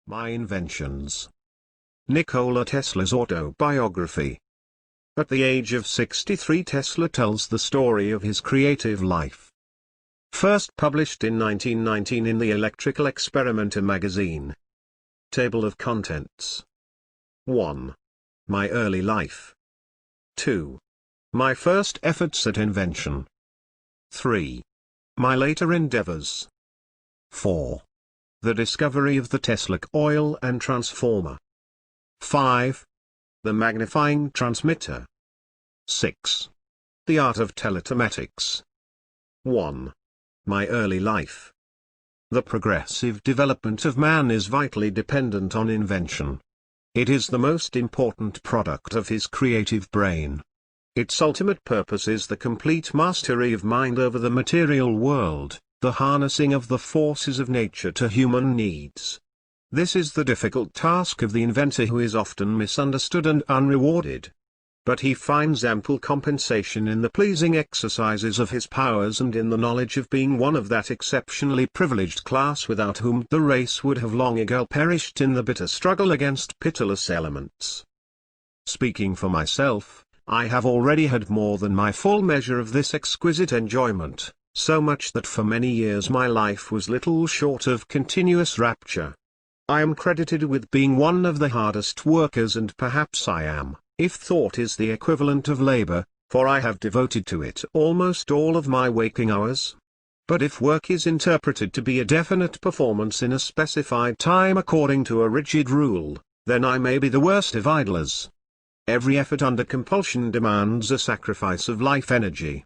My Inventions. Nikola Tesla's Autobiography. At the age of 63, Tesla tells the story of his creative life. First published in 1919 in the Electrical Experimenter magazine. Table of Contents. 1. My early life. 2. My first efforts at invention. 3. My later endeavors. 4. The discovery of the Tesla coil and transformer. 5. The magnifying transmitter. 6. The art of telematics. 1. My early life. The progressive development of man is vitally dependent on invention. It is the most important product of his creative brain. Its ultimate purpose is the complete mastery of mind over the material world, the harnessing of the forces of nature to human needs. This is the difficult task of the inventor, who is often misunderstood and unrewarded. But he finds ample compensation in the pleasing exercises of his powers and in the knowledge of being one of that exceptionally privileged class without whom the race would have long ago perished in the bitter struggle against pitiless elements. Speaking for myself, I have already had more than my full measure of this exquisite enjoyment, so much that for many years my life was little short of continuous rapture. I am credited with being one of the hardest workers, and perhaps I am, if thought is the equivalent of labor, for I have devoted to it almost all of my waking hours. But if work is interpreted to be a definite performance in a specified time according to a rigid rule, then I may be the worst of idlers. Every effort under compulsion demands a sacrifice of life energy.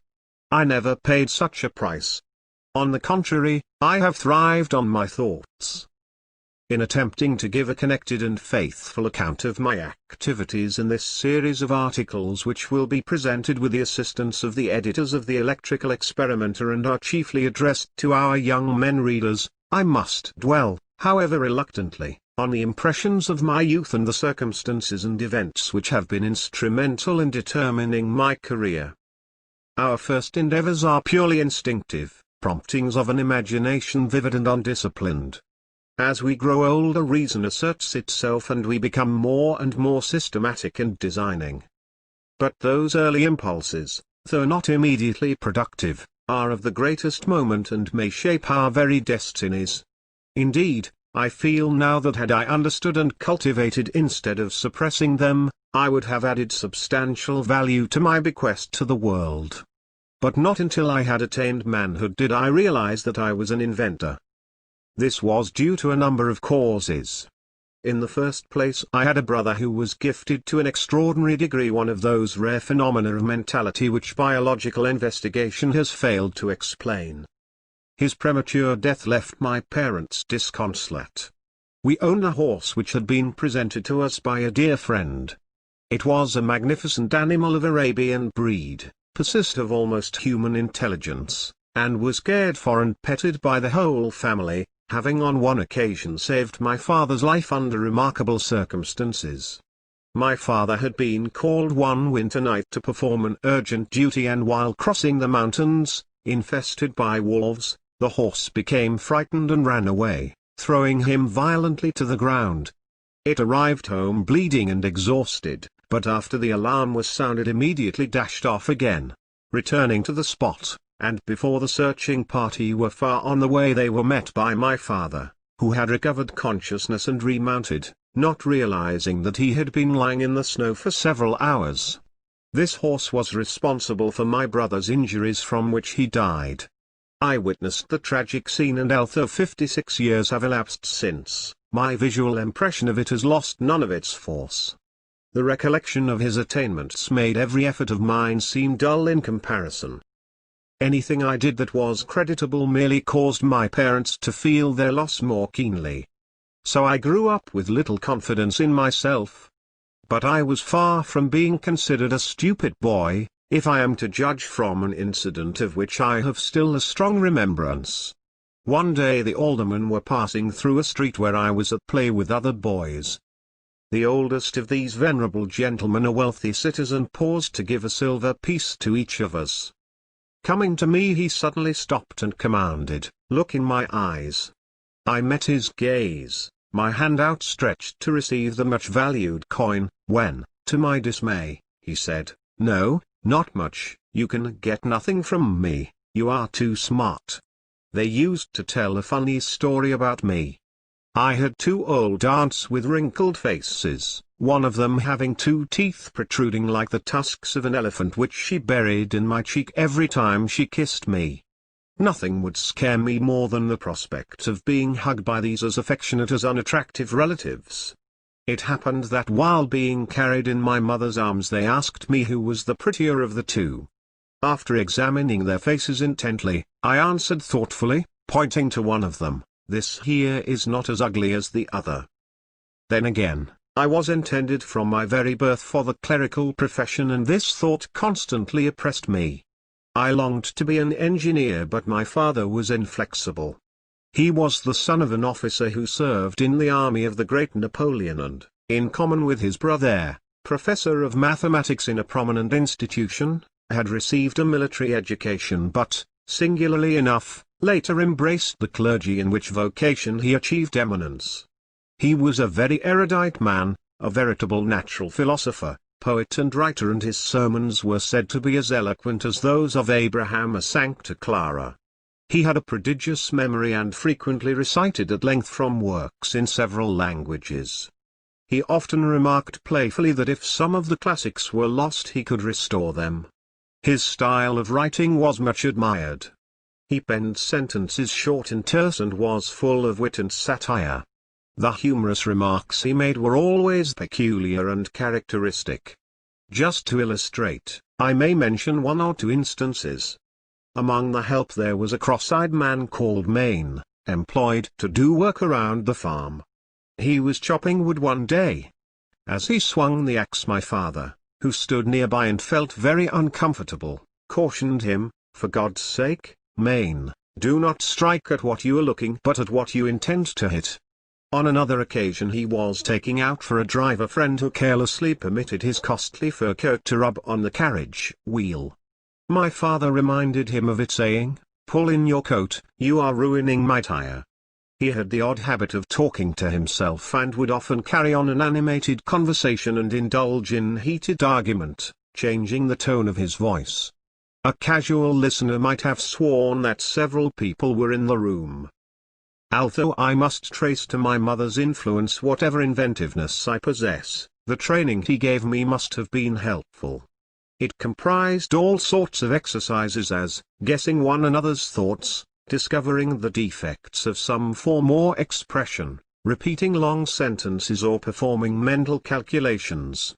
I never paid such a price. On the contrary, I have thrived on my thoughts. In attempting to give a connected and faithful account of my activities in this series of articles, which will be presented with the assistance of the editors of the Electrical Experimenter and are chiefly addressed to our young men readers, I must dwell, however reluctantly, on the impressions of my youth and the circumstances and events which have been instrumental in determining my career. Our first endeavors are purely instinctive, promptings of an imagination vivid and undisciplined. As we grow older, reason asserts itself and we become more and more systematic and designing. But those early impulses, though not immediately productive, are of the greatest moment and may shape our very destinies. Indeed, I feel now that had I understood and cultivated instead of suppressing them, I would have added substantial value to my bequest to the world. But not until I had attained manhood did I realize that I was an inventor. This was due to a number of causes. In the first place, I had a brother who was gifted to an extraordinary degree, one of those rare phenomena of mentality which biological investigation has failed to explain. His premature death left my parents disconsolate. We owned a horse which had been presented to us by a dear friend. It was a magnificent animal of Arabian breed, possessed of almost human intelligence, and was cared for and petted by the whole family, having on one occasion saved my father's life under remarkable circumstances. My father had been called one winter night to perform an urgent duty, and while crossing the mountains, infested by wolves, the horse became frightened and ran away, throwing him violently to the ground. It arrived home bleeding and exhausted, but after the alarm was sounded immediately dashed off again. Returning to the spot, and before the searching party were far on the way, they were met by my father, who had recovered consciousness and remounted, not realizing that he had been lying in the snow for several hours. This horse was responsible for my brother's injuries, from which he died. I witnessed the tragic scene, and although 56 years have elapsed since, my visual impression of it has lost none of its force. The recollection of his attainments made every effort of mine seem dull in comparison. Anything I did that was creditable merely caused my parents to feel their loss more keenly. So I grew up with little confidence in myself. But I was far from being considered a stupid boy, if I am to judge from an incident of which I have still a strong remembrance. One day the aldermen were passing through a street where I was at play with other boys. The oldest of these venerable gentlemen, a wealthy citizen, paused to give a silver piece to each of us. Coming to me, he suddenly stopped and commanded, "Look in my eyes." I met his gaze, my hand outstretched to receive the much-valued coin, when, to my dismay, he said, "No, not much, you can get nothing from me, you are too smart." They used to tell a funny story about me. I had two old aunts with wrinkled faces, one of them having two teeth protruding like the tusks of an elephant, which she buried in my cheek every time she kissed me. Nothing would scare me more than the prospect of being hugged by these as affectionate as unattractive relatives. It happened that while being carried in my mother's arms they asked me who was the prettier of the two. After examining their faces intently, I answered thoughtfully, pointing to one of them, "This here is not as ugly as the other." Then again, I was intended from my very birth for the clerical profession, and this thought constantly oppressed me. I longed to be an engineer, but my father was inflexible. He was the son of an officer who served in the army of the great Napoleon and, in common with his brother, professor of mathematics in a prominent institution, had received a military education but, singularly enough, later embraced the clergy, in which vocation he achieved eminence. He was a very erudite man, a veritable natural philosopher, poet and writer, and his sermons were said to be as eloquent as those of Abraham or Sancta Clara. He had a prodigious memory and frequently recited at length from works in several languages. He often remarked playfully that if some of the classics were lost he could restore them. His style of writing was much admired. He penned sentences short and terse and was full of wit and satire. The humorous remarks he made were always peculiar and characteristic. Just to illustrate, I may mention one or two instances. Among the help there was a cross-eyed man called Maine, employed to do work around the farm. He was chopping wood one day. As he swung the axe, my father, who stood nearby and felt very uncomfortable, cautioned him, "For God's sake, Maine, do not strike at what you are looking but at what you intend to hit." On another occasion he was taking out for a drive a friend who carelessly permitted his costly fur coat to rub on the carriage wheel. My father reminded him of it, saying, "Pull in your coat, you are ruining my tire." He had the odd habit of talking to himself and would often carry on an animated conversation and indulge in heated argument, changing the tone of his voice. A casual listener might have sworn that several people were in the room. Although I must trace to my mother's influence whatever inventiveness I possess, the training he gave me must have been helpful. It comprised all sorts of exercises, as guessing one another's thoughts, discovering the defects of some form or expression, repeating long sentences, or performing mental calculations.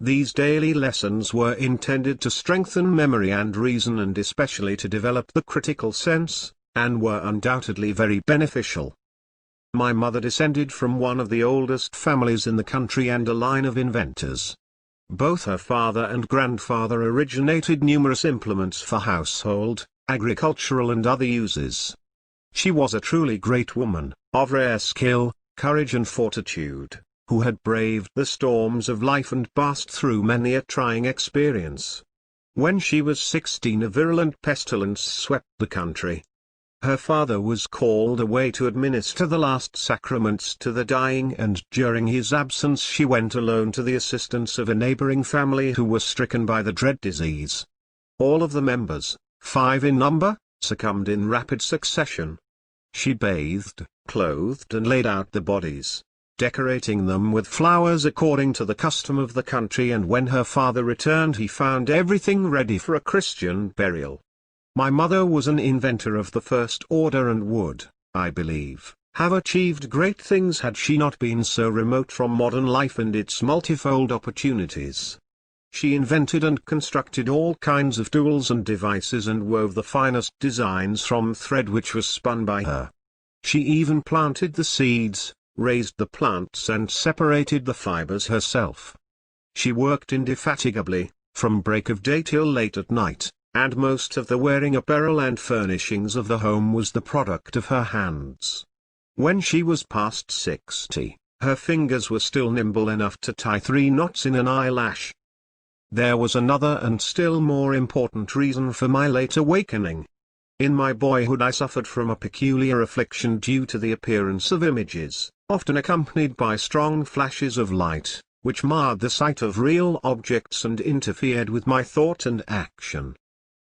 These daily lessons were intended to strengthen memory and reason, and especially to develop the critical sense, and were undoubtedly very beneficial. My mother descended from one of the oldest families in the country and a line of inventors. Both her father and grandfather originated numerous implements for household, agricultural and other uses. She was a truly great woman, of rare skill, courage and fortitude, who had braved the storms of life and passed through many a trying experience. When she was 16 a virulent pestilence swept the country. Her father was called away to administer the last sacraments to the dying, and during his absence she went alone to the assistance of a neighboring family who were stricken by the dread disease. All of the members, 5 in number, succumbed in rapid succession. She bathed, clothed and laid out the bodies, decorating them with flowers according to the custom of the country, and when her father returned he found everything ready for a Christian burial. My mother was an inventor of the first order and would, I believe, have achieved great things had she not been so remote from modern life and its multifold opportunities. She invented and constructed all kinds of tools and devices and wove the finest designs from thread which was spun by her. She even planted the seeds, raised the plants and separated the fibers herself. She worked indefatigably, from break of day till late at night, and most of the wearing apparel and furnishings of the home was the product of her hands. When she was past 60, her fingers were still nimble enough to tie 3 knots in an eyelash. There was another and still more important reason for my late awakening. In my boyhood I suffered from a peculiar affliction due to the appearance of images, often accompanied by strong flashes of light, which marred the sight of real objects and interfered with my thought and action.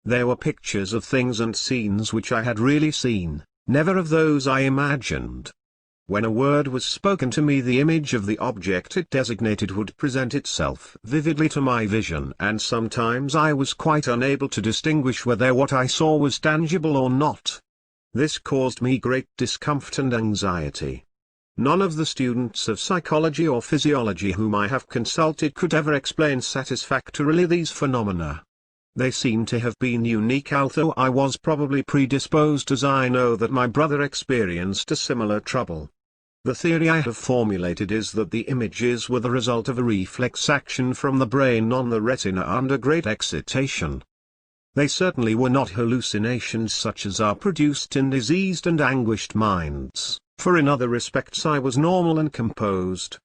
There were pictures of things and scenes which I had really seen, never of those I imagined. When a word was spoken to me, the image of the object it designated would present itself vividly to my vision, and sometimes I was quite unable to distinguish whether what I saw was tangible or not. This caused me great discomfort and anxiety. None of the students of psychology or physiology whom I have consulted could ever explain satisfactorily these phenomena. They seem to have been unique, although I was probably predisposed, as I know that my brother experienced a similar trouble. The theory I have formulated is that the images were the result of a reflex action from the brain on the retina under great excitation. They certainly were not hallucinations such as are produced in diseased and anguished minds, for in other respects I was normal and composed.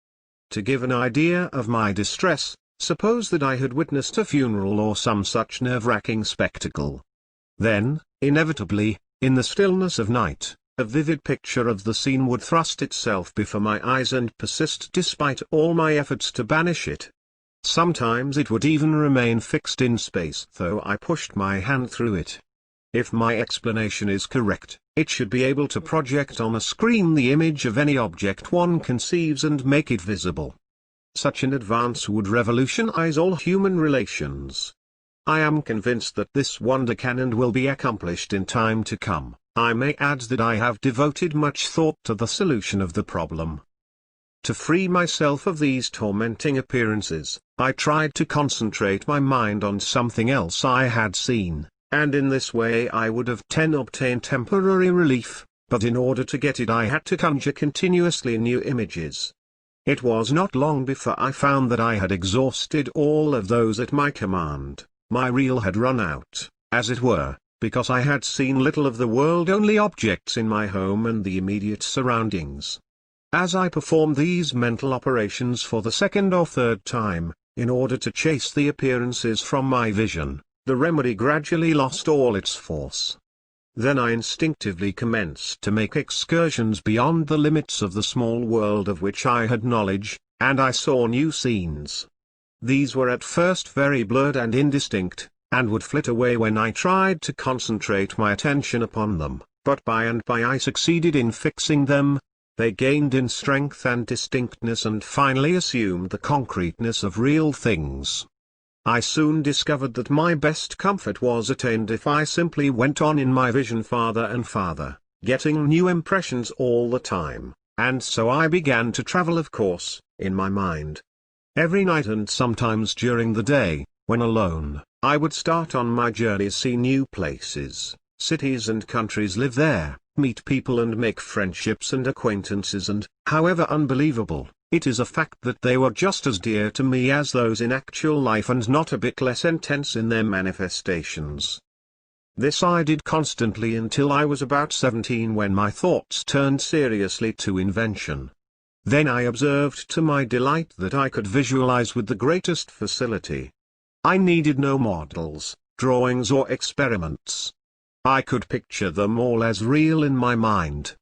To give an idea of my distress, suppose that I had witnessed a funeral or some such nerve-wracking spectacle. Then, inevitably, in the stillness of night, a vivid picture of the scene would thrust itself before my eyes and persist despite all my efforts to banish it. Sometimes it would even remain fixed in space though I pushed my hand through it. If my explanation is correct, it should be able to project on a screen the image of any object one conceives and make it visible. Such an advance would revolutionize all human relations. I am convinced that this wonder can and will be accomplished in time to come. I may add that I have devoted much thought to the solution of the problem. To free myself of these tormenting appearances, I tried to concentrate my mind on something else I had seen, and in this way I would have obtained temporary relief, but in order to get it I had to conjure continuously new images. It was not long before I found that I had exhausted all of those at my command. My reel had run out, as it were, because I had seen little of the world, only objects in my home and the immediate surroundings. As I performed these mental operations for the second or third time, in order to chase the appearances from my vision, the remedy gradually lost all its force. Then I instinctively commenced to make excursions beyond the limits of the small world of which I had knowledge, and I saw new scenes. These were at first very blurred and indistinct, and would flit away when I tried to concentrate my attention upon them, but by and by I succeeded in fixing them. They gained in strength and distinctness and finally assumed the concreteness of real things. I soon discovered that my best comfort was attained if I simply went on in my vision farther and farther, getting new impressions all the time, and so I began to travel, of course, in my mind. Every night and sometimes during the day, when alone, I would start on my journeys, see new places, cities and countries, live there, meet people and make friendships and acquaintances, and, however unbelievable, it is a fact that they were just as dear to me as those in actual life and not a bit less intense in their manifestations. This I did constantly until I was about 17, when my thoughts turned seriously to invention. Then I observed to my delight that I could visualize with the greatest facility. I needed no models, drawings or experiments. I could picture them all as real in my mind.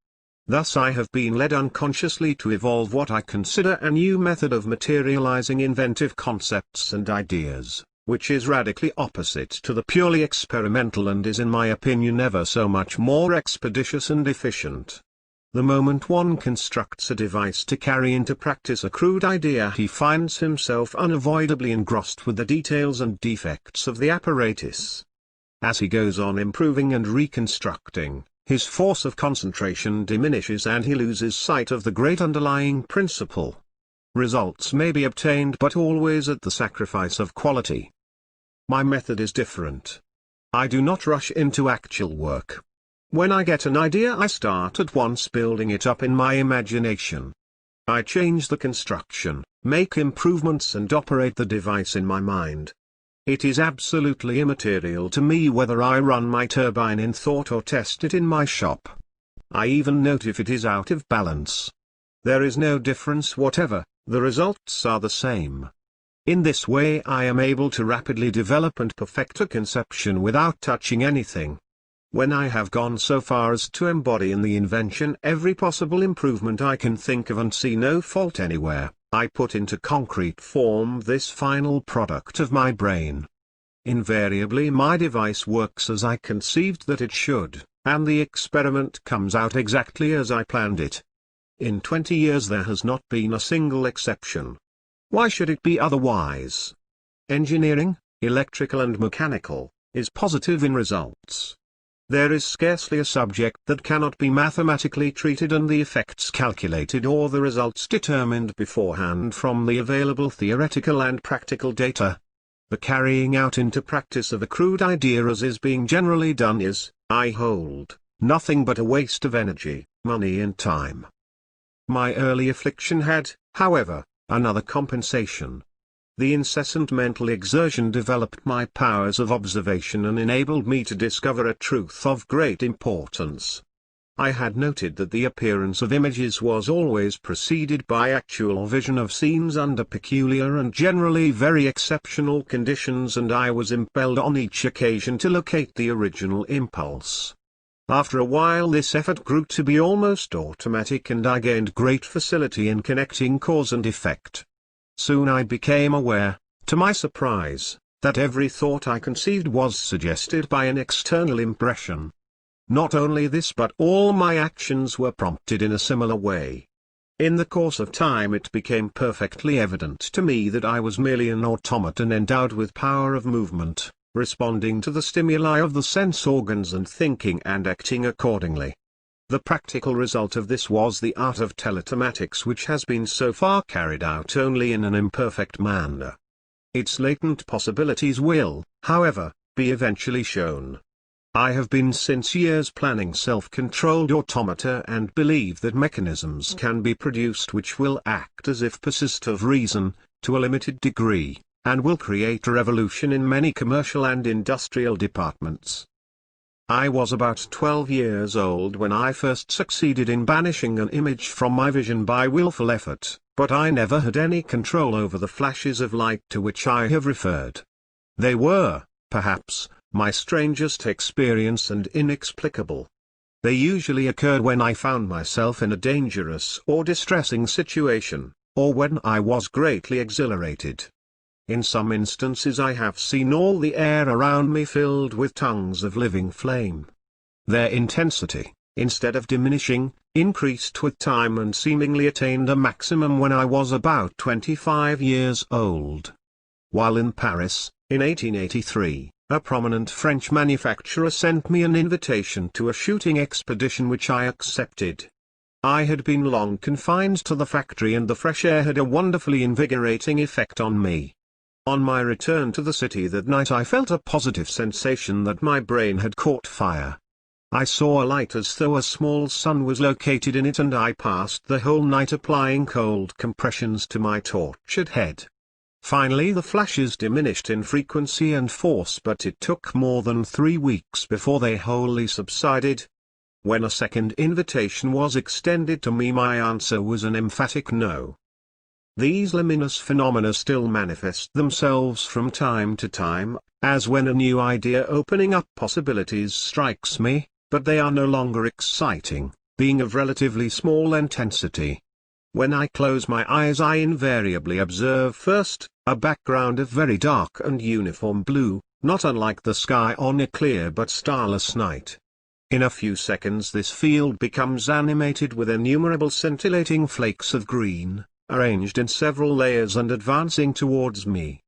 Thus I have been led unconsciously to evolve what I consider a new method of materializing inventive concepts and ideas, which is radically opposite to the purely experimental and is in my opinion ever so much more expeditious and efficient. The moment one constructs a device to carry into practice a crude idea, he finds himself unavoidably engrossed with the details and defects of the apparatus. As he goes on improving and reconstructing, his force of concentration diminishes and he loses sight of the great underlying principle. Results may be obtained, but always at the sacrifice of quality. My method is different. I do not rush into actual work. When I get an idea, I start at once building it up in my imagination. I change the construction, make improvements and operate the device in my mind. It is absolutely immaterial to me whether I run my turbine in thought or test it in my shop. I even note if it is out of balance. There is no difference whatever, the results are the same. In this way I am able to rapidly develop and perfect a conception without touching anything. When I have gone so far as to embody in the invention every possible improvement I can think of and see no fault anywhere, I put into concrete form this final product of my brain. Invariably my device works as I conceived that it should, and the experiment comes out exactly as I planned it. In 20 years there has not been a single exception. Why should it be otherwise? Engineering, electrical and mechanical, is positive in results. There is scarcely a subject that cannot be mathematically treated and the effects calculated or the results determined beforehand from the available theoretical and practical data. The carrying out into practice of a crude idea as is being generally done is, I hold, nothing but a waste of energy, money and time. My early affliction had, however, another compensation. The incessant mental exertion developed my powers of observation and enabled me to discover a truth of great importance. I had noted that the appearance of images was always preceded by actual vision of scenes under peculiar and generally very exceptional conditions, and I was impelled on each occasion to locate the original impulse. After a while this effort grew to be almost automatic and I gained great facility in connecting cause and effect. Soon I became aware, to my surprise, that every thought I conceived was suggested by an external impression. Not only this but all my actions were prompted in a similar way. In the course of time it became perfectly evident to me that I was merely an automaton endowed with power of movement, responding to the stimuli of the sense organs and thinking and acting accordingly. The practical result of this was the art of teletomatics, which has been so far carried out only in an imperfect manner. Its latent possibilities will, however, be eventually shown. I have been since years planning self-controlled automata and believe that mechanisms can be produced which will act as if possessed of reason, to a limited degree, and will create a revolution in many commercial and industrial departments. I was about 12 years old when I first succeeded in banishing an image from my vision by willful effort, but I never had any control over the flashes of light to which I have referred. They were, perhaps, my strangest experience and inexplicable. They usually occurred when I found myself in a dangerous or distressing situation, or when I was greatly exhilarated. In some instances I have seen all the air around me filled with tongues of living flame. Their intensity, instead of diminishing, increased with time and seemingly attained a maximum when I was about 25 years old. While in Paris, in 1883, a prominent French manufacturer sent me an invitation to a shooting expedition which I accepted. I had been long confined to the factory and the fresh air had a wonderfully invigorating effect on me. On my return to the city that night I felt a positive sensation that my brain had caught fire. I saw a light as though a small sun was located in it, and I passed the whole night applying cold compressions to my tortured head. Finally the flashes diminished in frequency and force, but it took more than 3 weeks before they wholly subsided. When a second invitation was extended to me my answer was an emphatic no. These luminous phenomena still manifest themselves from time to time, as when a new idea opening up possibilities strikes me, but they are no longer exciting, being of relatively small intensity. When I close my eyes I invariably observe first, a background of very dark and uniform blue, not unlike the sky on a clear but starless night. In a few seconds this field becomes animated with innumerable scintillating flakes of green, arranged in several layers and advancing towards me.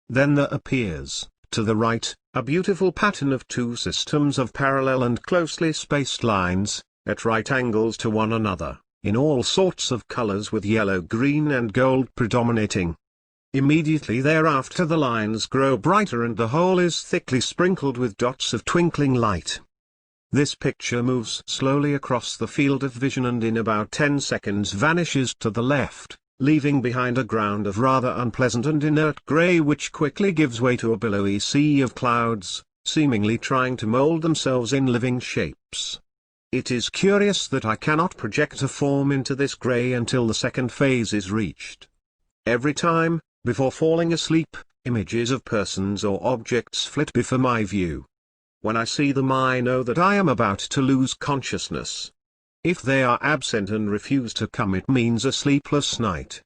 Then there appears, to the right, a beautiful pattern of 2 systems of parallel and closely spaced lines, at right angles to one another, in all sorts of colors with yellow, green and gold predominating. Immediately thereafter the lines grow brighter and the whole is thickly sprinkled with dots of twinkling light. This picture moves slowly across the field of vision and in about 10 seconds vanishes to the left, leaving behind a ground of rather unpleasant and inert gray which quickly gives way to a billowy sea of clouds, seemingly trying to mold themselves in living shapes. It is curious that I cannot project a form into this gray until the second phase is reached. Every time, before falling asleep, images of persons or objects flit before my view. When I see them I know that I am about to lose consciousness. If they are absent and refuse to come it means a sleepless night.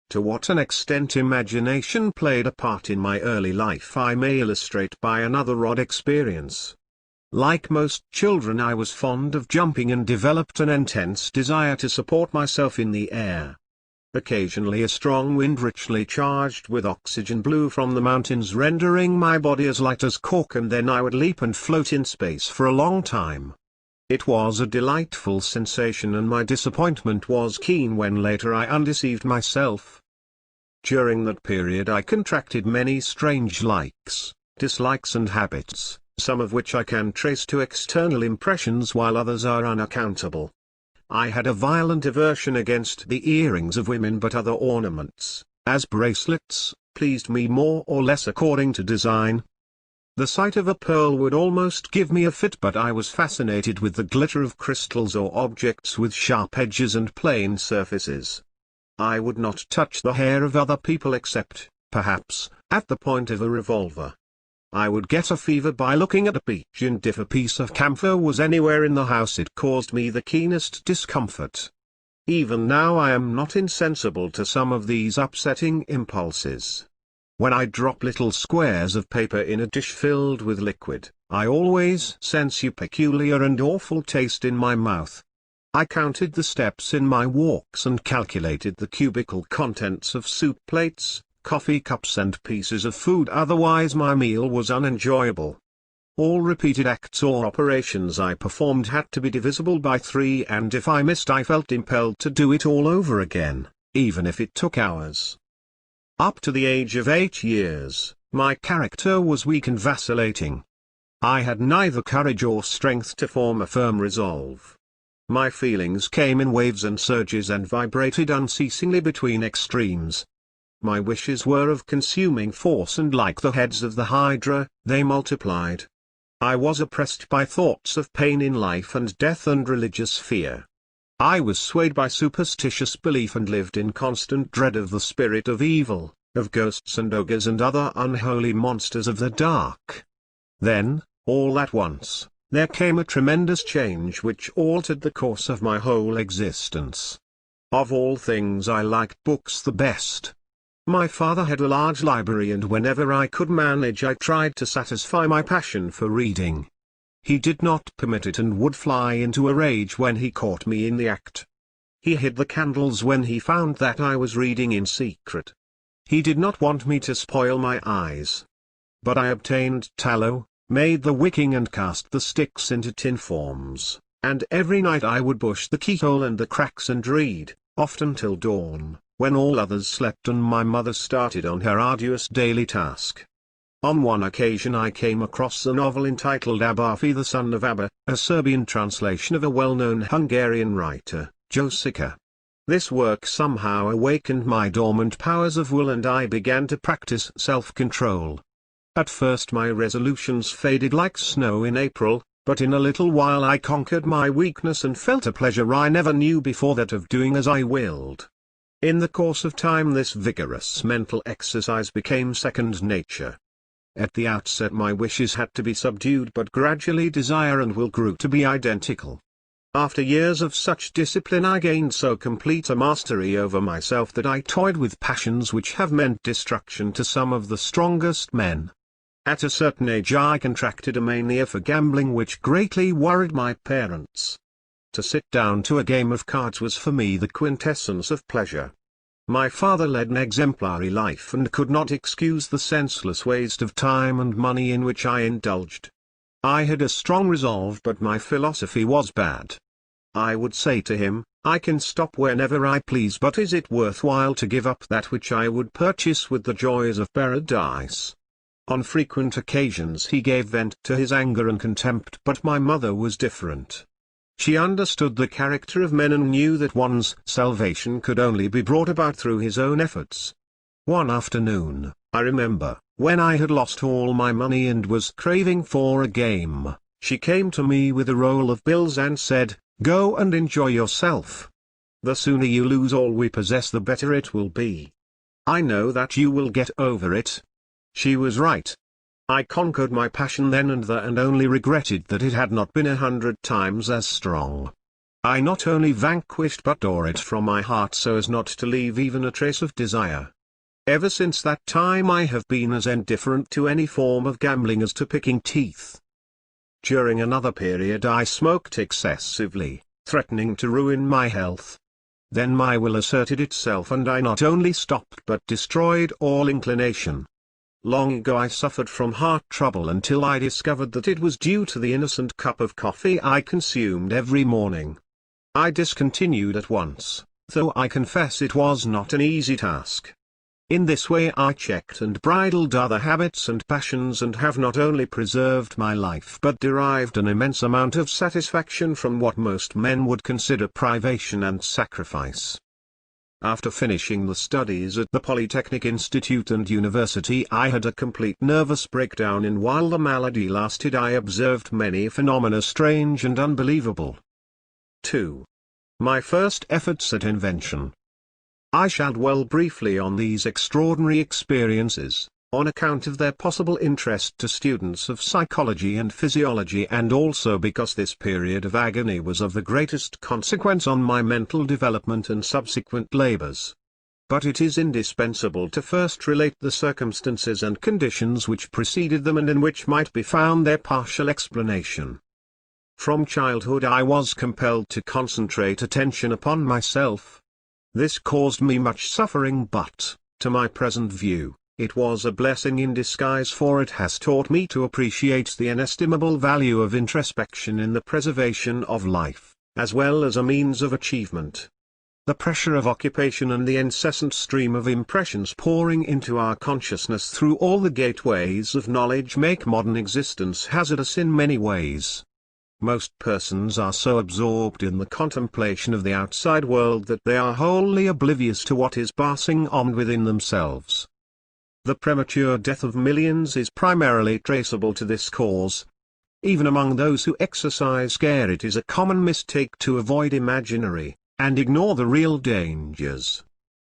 To what an extent imagination played a part in my early life I may illustrate by another odd experience. Like most children I was fond of jumping and developed an intense desire to support myself in the air. Occasionally a strong wind richly charged with oxygen blew from the mountains rendering my body as light as cork, and then I would leap and float in space for a long time. It was a delightful sensation, and my disappointment was keen when later I undeceived myself. During that period I contracted many strange likes, dislikes and habits, some of which I can trace to external impressions while others are unaccountable. I had a violent aversion against the earrings of women, but other ornaments, as bracelets, pleased me more or less according to design. The sight of a pearl would almost give me a fit, but I was fascinated with the glitter of crystals or objects with sharp edges and plain surfaces. I would not touch the hair of other people except, perhaps, at the point of a revolver. I would get a fever by looking at a peach, and if a piece of camphor was anywhere in the house it caused me the keenest discomfort. Even now I am not insensible to some of these upsetting impulses. When I drop little squares of paper in a dish filled with liquid, I always sense a peculiar and awful taste in my mouth. I counted the steps in my walks and calculated the cubical contents of soup plates, coffee cups and pieces of food, otherwise my meal was unenjoyable. All repeated acts or operations I performed had to be divisible by 3, and if I missed I felt impelled to do it all over again, even if it took hours. Up to the age of 8 years, my character was weak and vacillating. I had neither courage or strength to form a firm resolve. My feelings came in waves and surges and vibrated unceasingly between extremes. My wishes were of consuming force, and like the heads of the Hydra, they multiplied. I was oppressed by thoughts of pain in life and death and religious fear. I was swayed by superstitious belief and lived in constant dread of the spirit of evil, of ghosts and ogres and other unholy monsters of the dark. Then, all at once, there came a tremendous change which altered the course of my whole existence. Of all things I liked books the best. My father had a large library, and whenever I could manage I tried to satisfy my passion for reading. He did not permit it, and would fly into a rage when he caught me in the act. He hid the candles when he found that I was reading in secret. He did not want me to spoil my eyes. But I obtained tallow, made the wicking and cast the sticks into tin forms, and every night I would push the keyhole and the cracks and read, often till dawn, when all others slept and my mother started on her arduous daily task. On one occasion I came across a novel entitled Autobiography, the Son of Abba, a Serbian translation of a well-known Hungarian writer, Josica. This work somehow awakened my dormant powers of will, and I began to practice self-control. At first my resolutions faded like snow in April, but in a little while I conquered my weakness and felt a pleasure I never knew before, that of doing as I willed. In the course of time this vigorous mental exercise became second nature. At the outset my wishes had to be subdued, but gradually desire and will grew to be identical. After years of such discipline I gained so complete a mastery over myself that I toyed with passions which have meant destruction to some of the strongest men. At a certain age I contracted a mania for gambling which greatly worried my parents. To sit down to a game of cards was for me the quintessence of pleasure. My father led an exemplary life and could not excuse the senseless waste of time and money in which I indulged. I had a strong resolve, but my philosophy was bad. I would say to him, I can stop whenever I please, but is it worthwhile to give up that which I would purchase with the joys of paradise? On frequent occasions he gave vent to his anger and contempt, but my mother was different. She understood the character of men and knew that one's salvation could only be brought about through his own efforts. One afternoon, I remember, when I had lost all my money and was craving for a game, she came to me with a roll of bills and said, "Go and enjoy yourself. The sooner you lose all we possess the better it will be. I know that you will get over it." She was right. I conquered my passion then and there and only regretted that it had not been 100 times as strong. I not only vanquished but tore it from my heart so as not to leave even a trace of desire. Ever since that time I have been as indifferent to any form of gambling as to picking teeth. During another period I smoked excessively, threatening to ruin my health. Then my will asserted itself and I not only stopped but destroyed all inclination. Long ago I suffered from heart trouble until I discovered that it was due to the innocent cup of coffee I consumed every morning. I discontinued at once, though I confess it was not an easy task. In this way I checked and bridled other habits and passions and have not only preserved my life but derived an immense amount of satisfaction from what most men would consider privation and sacrifice. After finishing the studies at the Polytechnic Institute and University I had a complete nervous breakdown, and while the malady lasted I observed many phenomena strange and unbelievable. 2. My first efforts at invention. I shall dwell briefly on these extraordinary experiences, on account of their possible interest to students of psychology and physiology, and also because this period of agony was of the greatest consequence on my mental development and subsequent labors. But it is indispensable to first relate the circumstances and conditions which preceded them and in which might be found their partial explanation. From childhood I was compelled to concentrate attention upon myself. This caused me much suffering, but, to my present view, it was a blessing in disguise, for it has taught me to appreciate the inestimable value of introspection in the preservation of life, as well as a means of achievement. The pressure of occupation and the incessant stream of impressions pouring into our consciousness through all the gateways of knowledge make modern existence hazardous in many ways. Most persons are so absorbed in the contemplation of the outside world that they are wholly oblivious to what is passing on within themselves. The premature death of millions is primarily traceable to this cause. Even among those who exercise care it is a common mistake to avoid imaginary, and ignore the real dangers.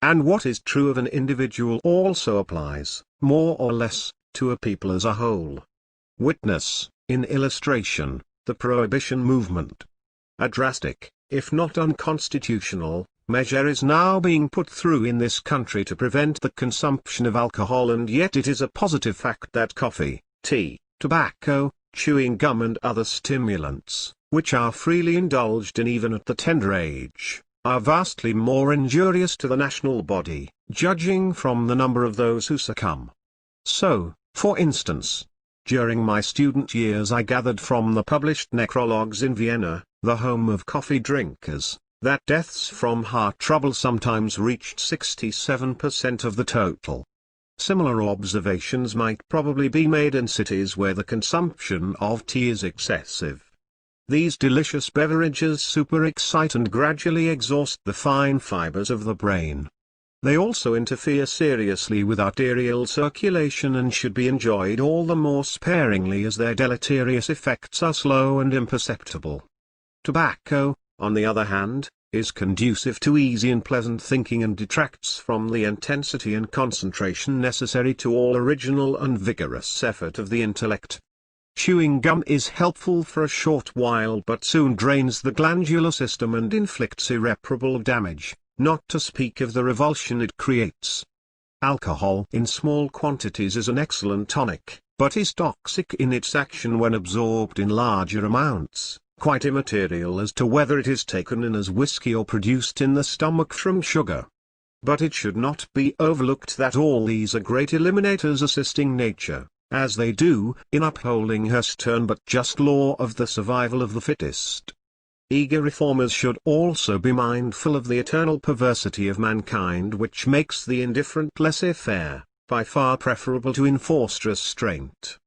And what is true of an individual also applies, more or less, to a people as a whole. Witness, in illustration, the prohibition movement. A drastic, if not unconstitutional, measure is now being put through in this country to prevent the consumption of alcohol, and yet it is a positive fact that coffee, tea, tobacco, chewing gum and other stimulants, which are freely indulged in even at the tender age, are vastly more injurious to the national body, judging from the number of those who succumb. So, for instance, during my student years I gathered from the published necrologues in Vienna, the home of coffee drinkers, that deaths from heart trouble sometimes reached 67% of the total. Similar observations might probably be made in cities where the consumption of tea is excessive. These delicious beverages superexcite and gradually exhaust the fine fibers of the brain. They also interfere seriously with arterial circulation and should be enjoyed all the more sparingly as their deleterious effects are slow and imperceptible. Tobacco, on the other hand, is conducive to easy and pleasant thinking and detracts from the intensity and concentration necessary to all original and vigorous effort of the intellect. Chewing gum is helpful for a short while but soon drains the glandular system and inflicts irreparable damage, not to speak of the revulsion it creates. Alcohol in small quantities is an excellent tonic, but is toxic in its action when absorbed in larger amounts, quite immaterial as to whether it is taken in as whiskey or produced in the stomach from sugar. But it should not be overlooked that all these are great eliminators, assisting nature, as they do, in upholding her stern but just law of the survival of the fittest. Eager reformers should also be mindful of the eternal perversity of mankind, which makes the indifferent laissez-faire by far preferable to enforced restraint.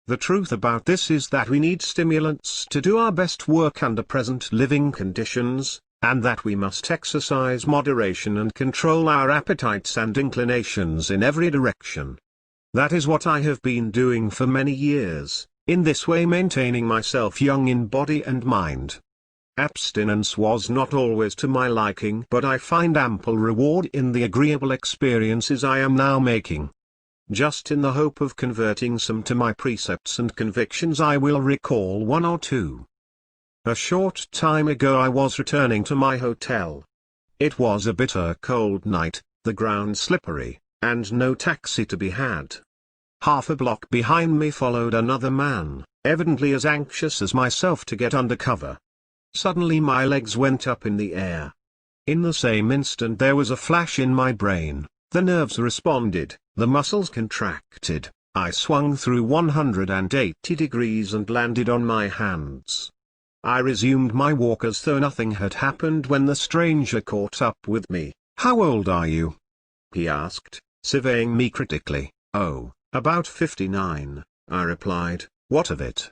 The truth about this is that we need stimulants to do our best work under present living conditions, and that we must exercise moderation and control our appetites and inclinations in every direction. That is what I have been doing for many years, in this way maintaining myself young in body and mind. Abstinence was not always to my liking, but I find ample reward in the agreeable experiences I am now making. just in the hope of converting some to my precepts and convictions. I will recall one or two. A short time ago I was returning to my hotel. It was a bitter cold night, the ground slippery, and no taxi to be had. Half a block behind me followed another man, evidently as anxious as myself to get under cover. Suddenly my legs went up in the air. In the same instant there was a flash in my brain, the nerves responded, the muscles contracted, I swung through 180 degrees and landed on my hands. I resumed my walk as though nothing had happened when the stranger caught up with me. "How old are you?" he asked, surveying me critically. "Oh, about 59, I replied. "What of it?"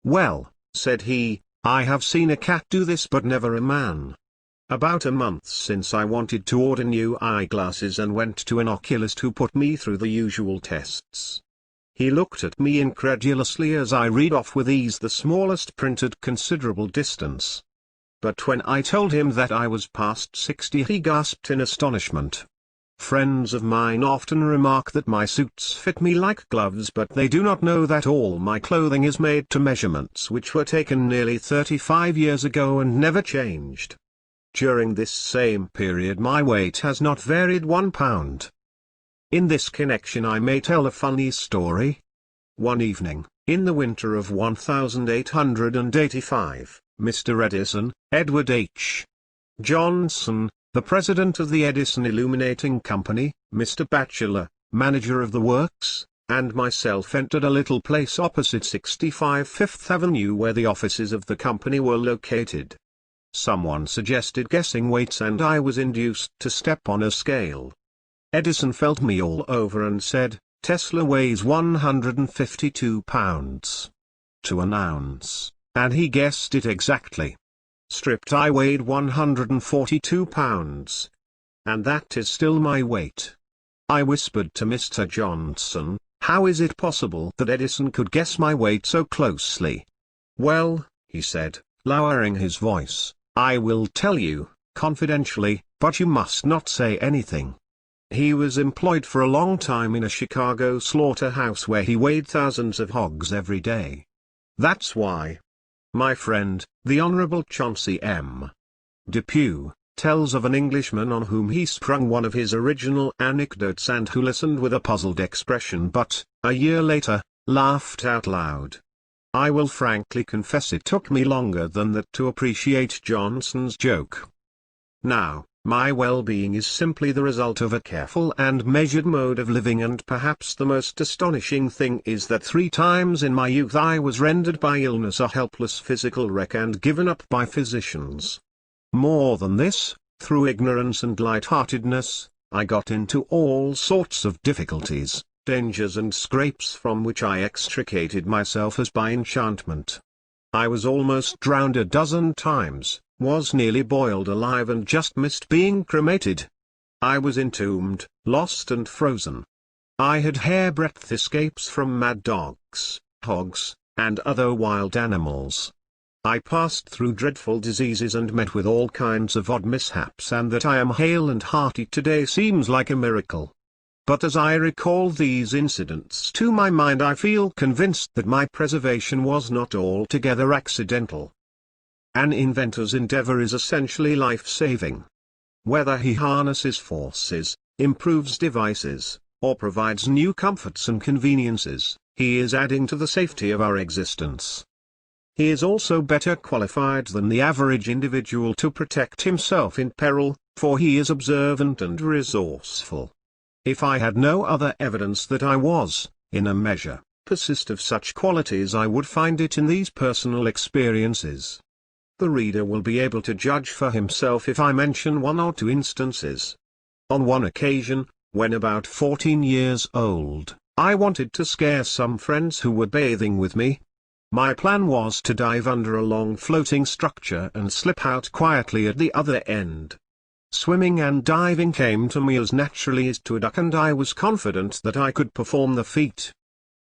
"Well," said he, "I have seen a cat do this but never a man. About a month since I wanted to order new eyeglasses and went to an oculist who put me through the usual tests. He looked at me incredulously as I read off with ease the smallest print at considerable distance. But when I told him that I was past 60 he gasped in astonishment. Friends of mine often remark that my suits fit me like gloves, but they do not know that all my clothing is made to measurements which were taken nearly 35 years ago and never changed. During this same period my weight has not varied 1 pound. In this connection I may tell a funny story. One evening, in the winter of 1885, Mr. Edison, Edward H. Johnson, the president of the Edison Illuminating Company, Mr. Batchelor, manager of the works, and myself entered a little place opposite 65 Fifth Avenue where the offices of the company were located. Someone suggested guessing weights and I was induced to step on a scale. Edison felt me all over and said, "Tesla weighs 152 pounds. To an ounce," and he guessed it exactly. Stripped I weighed 142 pounds. And that is still my weight. I whispered to Mr. Johnson, "How is it possible that Edison could guess my weight so closely?" "Well," he said, lowering his voice, "I will tell you, confidentially, but you must not say anything. He was employed for a long time in a Chicago slaughterhouse where he weighed thousands of hogs every day. That's why. My friend, the Honorable Chauncey M. Depew, tells of an Englishman on whom he sprung one of his original anecdotes and who listened with a puzzled expression but, a year later, laughed out loud. I will frankly confess it took me longer than that to appreciate Johnson's joke. Now, my well-being is simply the result of a careful and measured mode of living, and perhaps the most astonishing thing is that 3 times in my youth I was rendered by illness a helpless physical wreck and given up by physicians. More than this, through ignorance and light-heartedness, I got into all sorts of difficulties, dangers and scrapes from which I extricated myself as by enchantment. I was almost drowned a dozen times, was nearly boiled alive and just missed being cremated. I was entombed, lost and frozen. I had hairbreadth escapes from mad dogs, hogs, and other wild animals. I passed through dreadful diseases and met with all kinds of odd mishaps, and that I am hale and hearty today seems like a miracle. But as I recall these incidents to my mind I feel convinced that my preservation was not altogether accidental. An inventor's endeavor is essentially life-saving. Whether he harnesses forces, improves devices, or provides new comforts and conveniences, he is adding to the safety of our existence. He is also better qualified than the average individual to protect himself in peril, for he is observant and resourceful. If I had no other evidence that I was, in a measure, possessed of such qualities, I would find it in these personal experiences. The reader will be able to judge for himself if I mention 1 or 2 instances. On one occasion, when about 14 years old, I wanted to scare some friends who were bathing with me. My plan was to dive under a long floating structure and slip out quietly at the other end. Swimming and diving came to me as naturally as to a duck, and I was confident that I could perform the feat.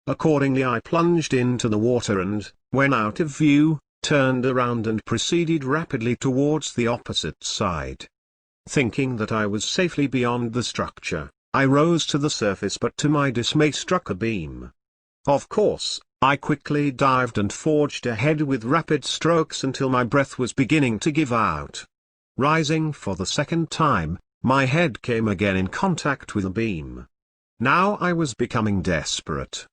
Accordingly I plunged into the water and, when out of view, turned around and proceeded rapidly towards the opposite side. Thinking that I was safely beyond the structure, I rose to the surface but to my dismay struck a beam. Of course, I quickly dived and forged ahead with rapid strokes until my breath was beginning to give out. Rising for the second time, my head came again in contact with a beam. Now I was becoming desperate.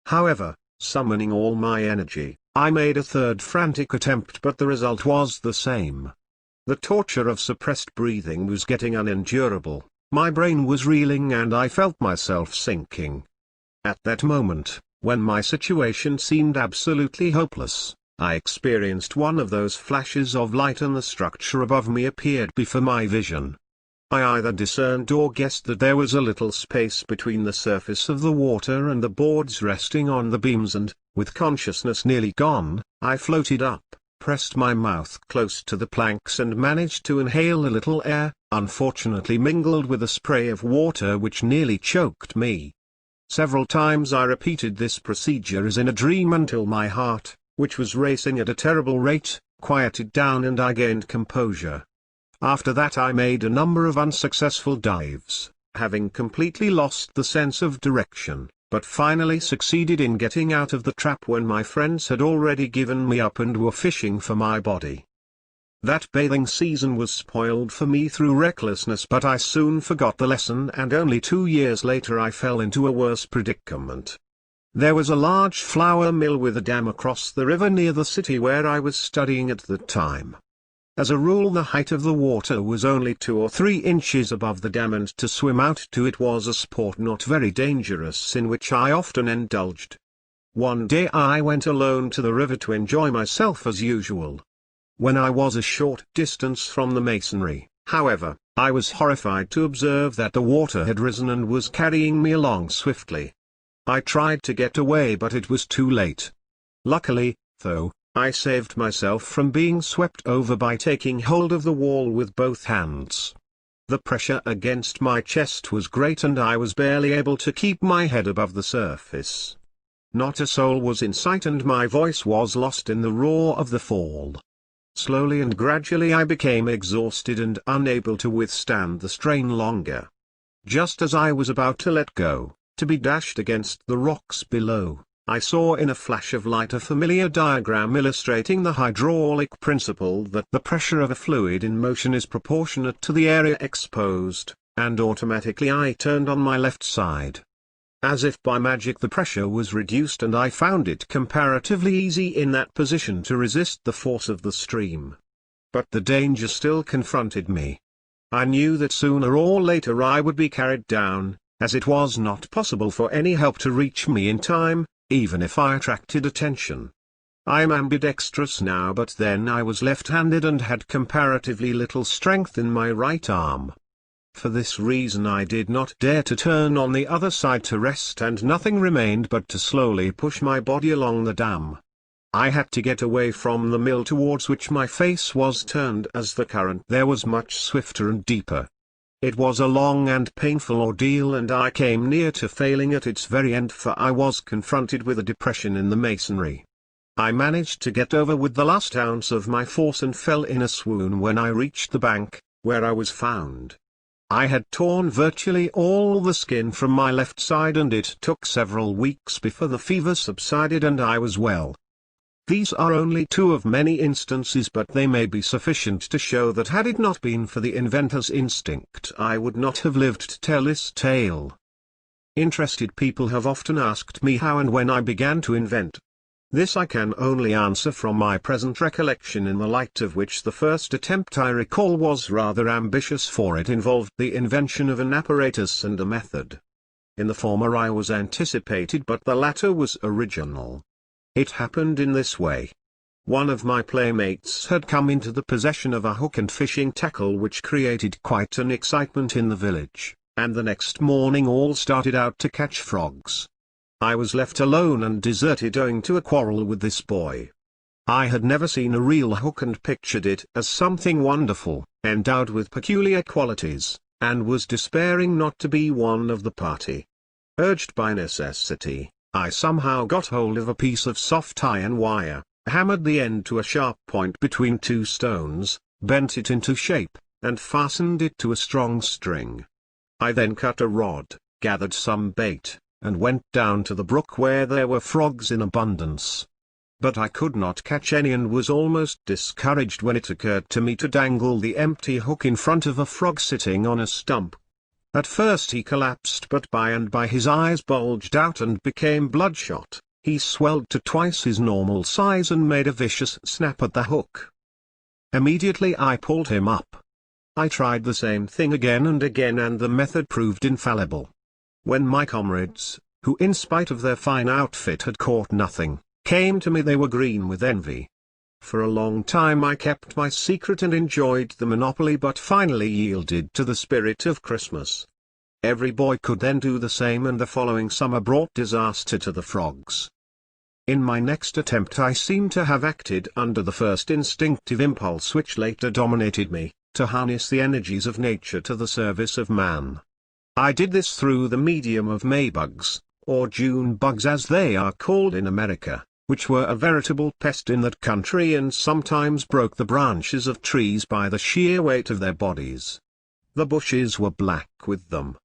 However, summoning all my energy, I made a third frantic attempt but the result was the same. The torture of suppressed breathing was getting unendurable, my brain was reeling and I felt myself sinking. At that moment, when my situation seemed absolutely hopeless, I experienced one of those flashes of light and the structure above me appeared before my vision. I either discerned or guessed that there was a little space between the surface of the water and the boards resting on the beams and, with consciousness nearly gone, I floated up, pressed my mouth close to the planks and managed to inhale a little air, unfortunately mingled with a spray of water which nearly choked me. Several times I repeated this procedure as in a dream until my heart, which was racing at a terrible rate, quieted down and I gained composure. After that I made a number of unsuccessful dives, having completely lost the sense of direction, but finally succeeded in getting out of the trap when my friends had already given me up and were fishing for my body. That bathing season was spoiled for me through recklessness, but I soon forgot the lesson and only 2 years later I fell into a worse predicament. There was a large flour mill with a dam across the river near the city where I was studying at the time. As a rule the height of the water was only 2 or 3 inches above the dam and to swim out to it was a sport not very dangerous in which I often indulged. One day I went alone to the river to enjoy myself as usual. When I was a short distance from the masonry, however, I was horrified to observe that the water had risen and was carrying me along swiftly. I tried to get away but it was too late. Luckily, though, I saved myself from being swept over by taking hold of the wall with both hands. The pressure against my chest was great and I was barely able to keep my head above the surface. Not a soul was in sight and my voice was lost in the roar of the fall. Slowly and gradually I became exhausted and unable to withstand the strain longer. Just as I was about to let go, to be dashed against the rocks below, I saw in a flash of light a familiar diagram illustrating the hydraulic principle that the pressure of a fluid in motion is proportionate to the area exposed, and automatically I turned on my left side. As if by magic the pressure was reduced and I found it comparatively easy in that position to resist the force of the stream. But the danger still confronted me. I knew that sooner or later I would be carried down, as it was not possible for any help to reach me in time, even if I attracted attention. I am ambidextrous now but then I was left-handed and had comparatively little strength in my right arm. For this reason I did not dare to turn on the other side to rest and nothing remained but to slowly push my body along the dam. I had to get away from the mill towards which my face was turned as the current there was much swifter and deeper. It was a long and painful ordeal and I came near to failing at its very end for I was confronted with a depression in the masonry. I managed to get over with the last ounce of my force and fell in a swoon when I reached the bank, where I was found. I had torn virtually all the skin from my left side and it took several weeks before the fever subsided and I was well. These are only 2 of many instances but they may be sufficient to show that had it not been for the inventor's instinct I would not have lived to tell this tale. Interested people have often asked me how and when I began to invent. This I can only answer from my present recollection, in the light of which the first attempt I recall was rather ambitious, for it involved the invention of an apparatus and a method. In the former I was anticipated but the latter was original. It happened in this way. One of my playmates had come into the possession of a hook and fishing tackle which created quite an excitement in the village, and the next morning all started out to catch frogs. I was left alone and deserted owing to a quarrel with this boy. I had never seen a real hook and pictured it as something wonderful, endowed with peculiar qualities, and was despairing not to be one of the party. Urged by necessity, I somehow got hold of a piece of soft iron wire, hammered the end to a sharp point between 2 stones, bent it into shape, and fastened it to a strong string. I then cut a rod, gathered some bait, and went down to the brook where there were frogs in abundance. But I could not catch any and was almost discouraged when it occurred to me to dangle the empty hook in front of a frog sitting on a stump. At first he collapsed, but by and by his eyes bulged out and became bloodshot. He swelled to twice his normal size and made a vicious snap at the hook. Immediately I pulled him up. I tried the same thing again and again, and the method proved infallible. When my comrades, who in spite of their fine outfit had caught nothing, came to me, they were green with envy. For a long time I kept my secret and enjoyed the monopoly, but finally yielded to the spirit of Christmas. Every boy could then do the same, and the following summer brought disaster to the frogs. In my next attempt I seem to have acted under the first instinctive impulse which later dominated me, to harness the energies of nature to the service of man. I did this through the medium of Maybugs, or June bugs as they are called in America, which were a veritable pest in that country and sometimes broke the branches of trees by the sheer weight of their bodies. The bushes were black with them.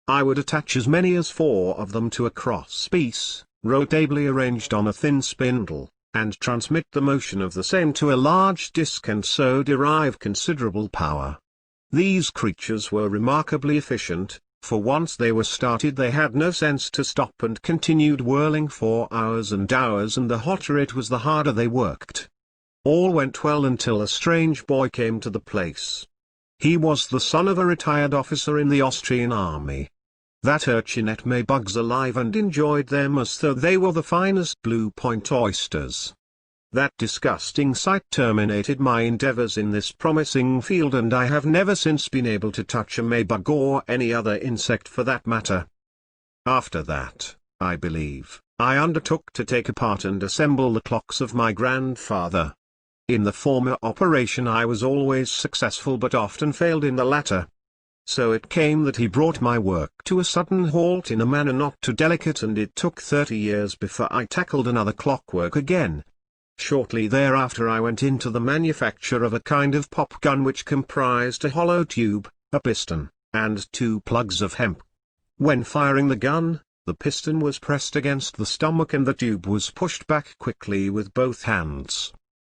I would attach as many as 4 of them to a cross piece, rotably arranged on a thin spindle, and transmit the motion of the same to a large disc, and so derive considerable power. These creatures were remarkably efficient, for once they were started they had no sense to stop and continued whirling for hours and hours, and the hotter it was the harder they worked. All went well until a strange boy came to the place. He was the son of a retired officer in the Austrian army. That urchin ate Maybugs alive and enjoyed them as though they were the finest Blue Point oysters. That disgusting sight terminated my endeavors in this promising field, and I have never since been able to touch a Maybug or any other insect for that matter. After that, I believe, I undertook to take apart and assemble the clocks of my grandfather. In the former operation I was always successful, but often failed in the latter. So it came that he brought my work to a sudden halt in a manner not too delicate, and it took 30 years before I tackled another clockwork again. Shortly thereafter I went into the manufacture of a kind of pop gun which comprised a hollow tube, a piston, and 2 plugs of hemp. When firing the gun, the piston was pressed against the stomach and the tube was pushed back quickly with both hands.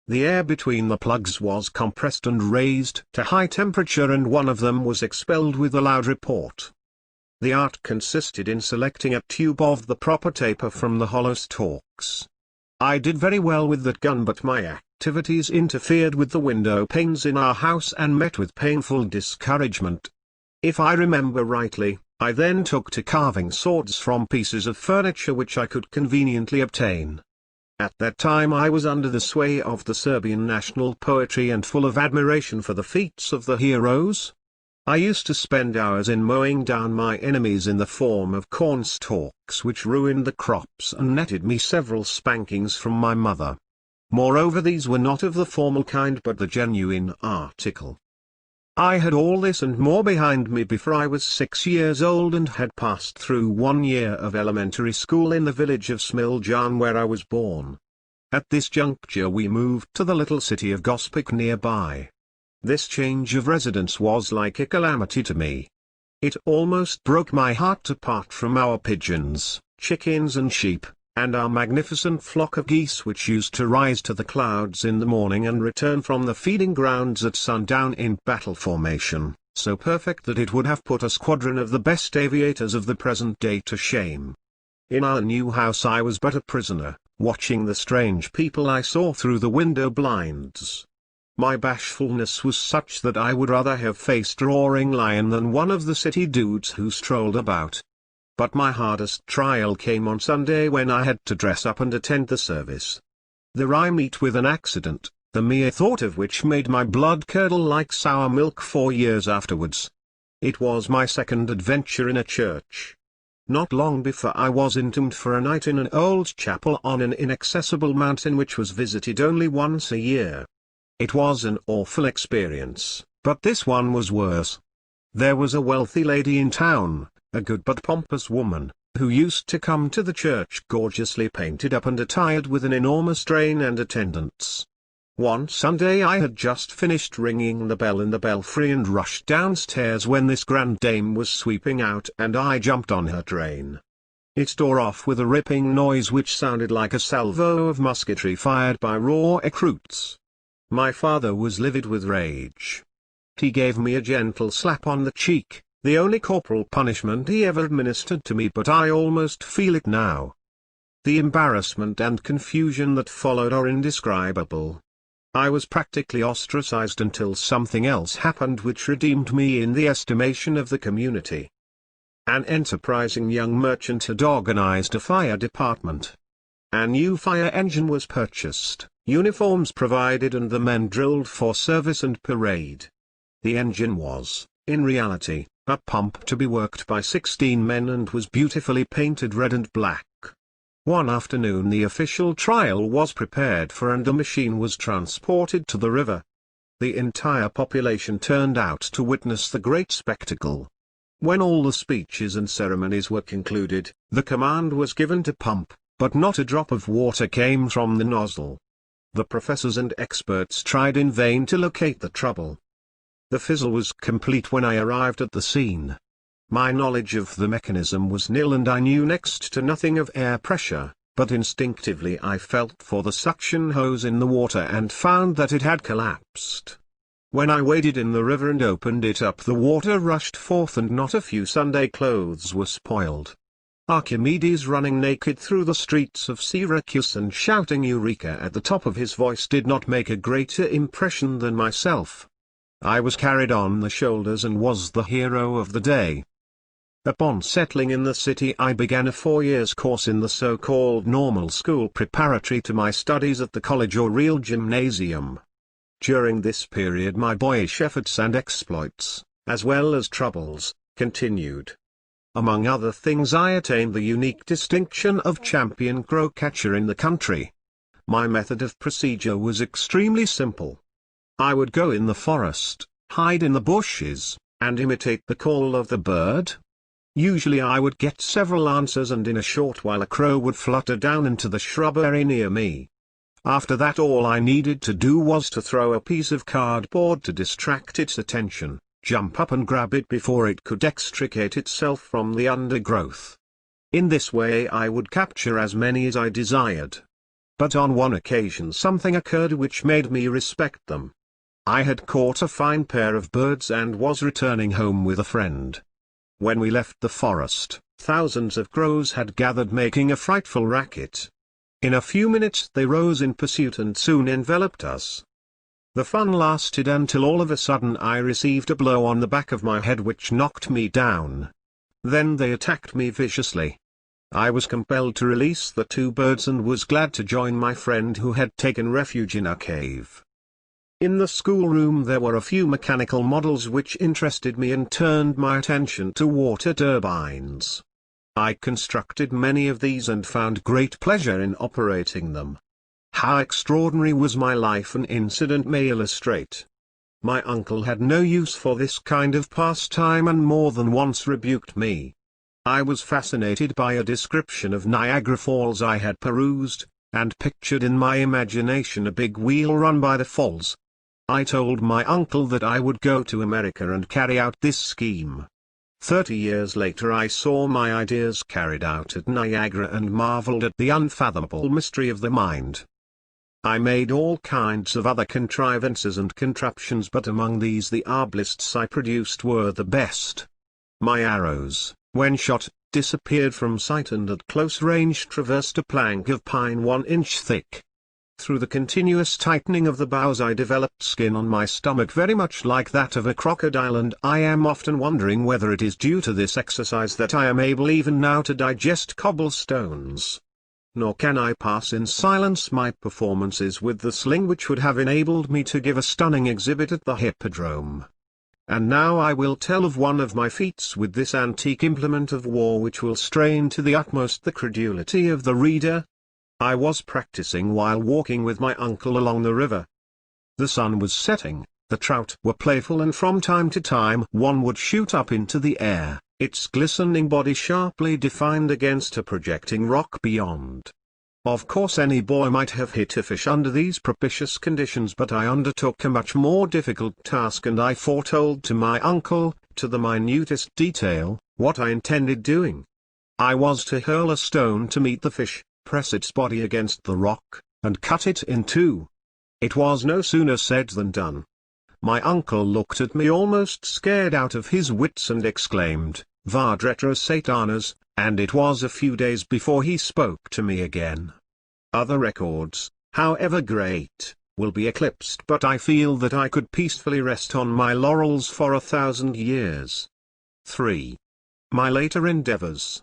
The air between the plugs was compressed and raised to high temperature, and one of them was expelled with a loud report. The art consisted in selecting a tube of the proper taper from the hollow stalks. I did very well with that gun, but my activities interfered with the window panes in our house and met with painful discouragement. If I remember rightly, I then took to carving swords from pieces of furniture which I could conveniently obtain. At that time I was under the sway of the Serbian national poetry and full of admiration for the feats of the heroes. I used to spend hours in mowing down my enemies in the form of corn stalks which ruined the crops and netted me several spankings from my mother. Moreover, these were not of the formal kind but the genuine article. I had all this and more behind me before I was 6 years old, and had passed through 1 year of elementary school in the village of Smiljan where I was born. At this juncture we moved to the little city of Gospic nearby. This change of residence was like a calamity to me. It almost broke my heart apart from our pigeons, chickens and sheep, and our magnificent flock of geese which used to rise to the clouds in the morning and return from the feeding grounds at sundown in battle formation, so perfect that it would have put a squadron of the best aviators of the present day to shame. In our new house I was but a prisoner, watching the strange people I saw through the window blinds. My bashfulness was such that I would rather have faced a roaring lion than one of the city dudes who strolled about. But my hardest trial came on Sunday when I had to dress up and attend the service. There I meet with an accident, the mere thought of which made my blood curdle like sour milk 4 years afterwards. It was my second adventure in a church. Not long before I was entombed for a night in an old chapel on an inaccessible mountain which was visited only once a year. It was an awful experience, but this one was worse. There was a wealthy lady in town, a good but pompous woman, who used to come to the church gorgeously painted up and attired with an enormous train and attendants. One Sunday I had just finished ringing the bell in the belfry and rushed downstairs when this grand dame was sweeping out and I jumped on her train. It tore off with a ripping noise which sounded like a salvo of musketry fired by raw recruits. My father was livid with rage. He gave me a gentle slap on the cheek, the only corporal punishment he ever administered to me, but I almost feel it now. The embarrassment and confusion that followed are indescribable. I was practically ostracized until something else happened which redeemed me in the estimation of the community. An enterprising young merchant had organized a fire department. A new fire engine was purchased, uniforms provided, and the men drilled for service and parade. The engine was, in reality, a pump to be worked by 16 men and was beautifully painted red and black. One afternoon the official trial was prepared for and the machine was transported to the river. The entire population turned out to witness the great spectacle. When all the speeches and ceremonies were concluded, the command was given to pump, but not a drop of water came from the nozzle. The professors and experts tried in vain to locate the trouble. The fizzle was complete when I arrived at the scene. My knowledge of the mechanism was nil and I knew next to nothing of air pressure, but instinctively I felt for the suction hose in the water and found that it had collapsed. When I waded in the river and opened it up, the water rushed forth and not a few Sunday clothes were spoiled. Archimedes running naked through the streets of Syracuse and shouting Eureka at the top of his voice did not make a greater impression than myself. I was carried on the shoulders and was the hero of the day. Upon settling in the city I began a 4-year course in the so-called normal school preparatory to my studies at the college or real gymnasium. During this period my boyish efforts and exploits, as well as troubles, continued. Among other things I attained the unique distinction of champion crow catcher in the country. My method of procedure was extremely simple. I would go in the forest, hide in the bushes, and imitate the call of the bird. Usually I would get several answers and in a short while a crow would flutter down into the shrubbery near me. After that all I needed to do was to throw a piece of cardboard to distract its attention, jump up and grab it before it could extricate itself from the undergrowth. In this way I would capture as many as I desired. But on one occasion something occurred which made me respect them. I had caught a fine pair of birds and was returning home with a friend. When we left the forest, thousands of crows had gathered making a frightful racket. In a few minutes they rose in pursuit and soon enveloped us. The fun lasted until all of a sudden I received a blow on the back of my head which knocked me down. Then they attacked me viciously. I was compelled to release the 2 birds and was glad to join my friend who had taken refuge in a cave. In the schoolroom there were a few mechanical models which interested me and turned my attention to water turbines. I constructed many of these and found great pleasure in operating them. How extraordinary was my life an incident may illustrate. My uncle had no use for this kind of pastime and more than once rebuked me. I was fascinated by a description of Niagara Falls I had perused, and pictured in my imagination a big wheel run by the falls. I told my uncle that I would go to America and carry out this scheme. 30 years later I saw my ideas carried out at Niagara and marveled at the unfathomable mystery of the mind. I made all kinds of other contrivances and contraptions, but among these the arbalists I produced were the best. My arrows, when shot, disappeared from sight and at close range traversed a plank of pine 1 inch thick. Through the continuous tightening of the boughs I developed skin on my stomach very much like that of a crocodile, and I am often wondering whether it is due to this exercise that I am able even now to digest cobblestones. Nor can I pass in silence my performances with the sling which would have enabled me to give a stunning exhibit at the Hippodrome. And now I will tell of one of my feats with this antique implement of war which will strain to the utmost the credulity of the reader. I was practicing while walking with my uncle along the river. The sun was setting, the trout were playful, and from time to time one would shoot up into the air, its glistening body sharply defined against a projecting rock beyond. Of course any boy might have hit a fish under these propitious conditions, but I undertook a much more difficult task, and I foretold to my uncle, to the minutest detail, what I intended doing. I was to hurl a stone to meet the fish, press its body against the rock, and cut it in two. It was no sooner said than done. My uncle looked at me almost scared out of his wits and exclaimed, "Vad retro satanas," and it was a few days before he spoke to me again. Other records, however great, will be eclipsed, but I feel that I could peacefully rest on my laurels for 1,000 years. 3. My later endeavors.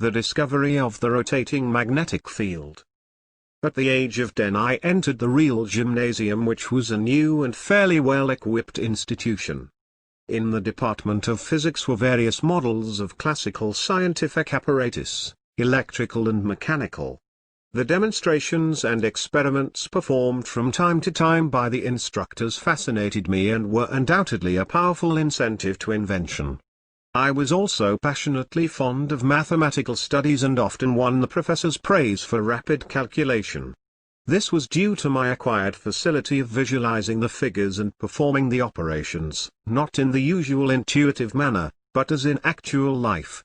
The discovery of the rotating magnetic field. At the age of 10 I entered the real gymnasium, which was a new and fairly well-equipped institution. In the department of physics were various models of classical scientific apparatus, electrical and mechanical. The demonstrations and experiments performed from time to time by the instructors fascinated me and were undoubtedly a powerful incentive to invention. I was also passionately fond of mathematical studies and often won the professor's praise for rapid calculation. This was due to my acquired facility of visualizing the figures and performing the operations, not in the usual intuitive manner, but as in actual life.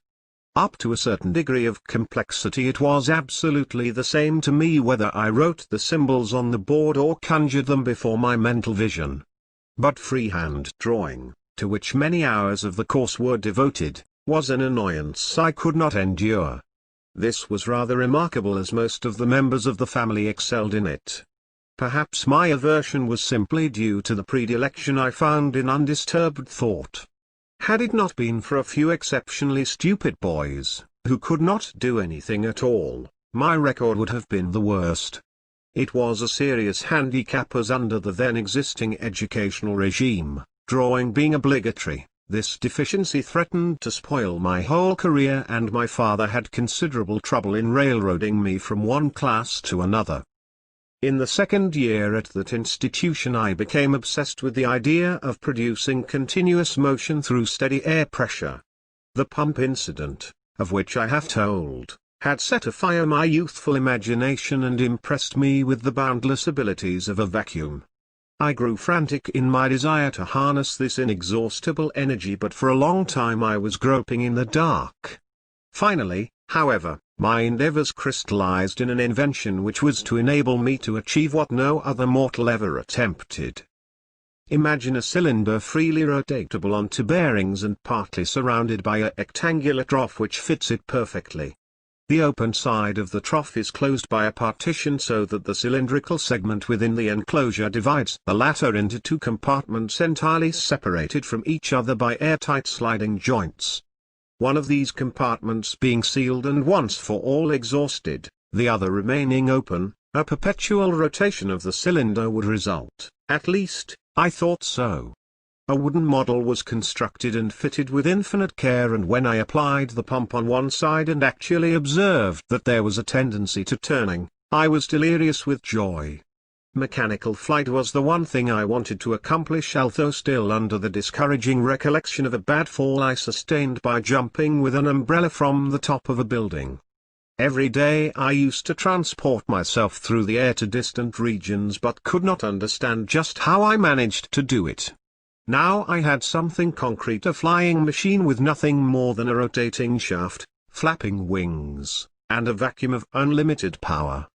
Up to a certain degree of complexity it was absolutely the same to me whether I wrote the symbols on the board or conjured them before my mental vision. But freehand drawing, to which many hours of the course were devoted, was an annoyance I could not endure. This was rather remarkable, as most of the members of the family excelled in it. Perhaps my aversion was simply due to the predilection I found in undisturbed thought. Had it not been for a few exceptionally stupid boys, who could not do anything at all, my record would have been the worst. It was a serious handicap, as under the then existing educational regime, drawing being obligatory, this deficiency threatened to spoil my whole career, and my father had considerable trouble in railroading me from one class to another. In the second year at that institution I became obsessed with the idea of producing continuous motion through steady air pressure. The pump incident, of which I have told, had set afire my youthful imagination and impressed me with the boundless abilities of a vacuum. I grew frantic in my desire to harness this inexhaustible energy, but for a long time I was groping in the dark. Finally, however, my endeavors crystallized in an invention which was to enable me to achieve what no other mortal ever attempted. Imagine a cylinder freely rotatable on two bearings and partly surrounded by a rectangular trough which fits it perfectly. The open side of the trough is closed by a partition so that the cylindrical segment within the enclosure divides the latter into two compartments entirely separated from each other by airtight sliding joints. One of these compartments being sealed and once for all exhausted, the other remaining open, a perpetual rotation of the cylinder would result. At least, I thought so. A wooden model was constructed and fitted with infinite care, and when I applied the pump on one side and actually observed that there was a tendency to turning, I was delirious with joy. Mechanical flight was the one thing I wanted to accomplish, although still under the discouraging recollection of a bad fall I sustained by jumping with an umbrella from the top of a building. Every day I used to transport myself through the air to distant regions, but could not understand just how I managed to do it. Now I had something concrete, a flying machine with nothing more than a rotating shaft, flapping wings, and a vacuum of unlimited power.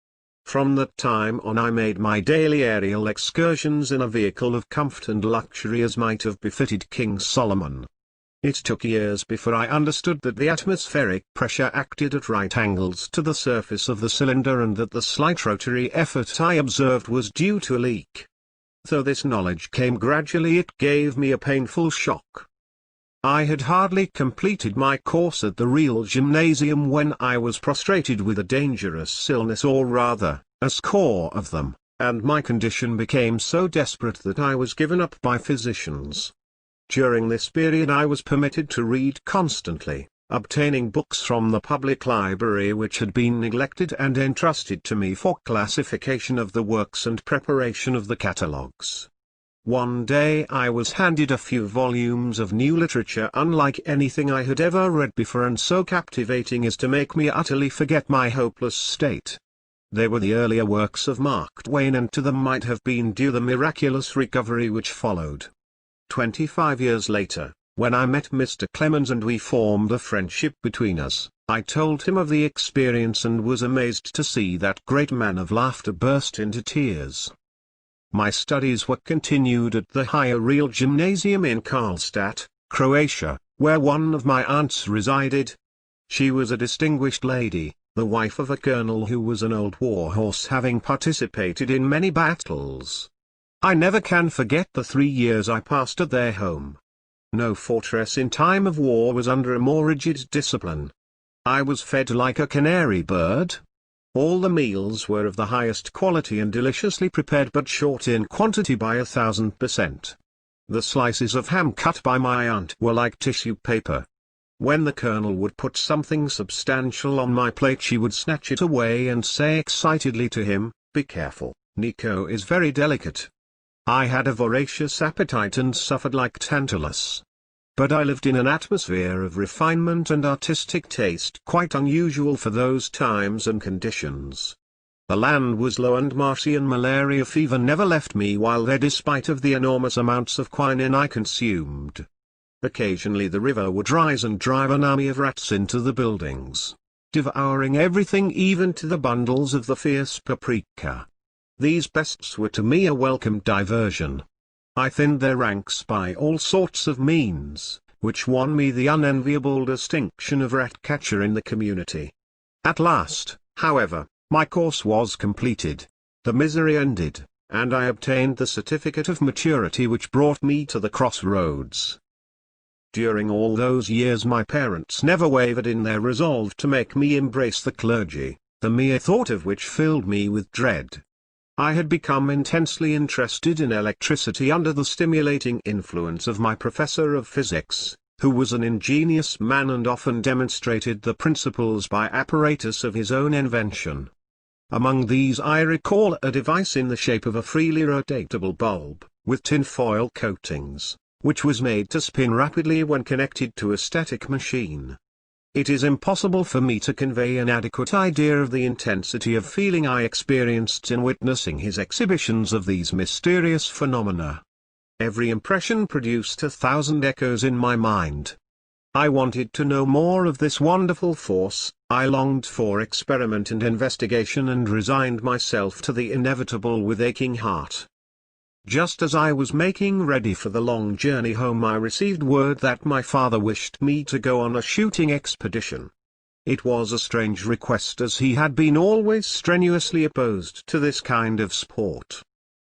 From that time on I made my daily aerial excursions in a vehicle of comfort and luxury as might have befitted King Solomon. It took years before I understood that the atmospheric pressure acted at right angles to the surface of the cylinder, and that the slight rotary effort I observed was due to a leak. Though this knowledge came gradually, it gave me a painful shock. I had hardly completed my course at the real gymnasium when I was prostrated with a dangerous illness, or rather, a score of them, and my condition became so desperate that I was given up by physicians. During this period I was permitted to read constantly, obtaining books from the public library which had been neglected and entrusted to me for classification of the works and preparation of the catalogues. One day I was handed a few volumes of new literature unlike anything I had ever read before, and so captivating as to make me utterly forget my hopeless state. They were the earlier works of Mark Twain, and to them might have been due the miraculous recovery which followed. 25 years later, when I met Mr. Clemens and we formed a friendship between us, I told him of the experience and was amazed to see that great man of laughter burst into tears. My studies were continued at the Higher Real Gymnasium in Karlstad, Croatia, where one of my aunts resided. She was a distinguished lady, the wife of a colonel who was an old warhorse, having participated in many battles. I never can forget the 3 years I passed at their home. No fortress in time of war was under a more rigid discipline. I was fed like a canary bird. All the meals were of the highest quality and deliciously prepared, but short in quantity by 1000%. The slices of ham cut by my aunt were like tissue paper. When the colonel would put something substantial on my plate, she would snatch it away and say excitedly to him, "Be careful, Nico is very delicate." I had a voracious appetite and suffered like Tantalus. But I lived in an atmosphere of refinement and artistic taste quite unusual for those times and conditions. The land was low and marshy, and malaria fever never left me while there, despite of the enormous amounts of quinine I consumed. Occasionally the river would rise and drive an army of rats into the buildings, devouring everything, even to the bundles of the fierce paprika. These pests were to me a welcome diversion. I thinned their ranks by all sorts of means, which won me the unenviable distinction of rat-catcher in the community. At last, however, my course was completed, the misery ended, and I obtained the certificate of maturity which brought me to the crossroads. During all those years my parents never wavered in their resolve to make me embrace the clergy, the mere thought of which filled me with dread. I had become intensely interested in electricity under the stimulating influence of my professor of physics, who was an ingenious man and often demonstrated the principles by apparatus of his own invention. Among these I recall a device in the shape of a freely rotatable bulb, with tinfoil coatings, which was made to spin rapidly when connected to a static machine. It is impossible for me to convey an adequate idea of the intensity of feeling I experienced in witnessing his exhibitions of these mysterious phenomena. Every impression produced 1,000 echoes in my mind. I wanted to know more of this wonderful force, I longed for experiment and investigation, and resigned myself to the inevitable with aching heart. Just as I was making ready for the long journey home, I received word that my father wished me to go on a shooting expedition. It was a strange request, as he had been always strenuously opposed to this kind of sport.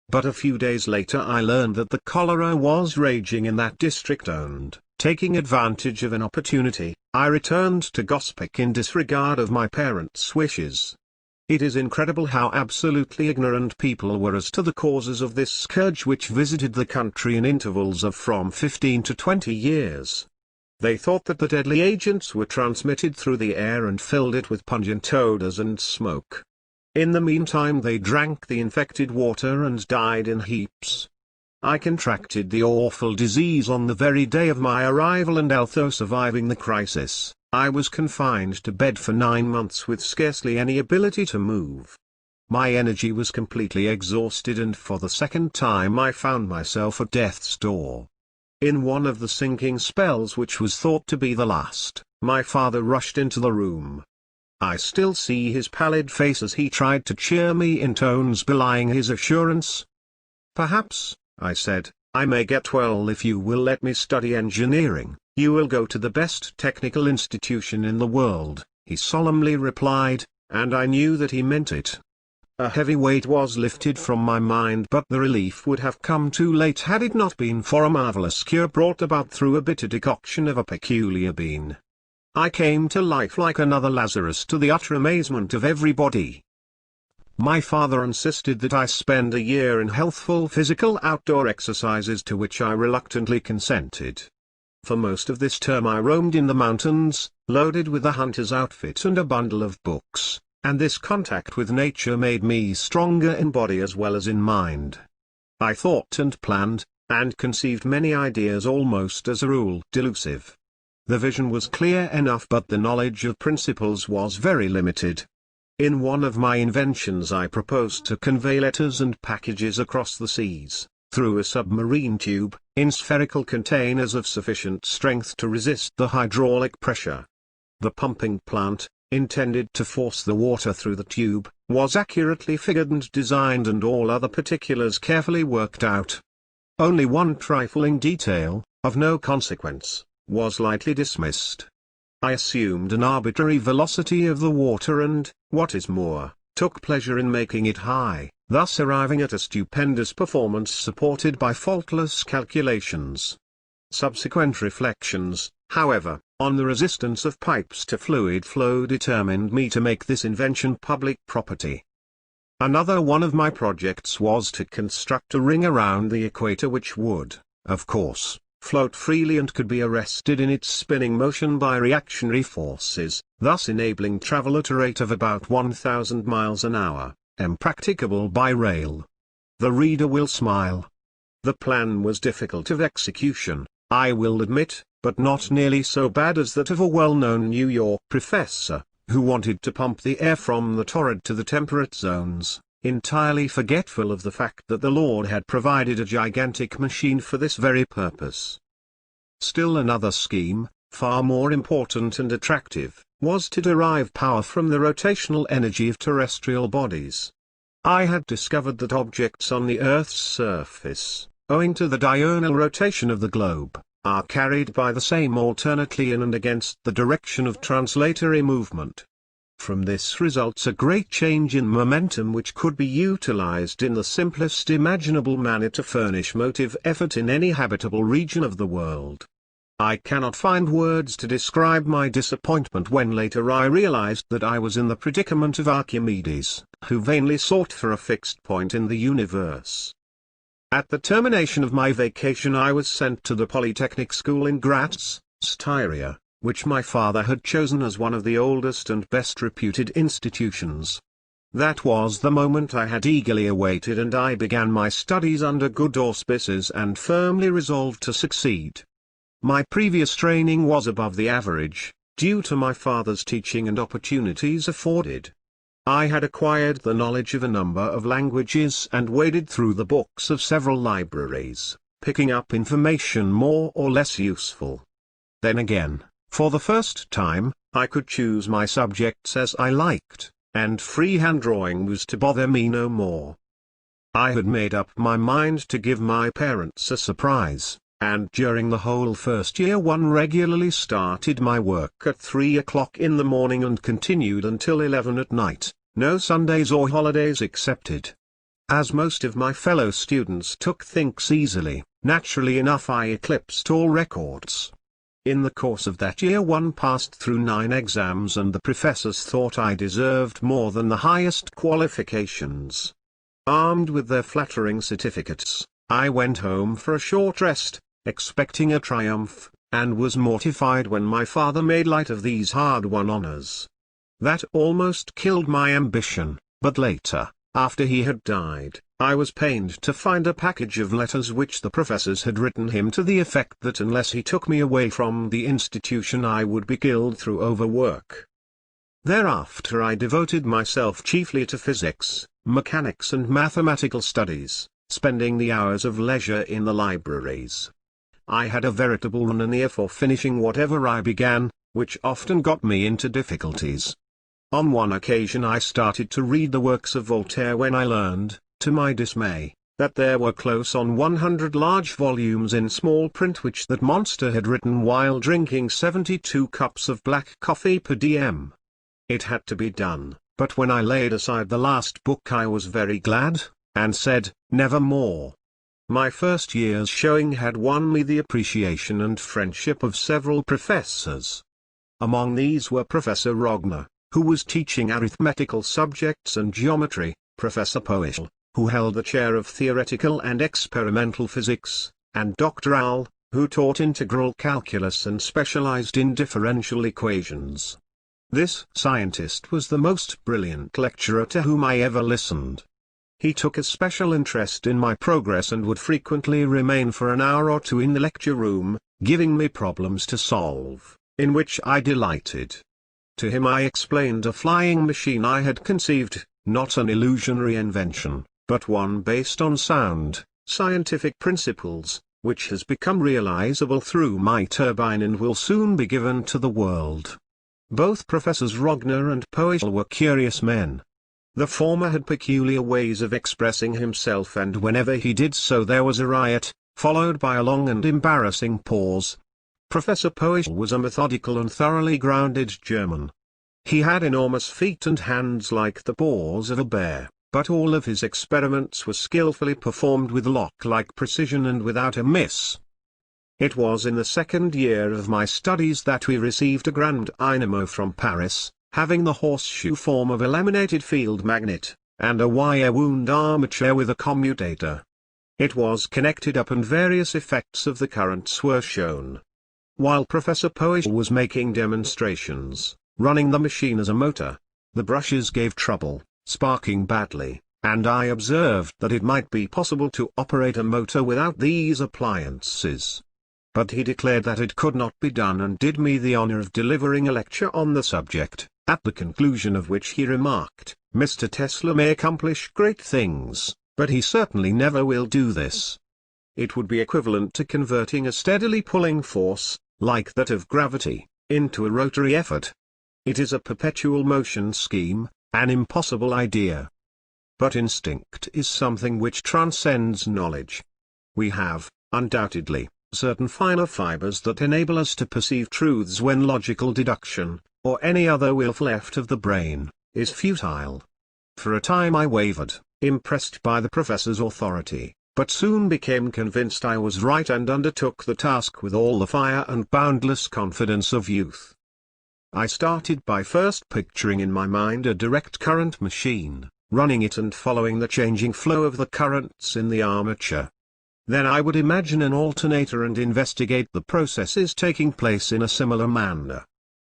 But a few days later I learned that the cholera was raging in that district, and, taking advantage of an opportunity, I returned to Gospic in disregard of my parents' wishes. It is incredible how absolutely ignorant people were as to the causes of this scourge, which visited the country in intervals of from 15 to 20 years. They thought that the deadly agents were transmitted through the air and filled it with pungent odors and smoke. In the meantime they drank the infected water and died in heaps. I contracted the awful disease on the very day of my arrival, and although surviving the crisis, I was confined to bed for 9 months with scarcely any ability to move. My energy was completely exhausted, and for the second time I found myself at death's door. In one of the sinking spells, which was thought to be the last, my father rushed into the room. I still see his pallid face as he tried to cheer me in tones belying his assurance. "Perhaps," I said, "I may get well if you will let me study engineering. You will go to the best technical institution in the world," he solemnly replied, and I knew that he meant it. A heavy weight was lifted from my mind, but the relief would have come too late had it not been for a marvelous cure brought about through a bitter decoction of a peculiar bean. I came to life like another Lazarus, to the utter amazement of everybody. My father insisted that I spend a year in healthful physical outdoor exercises, to which I reluctantly consented. For most of this term I roamed in the mountains, loaded with a hunter's outfit and a bundle of books, and this contact with nature made me stronger in body as well as in mind. I thought and planned, and conceived many ideas, almost as a rule delusive. The vision was clear enough, but the knowledge of principles was very limited. In one of my inventions I proposed to convey letters and packages across the seas, through a submarine tube, in spherical containers of sufficient strength to resist the hydraulic pressure. The pumping plant, intended to force the water through the tube, was accurately figured and designed and all other particulars carefully worked out. Only one trifling detail, of no consequence, was lightly dismissed. I assumed an arbitrary velocity of the water and, what is more, took pleasure in making it high, thus arriving at a stupendous performance supported by faultless calculations. Subsequent reflections, however, on the resistance of pipes to fluid flow determined me to make this invention public property. Another one of my projects was to construct a ring around the equator which would, of course, float freely and could be arrested in its spinning motion by reactionary forces, thus enabling travel at a rate of about 1,000 miles an hour, impracticable by rail. The reader will smile. The plan was difficult of execution, I will admit, but not nearly so bad as that of a well-known New York professor, who wanted to pump the air from the torrid to the temperate zones, entirely forgetful of the fact that the Lord had provided a gigantic machine for this very purpose. Still another scheme, far more important and attractive, was to derive power from the rotational energy of terrestrial bodies. I had discovered that objects on the Earth's surface, owing to the diurnal rotation of the globe, are carried by the same alternately in and against the direction of translatory movement. From this results a great change in momentum which could be utilized in the simplest imaginable manner to furnish motive effort in any habitable region of the world. I cannot find words to describe my disappointment when later I realized that I was in the predicament of Archimedes, who vainly sought for a fixed point in the universe. At the termination of my vacation I was sent to the Polytechnic School in Graz, Styria, which my father had chosen as one of the oldest and best reputed institutions. That was the moment I had eagerly awaited, and I began my studies under good auspices and firmly resolved to succeed. My previous training was above the average, due to my father's teaching and opportunities afforded. I had acquired the knowledge of a number of languages and waded through the books of several libraries, picking up information more or less useful. Then again, for the first time, I could choose my subjects as I liked, and freehand drawing was to bother me no more. I had made up my mind to give my parents a surprise, and during the whole first year regularly started my work at 3 o'clock in the morning and continued until 11 at night, no Sundays or holidays excepted. As most of my fellow students took things easily, naturally enough I eclipsed all records. In the course of that year one passed through 9 exams and the professors thought I deserved more than the highest qualifications. Armed with their flattering certificates, I went home for a short rest, expecting a triumph, and was mortified when my father made light of these hard-won honors. That almost killed my ambition, but later, after he had died, I was pained to find a package of letters which the professors had written him to the effect that unless he took me away from the institution I would be killed through overwork. Thereafter I devoted myself chiefly to physics, mechanics and mathematical studies, spending the hours of leisure in the libraries. I had a veritable run an ear for finishing whatever I began, which often got me into difficulties. On one occasion I started to read the works of Voltaire when I learned, to my dismay, that there were close on 100 large volumes in small print which that monster had written while drinking 72 cups of black coffee per diem. It had to be done, but when I laid aside the last book I was very glad, and said, never more. My first year's showing had won me the appreciation and friendship of several professors. Among these were Professor Rogner, who was teaching arithmetical subjects and geometry, Professor Poischl, who held the chair of theoretical and experimental physics, and Dr. Al, who taught integral calculus and specialized in differential equations. This scientist was the most brilliant lecturer to whom I ever listened. He took a special interest in my progress and would frequently remain for an hour or two in the lecture room, giving me problems to solve, in which I delighted. To him I explained a flying machine I had conceived, not an illusionary invention, but one based on sound, scientific principles, which has become realizable through my turbine and will soon be given to the world. Both Professors Rogner and Poeschl were curious men. The former had peculiar ways of expressing himself, and whenever he did so there was a riot, followed by a long and embarrassing pause. Professor Poeschl was a methodical and thoroughly grounded German. He had enormous feet and hands like the paws of a bear, but all of his experiments were skillfully performed with lock-like precision and without a miss. It was in the second year of my studies that we received a grand dynamo from Paris, having the horseshoe form of a laminated field magnet, and a wire-wound armature with a commutator. It was connected up and various effects of the currents were shown. While Professor Poeschl was making demonstrations, running the machine as a motor, the brushes gave trouble, sparking badly, and I observed that it might be possible to operate a motor without these appliances. But he declared that it could not be done and did me the honor of delivering a lecture on the subject, at the conclusion of which he remarked, "Mr. Tesla may accomplish great things, but he certainly never will do this. It would be equivalent to converting a steadily pulling force, like that of gravity, into a rotary effort. It is a perpetual motion scheme, an impossible idea." But instinct is something which transcends knowledge. We have, undoubtedly, certain finer fibers that enable us to perceive truths when logical deduction, or any other willful effort of the brain, is futile. For a time I wavered, impressed by the professor's authority, but soon became convinced I was right and undertook the task with all the fire and boundless confidence of youth. I started by first picturing in my mind a direct current machine, running it and following the changing flow of the currents in the armature. Then I would imagine an alternator and investigate the processes taking place in a similar manner.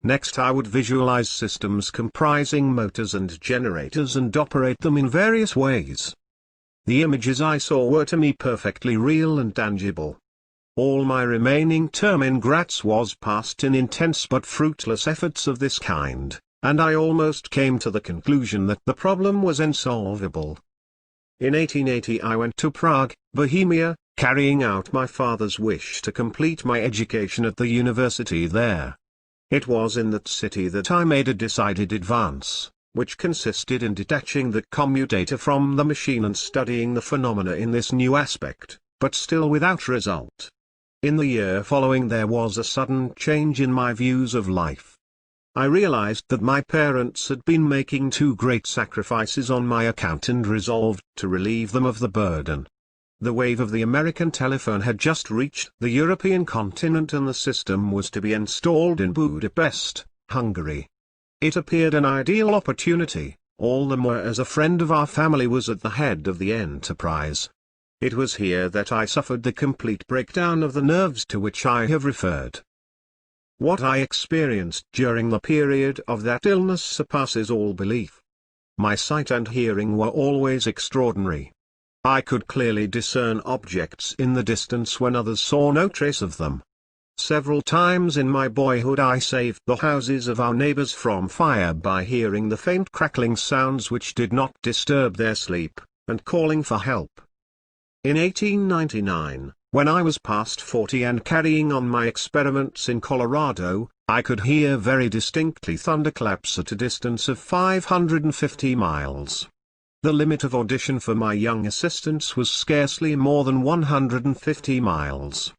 Next I would visualize systems comprising motors and generators and operate them in various ways. The images I saw were to me perfectly real and tangible. All my remaining term in Graz was passed in intense but fruitless efforts of this kind, and I almost came to the conclusion that the problem was insolvable. In 1880 I went to Prague, Bohemia, carrying out my father's wish to complete my education at the university there. It was in that city that I made a decided advance, which consisted in detaching the commutator from the machine and studying the phenomena in this new aspect, but still without result. In the year following there was a sudden change in my views of life. I realized that my parents had been making too great sacrifices on my account and resolved to relieve them of the burden. The wave of the American telephone had just reached the European continent and the system was to be installed in Budapest, Hungary. It appeared an ideal opportunity, all the more as a friend of our family was at the head of the enterprise. It was here that I suffered the complete breakdown of the nerves to which I have referred. What I experienced during the period of that illness surpasses all belief. My sight and hearing were always extraordinary. I could clearly discern objects in the distance when others saw no trace of them. Several times in my boyhood I saved the houses of our neighbors from fire by hearing the faint crackling sounds which did not disturb their sleep, and calling for help. In 1899, when I was past 40 and carrying on my experiments in Colorado, I could hear very distinctly thunderclaps at a distance of 550 miles. The limit of audition for my young assistants was scarcely more than 150 miles.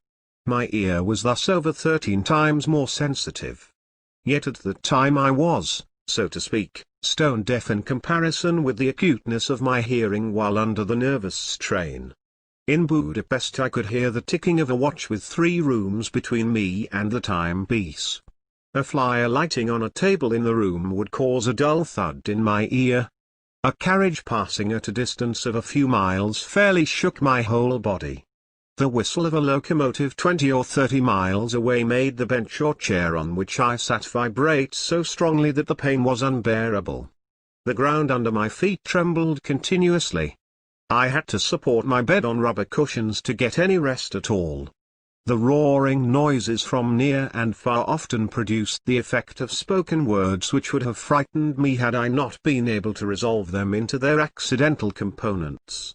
My ear was thus over 13 times more sensitive. Yet at the time I was, so to speak, stone deaf in comparison with the acuteness of my hearing while under the nervous strain. In Budapest I could hear the ticking of a watch with 3 rooms between me and the timepiece. A fly alighting on a table in the room would cause a dull thud in my ear. A carriage passing at a distance of a few miles fairly shook my whole body. The whistle of a locomotive 20 or 30 miles away made the bench or chair on which I sat vibrate so strongly that the pain was unbearable. The ground under my feet trembled continuously. I had to support my bed on rubber cushions to get any rest at all. The roaring noises from near and far often produced the effect of spoken words which would have frightened me had I not been able to resolve them into their accidental components.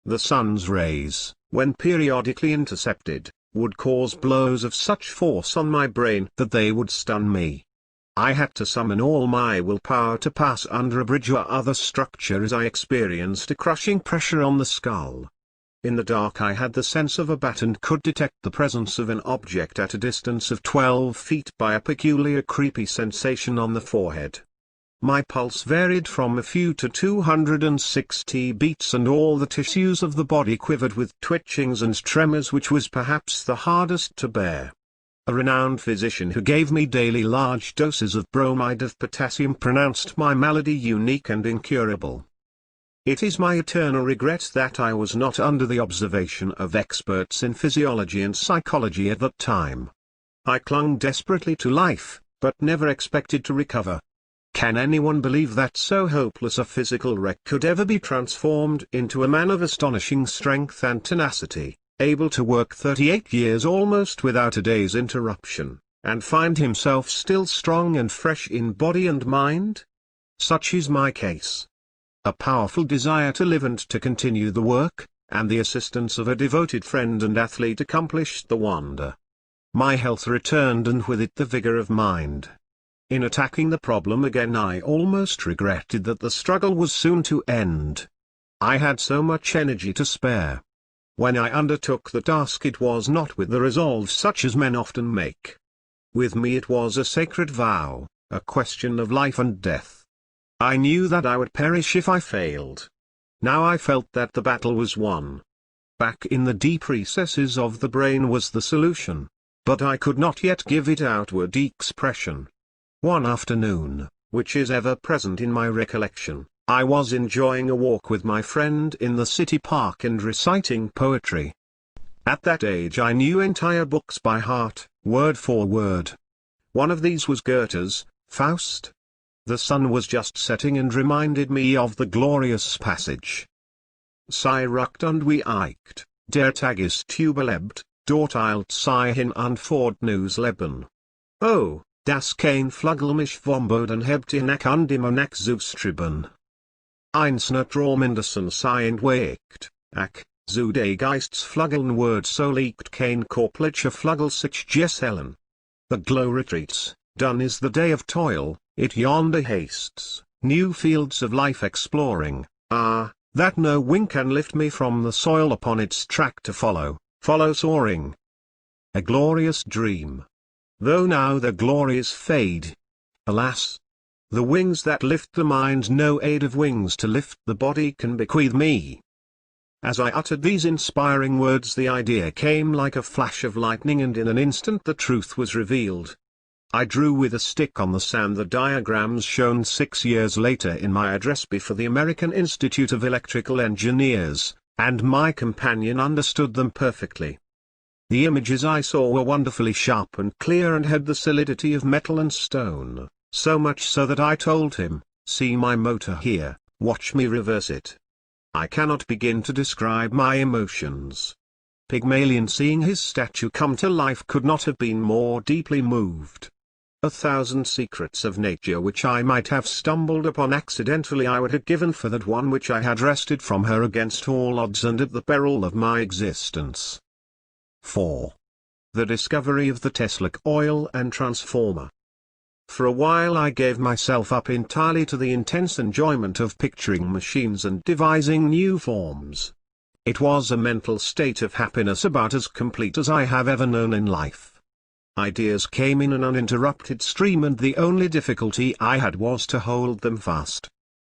The sun's rays, when periodically intercepted, would cause blows of such force on my brain that they would stun me. I had to summon all my willpower to pass under a bridge or other structure as I experienced a crushing pressure on the skull. In the dark I had the sense of a bat and could detect the presence of an object at a distance of 12 feet by a peculiar creepy sensation on the forehead. My pulse varied from a few to 260 beats and all the tissues of the body quivered with twitchings and tremors, which was perhaps the hardest to bear. A renowned physician who gave me daily large doses of bromide of potassium pronounced my malady unique and incurable. It is my eternal regret that I was not under the observation of experts in physiology and psychology at that time. I clung desperately to life, but never expected to recover. Can anyone believe that so hopeless a physical wreck could ever be transformed into a man of astonishing strength and tenacity, able to work 38 years almost without a day's interruption, and find himself still strong and fresh in body and mind? Such is my case. A powerful desire to live and to continue the work, and the assistance of a devoted friend and athlete accomplished the wonder. My health returned and with it the vigor of mind. In attacking the problem again I almost regretted that the struggle was soon to end. I had so much energy to spare. When I undertook the task it was not with the resolve such as men often make. With me it was a sacred vow, a question of life and death. I knew that I would perish if I failed. Now I felt that the battle was won. Back in the deep recesses of the brain was the solution, but I could not yet give it outward expression. One afternoon, which is ever present in my recollection, I was enjoying a walk with my friend in the city park and reciting poetry. At that age I knew entire books by heart, word for word. One of these was Goethe's Faust. The sun was just setting and reminded me of the glorious passage. Sei ruckt und wie eicht, der Tag ist überlebt, dort eilt sei hin und fort neues Leben. Oh, das kein Flügel mich vom Boden hebt hinweg und immer nach zustreben. Einzelne Traumindersen seien weicht, ach, zu de Geistsflügeln word so liegt kein körperlicher Flügel sich gesellen. The glow retreats, done is the day of toil, it yonder hastes, new fields of life exploring, that no wing can lift me from the soil upon its track to follow soaring. A glorious dream. Though now the glories fade. Alas! The wings that lift the mind no aid of wings to lift the body can bequeath me. As I uttered these inspiring words the idea came like a flash of lightning and in an instant the truth was revealed. I drew with a stick on the sand the diagrams shown 6 years later in my address before the American Institute of Electrical Engineers, and my companion understood them perfectly. The images I saw were wonderfully sharp and clear and had the solidity of metal and stone, so much so that I told him, "See my motor here, watch me reverse it." I cannot begin to describe my emotions. Pygmalion seeing his statue come to life could not have been more deeply moved. 1,000 secrets of nature which I might have stumbled upon accidentally I would have given for that one which I had wrested from her against all odds and at the peril of my existence. 4. The discovery of the Tesla coil and transformer. For a while I gave myself up entirely to the intense enjoyment of picturing machines and devising new forms. It was a mental state of happiness about as complete as I have ever known in life. Ideas came in an uninterrupted stream and the only difficulty I had was to hold them fast.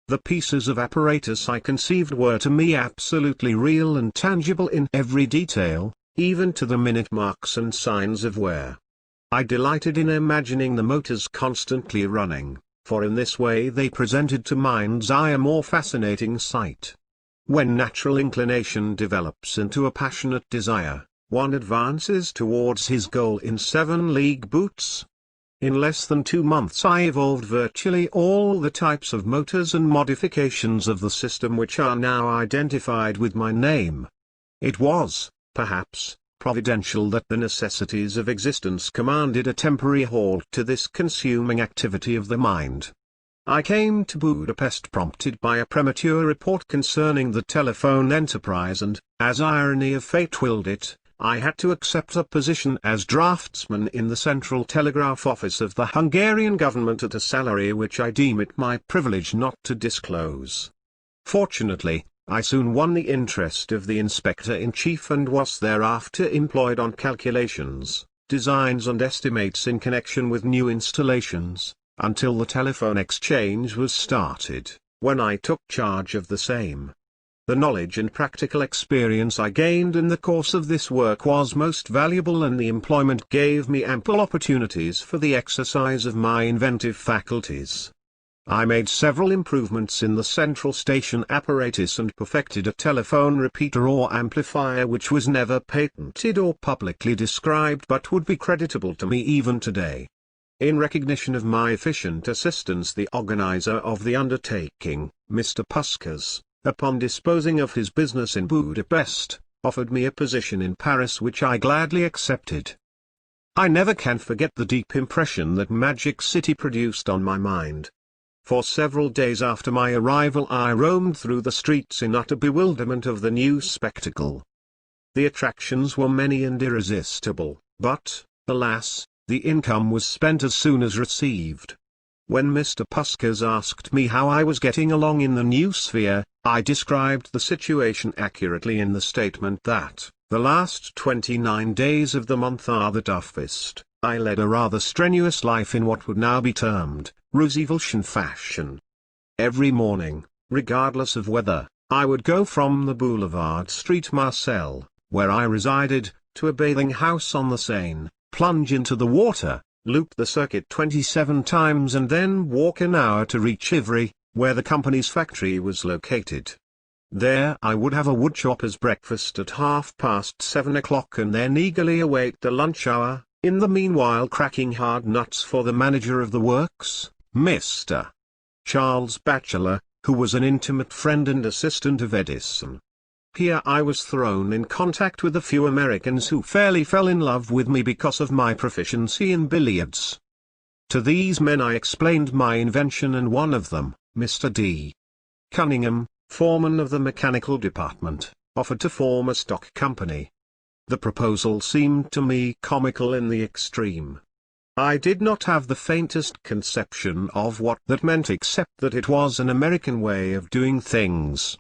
The pieces of apparatus I conceived were to me absolutely real and tangible in every detail, even to the minute marks and signs of wear. I delighted in imagining the motors constantly running, for in this way they presented to mind's eye a more fascinating sight. When natural inclination develops into a passionate desire, one advances towards his goal in 7-league boots. In less than 2 months I evolved virtually all the types of motors and modifications of the system which are now identified with my name. It was, perhaps, providential that the necessities of existence commanded a temporary halt to this consuming activity of the mind. I came to Budapest prompted by a premature report concerning the telephone enterprise and, as irony of fate willed it, I had to accept a position as draftsman in the Central Telegraph Office of the Hungarian government at a salary which I deem it my privilege not to disclose. Fortunately, I soon won the interest of the Inspector-in-Chief and was thereafter employed on calculations, designs and estimates in connection with new installations, until the telephone exchange was started, when I took charge of the same. The knowledge and practical experience I gained in the course of this work was most valuable, and the employment gave me ample opportunities for the exercise of my inventive faculties. I made several improvements in the central station apparatus and perfected a telephone repeater or amplifier which was never patented or publicly described but would be creditable to me even today. In recognition of my efficient assistance, the organizer of the undertaking, Mr. Puskas, upon disposing of his business in Budapest, offered me a position in Paris which I gladly accepted. I never can forget the deep impression that Magic City produced on my mind. For several days after my arrival I roamed through the streets in utter bewilderment of the new spectacle. The attractions were many and irresistible, but, alas, the income was spent as soon as received. When Mr. Puskas asked me how I was getting along in the new sphere, I described the situation accurately in the statement that, the last 29 days of the month are the toughest. I led a rather strenuous life in what would now be termed, Roosevelt fashion. Every morning, regardless of weather, I would go from the Boulevard Street Marcel, where I resided, to a bathing house on the Seine, plunge into the water, loop the circuit 27 times and then walk an hour to reach Ivry, where the company's factory was located. There I would have a woodchopper's breakfast at 7:30 o'clock and then eagerly await the lunch hour, in the meanwhile cracking hard nuts for the manager of the works, Mr. Charles Batchelor, who was an intimate friend and assistant of Edison. Here I was thrown in contact with a few Americans who fairly fell in love with me because of my proficiency in billiards. To these men I explained my invention, and one of them, Mr. D. Cunningham, foreman of the mechanical department, offered to form a stock company. The proposal seemed to me comical in the extreme. I did not have the faintest conception of what that meant except that it was an American way of doing things.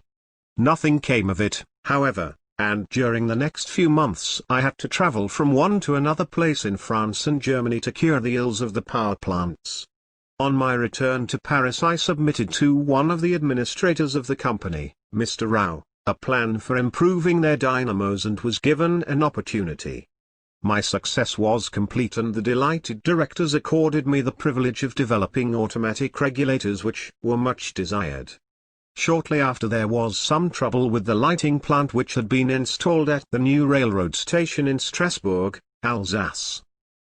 Nothing came of it, however, and during the next few months I had to travel from one to another place in France and Germany to cure the ills of the power plants. On my return to Paris I submitted to one of the administrators of the company, Mr. Rao, a plan for improving their dynamos and was given an opportunity. My success was complete and the delighted directors accorded me the privilege of developing automatic regulators which were much desired. Shortly after there was some trouble with the lighting plant which had been installed at the new railroad station in Strasbourg, Alsace.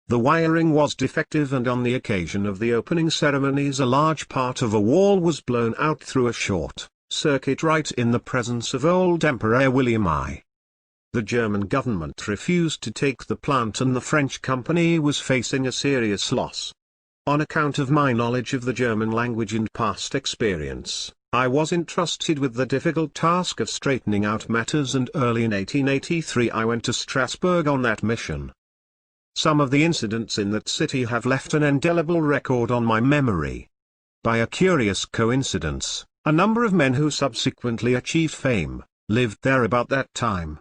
The wiring was defective and on the occasion of the opening ceremonies a large part of a wall was blown out through a short circuit right in the presence of old Emperor William I. The German government refused to take the plant and the French company was facing a serious loss. On account of my knowledge of the German language and past experience, I was entrusted with the difficult task of straightening out matters, and early in 1883 I went to Strasbourg on that mission. Some of the incidents in that city have left an indelible record on my memory. By a curious coincidence, a number of men who subsequently achieved fame, lived there about that time.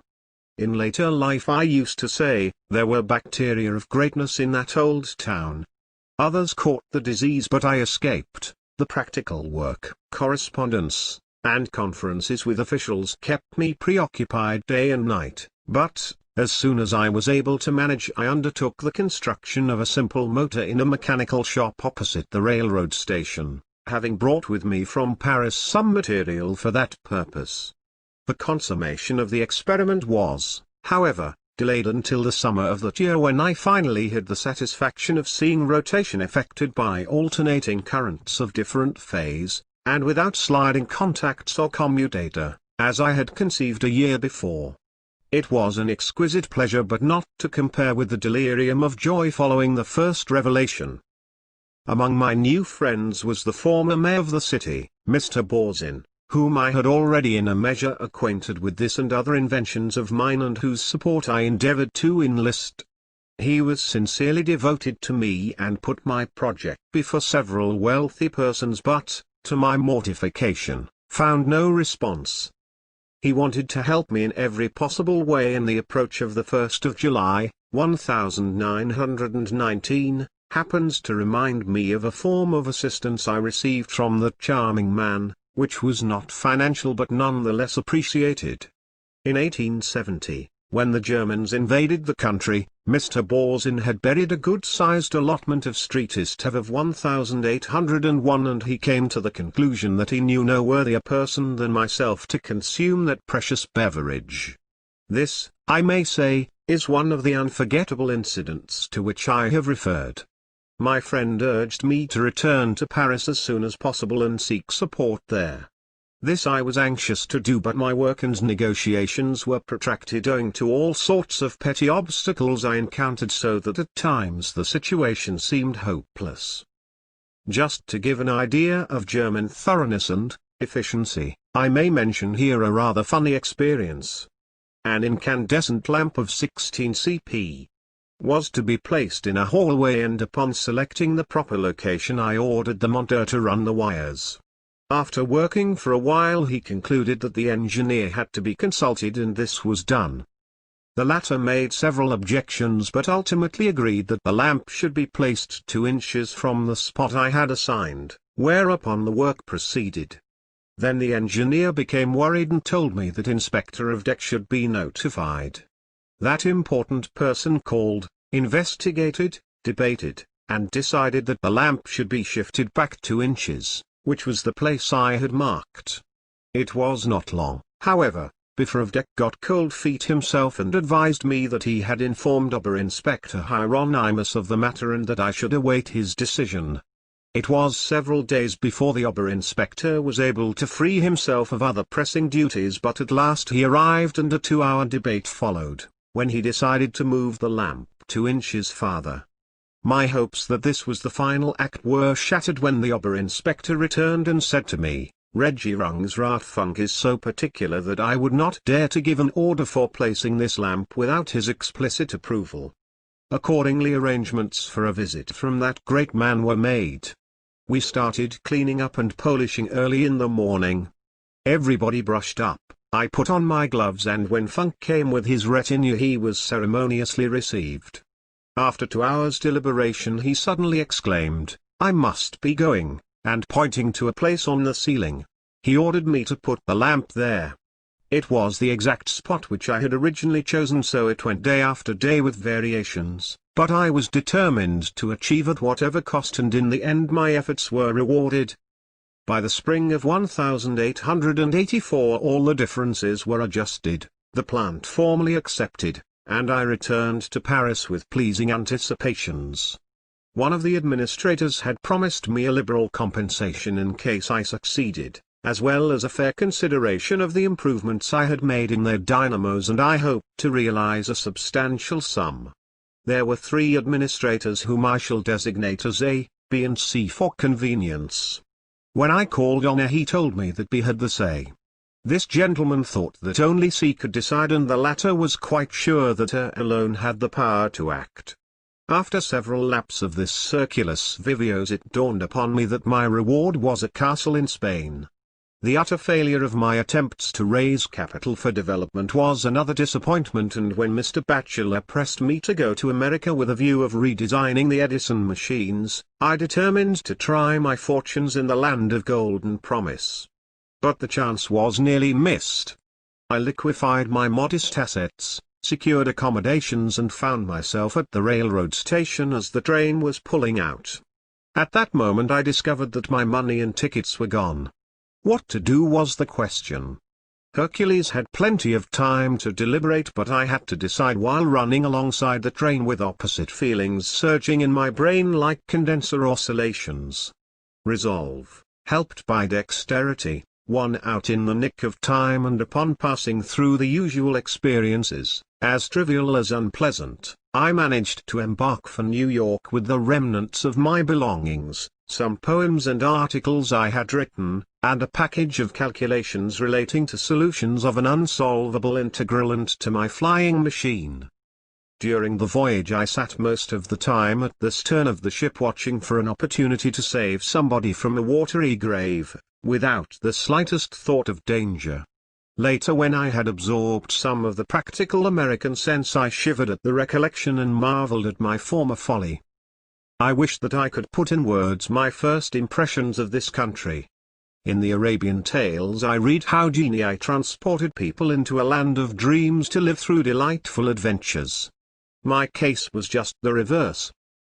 In later life I used to say, there were bacteria of greatness in that old town. Others caught the disease but I escaped. The practical work, correspondence, and conferences with officials kept me preoccupied day and night, but, as soon as I was able to manage, I undertook the construction of a simple motor in a mechanical shop opposite the railroad station, having brought with me from Paris some material for that purpose. The consummation of the experiment was, however, delayed until the summer of that year, when I finally had the satisfaction of seeing rotation effected by alternating currents of different phase, and without sliding contacts or commutator, as I had conceived a year before. It was an exquisite pleasure, but not to compare with the delirium of joy following the first revelation. Among my new friends was the former mayor of the city, Mr. Borzin, whom I had already in a measure acquainted with this and other inventions of mine, and whose support I endeavored to enlist. He was sincerely devoted to me and put my project before several wealthy persons, but, to my mortification, found no response. He wanted to help me in every possible way, and the approach of the 1st of July, 1919, happens to remind me of a form of assistance I received from that charming man, which was not financial but none the less appreciated. In 1870, when the Germans invaded the country, Mr. Borzin had buried a good-sized allotment of streetestave of 1801, and he came to the conclusion that he knew no worthier person than myself to consume that precious beverage. This, I may say, is one of the unforgettable incidents to which I have referred. My friend urged me to return to Paris as soon as possible and seek support there. This I was anxious to do, but my work and negotiations were protracted owing to all sorts of petty obstacles I encountered, so that at times the situation seemed hopeless. Just to give an idea of German thoroughness and efficiency, I may mention here a rather funny experience. An incandescent lamp of 16 cp. was to be placed in a hallway, and upon selecting the proper location I ordered the monteur to run the wires. After working for a while he concluded that the engineer had to be consulted, and this was done. The latter made several objections, but ultimately agreed that the lamp should be placed 2 inches from the spot I had assigned, whereupon the work proceeded. Then the engineer became worried and told me that Inspector of Deck should be notified. That important person called, investigated, debated, and decided that the lamp should be shifted back 2 inches, which was the place I had marked. It was not long, however, before Deck got cold feet himself and advised me that he had informed Ober-Inspector Hieronymus of the matter and that I should await his decision. It was several days before the Ober-Inspector was able to free himself of other pressing duties, but at last he arrived and a 2-hour debate followed, when he decided to move the lamp 2 inches farther. My hopes that this was the final act were shattered when the Ober-Inspector returned and said to me, "Regierungsratfunk is so particular that I would not dare to give an order for placing this lamp without his explicit approval." Accordingly, arrangements for a visit from that great man were made. We started cleaning up and polishing early in the morning. Everybody brushed up, I put on my gloves, and when Funk came with his retinue he was ceremoniously received. After 2 hours' deliberation he suddenly exclaimed, "I must be going," and pointing to a place on the ceiling, he ordered me to put the lamp there. It was the exact spot which I had originally chosen, so it went day after day with variations, but I was determined to achieve at whatever cost, and in the end my efforts were rewarded. By the spring of 1884 all the differences were adjusted, the plant formally accepted, and I returned to Paris with pleasing anticipations. One of the administrators had promised me a liberal compensation in case I succeeded, as well as a fair consideration of the improvements I had made in their dynamos, and I hoped to realize a substantial sum. There were 3 administrators whom I shall designate as A, B and C for convenience. When I called on A, he told me that B had the say. This gentleman thought that only C could decide, and the latter was quite sure that A alone had the power to act. After several laps of this circulus vivos it dawned upon me that my reward was a castle in Spain. The utter failure of my attempts to raise capital for development was another disappointment, and when Mr. Batchelor pressed me to go to America with a view of redesigning the Edison machines, I determined to try my fortunes in the land of golden promise. But the chance was nearly missed. I liquefied my modest assets, secured accommodations, and found myself at the railroad station as the train was pulling out. At that moment I discovered that my money and tickets were gone. What to do was the question. Hercules had plenty of time to deliberate, but I had to decide while running alongside the train with opposite feelings surging in my brain like condenser oscillations. Resolve, helped by dexterity, one out in the nick of time, and upon passing through the usual experiences, as trivial as unpleasant, I managed to embark for New York with the remnants of my belongings, some poems and articles I had written, and a package of calculations relating to solutions of an unsolvable integral and to my flying machine. During the voyage I sat most of the time at the stern of the ship watching for an opportunity to save somebody from a watery grave, without the slightest thought of danger. Later, when I had absorbed some of the practical American sense, I shivered at the recollection and marveled at my former folly. I wish that I could put in words my first impressions of this country. In the Arabian tales I read how genii transported people into a land of dreams to live through delightful adventures. My case was just the reverse.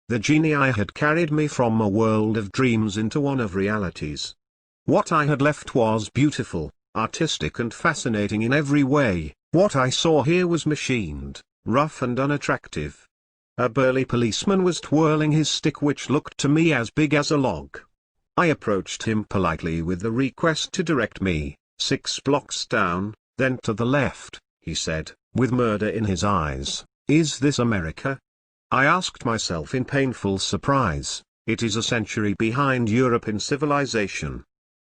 The genii had carried me from a world of dreams into one of realities. What I had left was beautiful, artistic and fascinating in every way. What I saw here was machined, rough and unattractive. A burly policeman was twirling his stick, which looked to me as big as a log. I approached him politely with the request to direct me, 6 blocks down, then to the left. He said, with murder in his eyes, "Is this America?" I asked myself in painful surprise. It is a century behind Europe in civilization.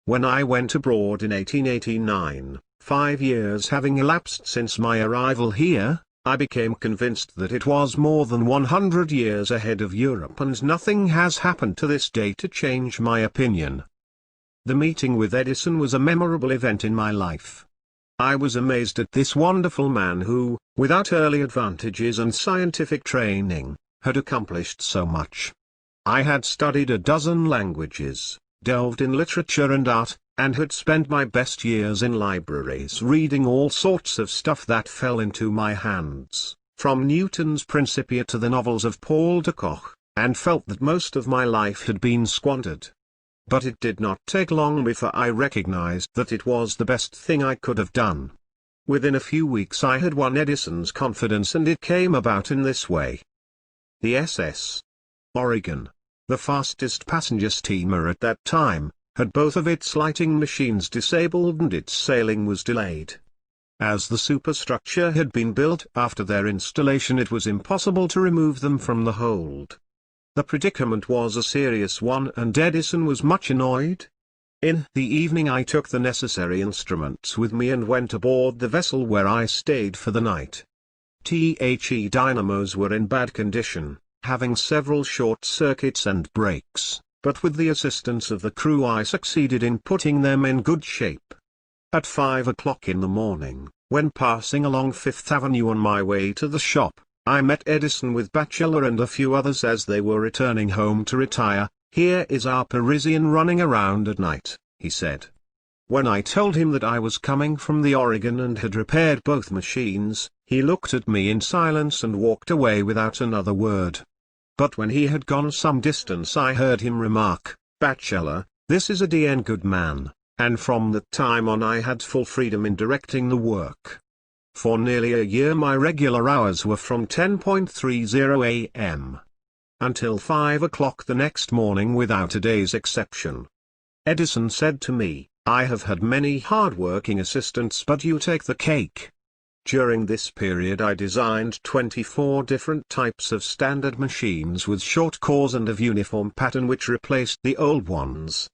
When I went abroad in 1889, 5 years having elapsed since my arrival here, I became convinced that it was more than 100 years ahead of Europe, and nothing has happened to this day to change my opinion. The meeting with Edison was a memorable event in my life. I was amazed at this wonderful man who, without early advantages and scientific training, had accomplished so much. I had studied a dozen languages, delved in literature and art, and had spent my best years in libraries reading all sorts of stuff that fell into my hands, from Newton's Principia to the novels of Paul de Koch, and felt that most of my life had been squandered. But it did not take long before I recognized that it was the best thing I could have done. Within a few weeks I had won Edison's confidence, and it came about in this way. The SS Oregon, the fastest passenger steamer at that time, had both of its lighting machines disabled and its sailing was delayed. As the superstructure had been built after their installation, it was impossible to remove them from the hold. The predicament was a serious one, and Edison was much annoyed. In the evening I took the necessary instruments with me and went aboard the vessel, where I stayed for the night. The dynamos were in bad condition, having several short circuits and breaks, but with the assistance of the crew I succeeded in putting them in good shape. At 5 o'clock in the morning, when passing along Fifth Avenue on my way to the shop, I met Edison with Batchelor and a few others as they were returning home to retire. "Here is our Parisian running around at night," he said. When I told him that I was coming from the Oregon and had repaired both machines, he looked at me in silence and walked away without another word. But when he had gone some distance I heard him remark, "Batchelor, this is a d*n good man," and from that time on I had full freedom in directing the work. For nearly a year my regular hours were from 10:30 a.m. until 5 o'clock the next morning without a day's exception. Edison said to me, "I have had many hard-working assistants, but you take the cake." During this period I designed 24 different types of standard machines with short cores and of uniform pattern, which replaced the old ones.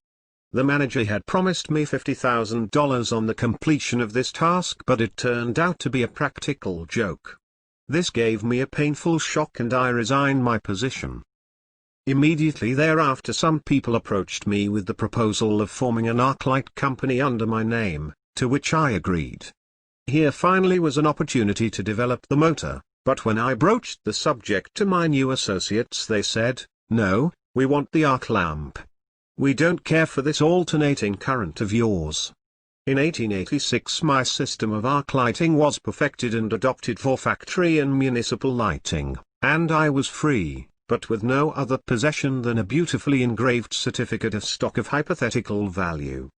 The manager had promised me $50,000 on the completion of this task, but it turned out to be a practical joke. This gave me a painful shock and I resigned my position. Immediately thereafter some people approached me with the proposal of forming an arclight company under my name, to which I agreed. Here finally was an opportunity to develop the motor, but when I broached the subject to my new associates they said, "No, we want the arc lamp. We don't care for this alternating current of yours." In 1886 my system of arc lighting was perfected and adopted for factory and municipal lighting, and I was free, but with no other possession than a beautifully engraved certificate of stock of hypothetical value.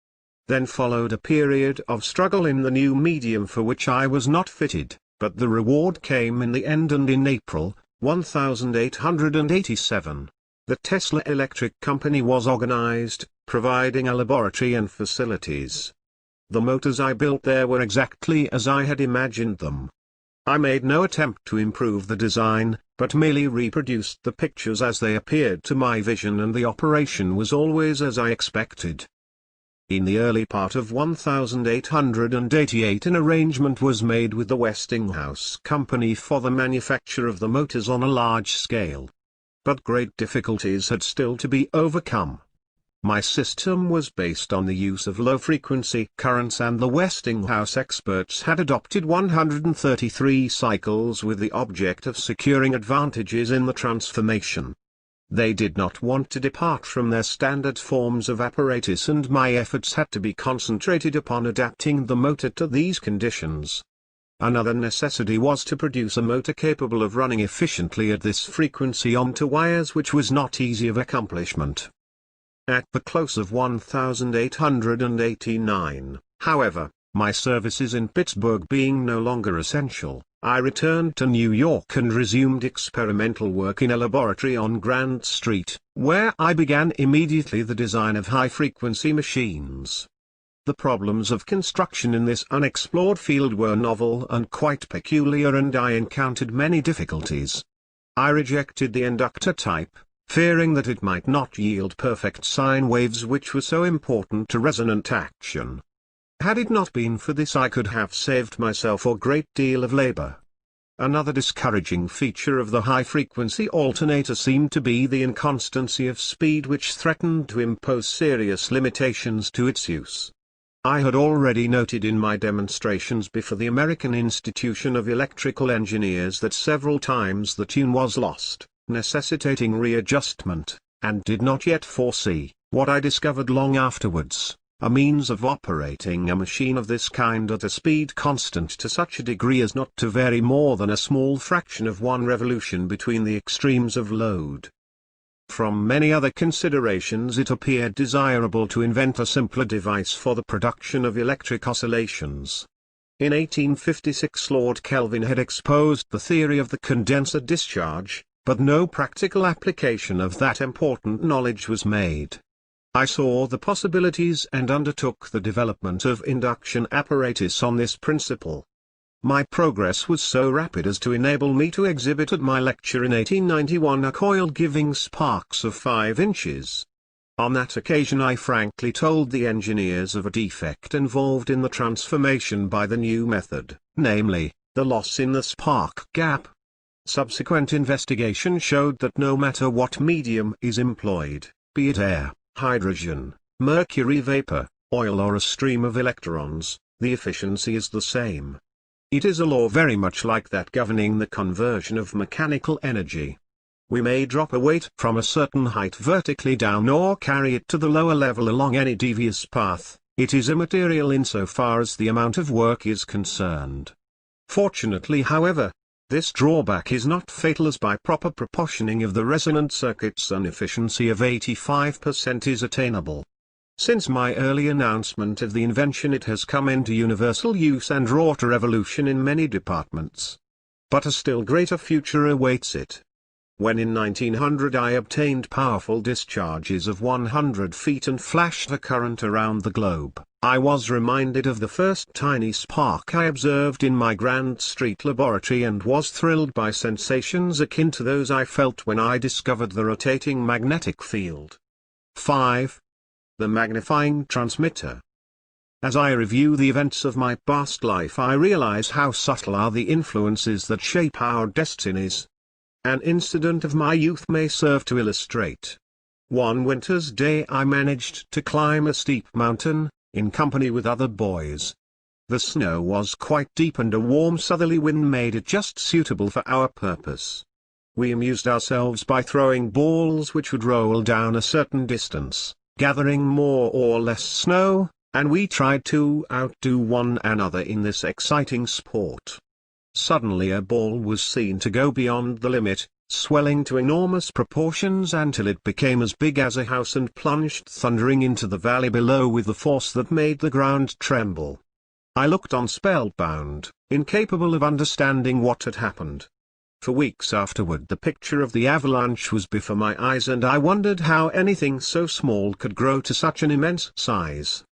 Then followed a period of struggle in the new medium for which I was not fitted, but the reward came in the end, and in April 1887, the Tesla Electric Company was organized, providing a laboratory and facilities. The motors I built there were exactly as I had imagined them. I made no attempt to improve the design, but merely reproduced the pictures as they appeared to my vision, and the operation was always as I expected. In the early part of 1888 an arrangement was made with the Westinghouse Company for the manufacture of the motors on a large scale. But great difficulties had still to be overcome. My system was based on the use of low-frequency currents, and the Westinghouse experts had adopted 133 cycles with the object of securing advantages in the transformation. They did not want to depart from their standard forms of apparatus, and my efforts had to be concentrated upon adapting the motor to these conditions. Another necessity was to produce a motor capable of running efficiently at this frequency onto wires, which was not easy of accomplishment. At the close of 1889, however, my services in Pittsburgh being no longer essential, I returned to New York and resumed experimental work in a laboratory on Grand Street, where I began immediately the design of high-frequency machines. The problems of construction in this unexplored field were novel and quite peculiar, and I encountered many difficulties. I rejected the inductor type, fearing that it might not yield perfect sine waves, which were so important to resonant action. Had it not been for this, I could have saved myself a great deal of labor. Another discouraging feature of the high-frequency alternator seemed to be the inconstancy of speed, which threatened to impose serious limitations to its use. I had already noted in my demonstrations before the American Institution of Electrical Engineers that several times the tune was lost, necessitating readjustment, and did not yet foresee, what I discovered long afterwards, a means of operating a machine of this kind at a speed constant to such a degree as not to vary more than a small fraction of one revolution between the extremes of load. From many other considerations, it appeared desirable to invent a simpler device for the production of electric oscillations. In 1856 Lord Kelvin had exposed the theory of the condenser discharge, but no practical application of that important knowledge was made. I saw the possibilities and undertook the development of induction apparatus on this principle. My progress was so rapid as to enable me to exhibit at my lecture in 1891 a coil giving sparks of 5 inches. On that occasion I frankly told the engineers of a defect involved in the transformation by the new method, namely, the loss in the spark gap. Subsequent investigation showed that no matter what medium is employed, be it air, hydrogen, mercury vapor, oil, or a stream of electrons, the efficiency is the same. It is a law very much like that governing the conversion of mechanical energy. We may drop a weight from a certain height vertically down or carry it to the lower level along any devious path. It is immaterial insofar as the amount of work is concerned. Fortunately, however, this drawback is not fatal, as by proper proportioning of the resonant circuits an efficiency of 85% is attainable. Since my early announcement of the invention, it has come into universal use and wrought a revolution in many departments. But a still greater future awaits it. When in 1900 I obtained powerful discharges of 100 feet and flashed a current around the globe, I was reminded of the first tiny spark I observed in my Grand Street laboratory, and was thrilled by sensations akin to those I felt when I discovered the rotating magnetic field. 5. The magnifying transmitter. As I review the events of my past life, I realize how subtle are the influences that shape our destinies. An incident of my youth may serve to illustrate. One winter's day I managed to climb a steep mountain, in company with other boys. The snow was quite deep and a warm southerly wind made it just suitable for our purpose. We amused ourselves by throwing balls which would roll down a certain distance, gathering more or less snow, and we tried to outdo one another in this exciting sport. Suddenly a ball was seen to go beyond the limit, swelling to enormous proportions until it became as big as a house and plunged thundering into the valley below with a force that made the ground tremble. I looked on spellbound, incapable of understanding what had happened. For weeks afterward the picture of the avalanche was before my eyes, and I wondered how anything so small could grow to such an immense size.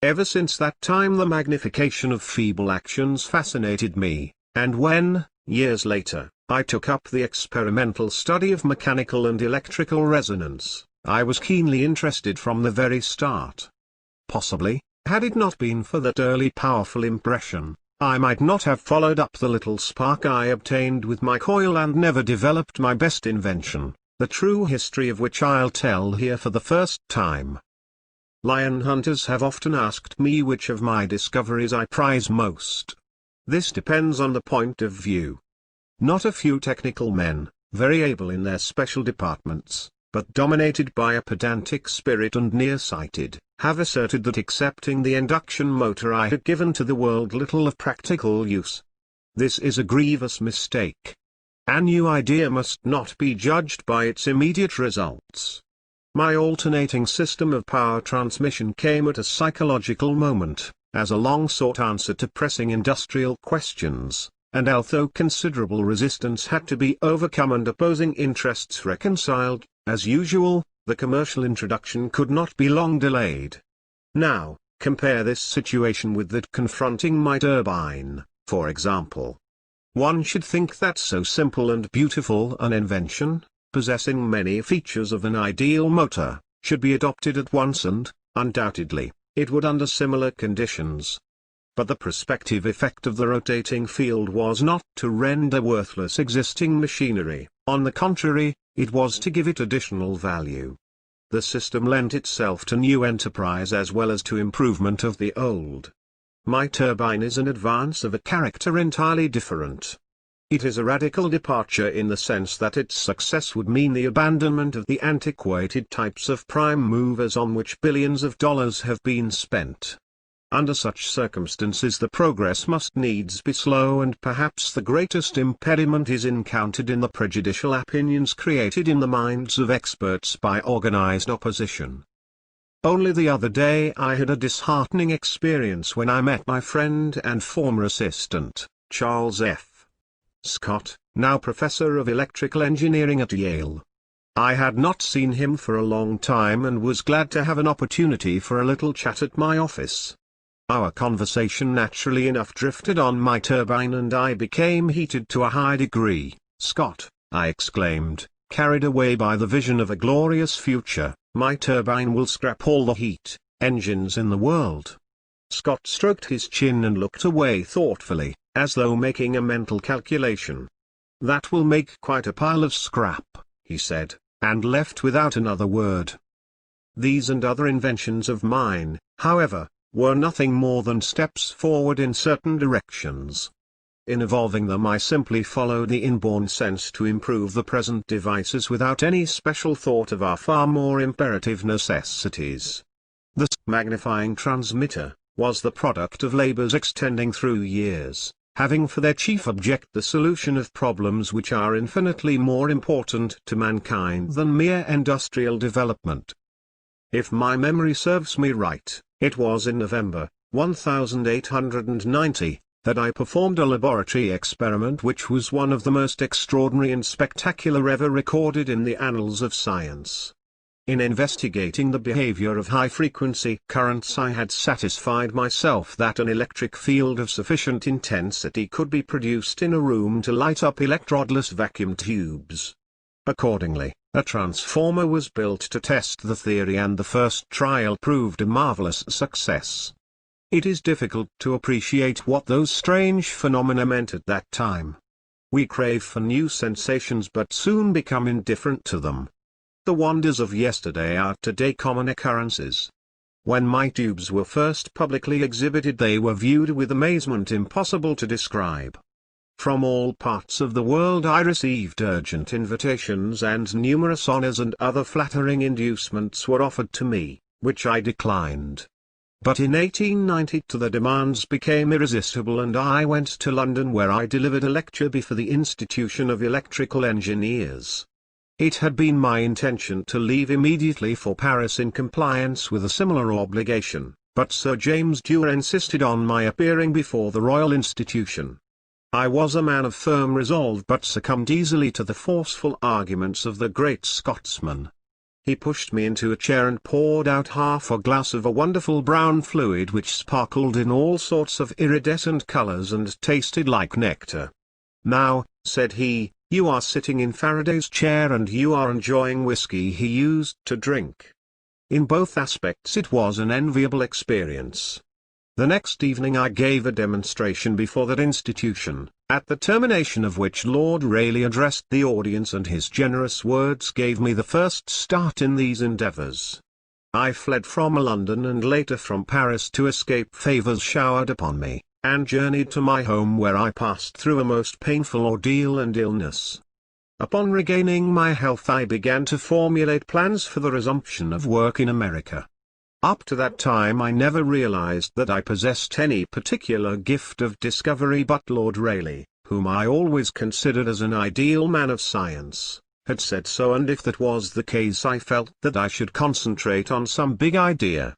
Ever since that time the magnification of feeble actions fascinated me, and when, years later, I took up the experimental study of mechanical and electrical resonance, I was keenly interested from the very start. Possibly, had it not been for that early powerful impression, I might not have followed up the little spark I obtained with my coil and never developed my best invention, the true history of which I'll tell here for the first time. Lion hunters have often asked me which of my discoveries I prize most. This depends on the point of view. Not a few technical men, very able in their special departments, but dominated by a pedantic spirit and nearsighted, have asserted that excepting the induction motor I had given to the world little of practical use. This is a grievous mistake. A new idea must not be judged by its immediate results. My alternating system of power transmission came at a psychological moment, as a long-sought answer to pressing industrial questions, and although considerable resistance had to be overcome and opposing interests reconciled, as usual, the commercial introduction could not be long delayed. Now, compare this situation with that confronting my turbine, for example. One should think that so simple and beautiful an invention, possessing many features of an ideal motor, should be adopted at once and, undoubtedly, it would under similar conditions. But the prospective effect of the rotating field was not to render worthless existing machinery, on the contrary, it was to give it additional value. The system lent itself to new enterprise as well as to improvement of the old. My turbine is an advance of a character entirely different. It is a radical departure in the sense that its success would mean the abandonment of the antiquated types of prime movers on which billions of dollars have been spent. Under such circumstances the progress must needs be slow, and perhaps the greatest impediment is encountered in the prejudicial opinions created in the minds of experts by organized opposition. Only the other day I had a disheartening experience when I met my friend and former assistant, Charles F. Scott, now professor of electrical engineering at Yale. I had not seen him for a long time and was glad to have an opportunity for a little chat at my office. Our conversation naturally enough drifted on my turbine, and I became heated to a high degree. "Scott," I exclaimed, carried away by the vision of a glorious future, "my turbine will scrap all the heat engines in the world." Scott stroked his chin and looked away thoughtfully, as though making a mental calculation. "That will make quite a pile of scrap," he said, and left without another word. These and other inventions of mine, however, were nothing more than steps forward in certain directions. In evolving them I simply followed the inborn sense to improve the present devices without any special thought of our far more imperative necessities. The magnifying transmitter was the product of labors extending through years, having for their chief object the solution of problems which are infinitely more important to mankind than mere industrial development. If my memory serves me right, it was in November, 1890, that I performed a laboratory experiment which was one of the most extraordinary and spectacular ever recorded in the annals of science. In investigating the behavior of high-frequency currents, I had satisfied myself that an electric field of sufficient intensity could be produced in a room to light up electrodless vacuum tubes. Accordingly, a transformer was built to test the theory, and the first trial proved a marvelous success. It is difficult to appreciate what those strange phenomena meant at that time. We crave for new sensations but soon become indifferent to them. The wonders of yesterday are today common occurrences. When my tubes were first publicly exhibited, they were viewed with amazement impossible to describe. From all parts of the world I received urgent invitations, and numerous honors and other flattering inducements were offered to me, which I declined. But in 1892 the demands became irresistible, and I went to London, where I delivered a lecture before the Institution of Electrical Engineers. It had been my intention to leave immediately for Paris in compliance with a similar obligation, but Sir James Dewar insisted on my appearing before the Royal Institution. I was a man of firm resolve, but succumbed easily to the forceful arguments of the great Scotsman. He pushed me into a chair and poured out half a glass of a wonderful brown fluid which sparkled in all sorts of iridescent colors and tasted like nectar. "Now," said he, "you are sitting in Faraday's chair and you are enjoying whiskey he used to drink." In both aspects it was an enviable experience. The next evening I gave a demonstration before that institution, at the termination of which Lord Rayleigh addressed the audience, and his generous words gave me the first start in these endeavors. I fled from London and later from Paris to escape favors showered upon me, and journeyed to my home, where I passed through a most painful ordeal and illness. Upon regaining my health I began to formulate plans for the resumption of work in America. Up to that time I never realized that I possessed any particular gift of discovery, but Lord Rayleigh, whom I always considered as an ideal man of science, had said so, and if that was the case I felt that I should concentrate on some big idea.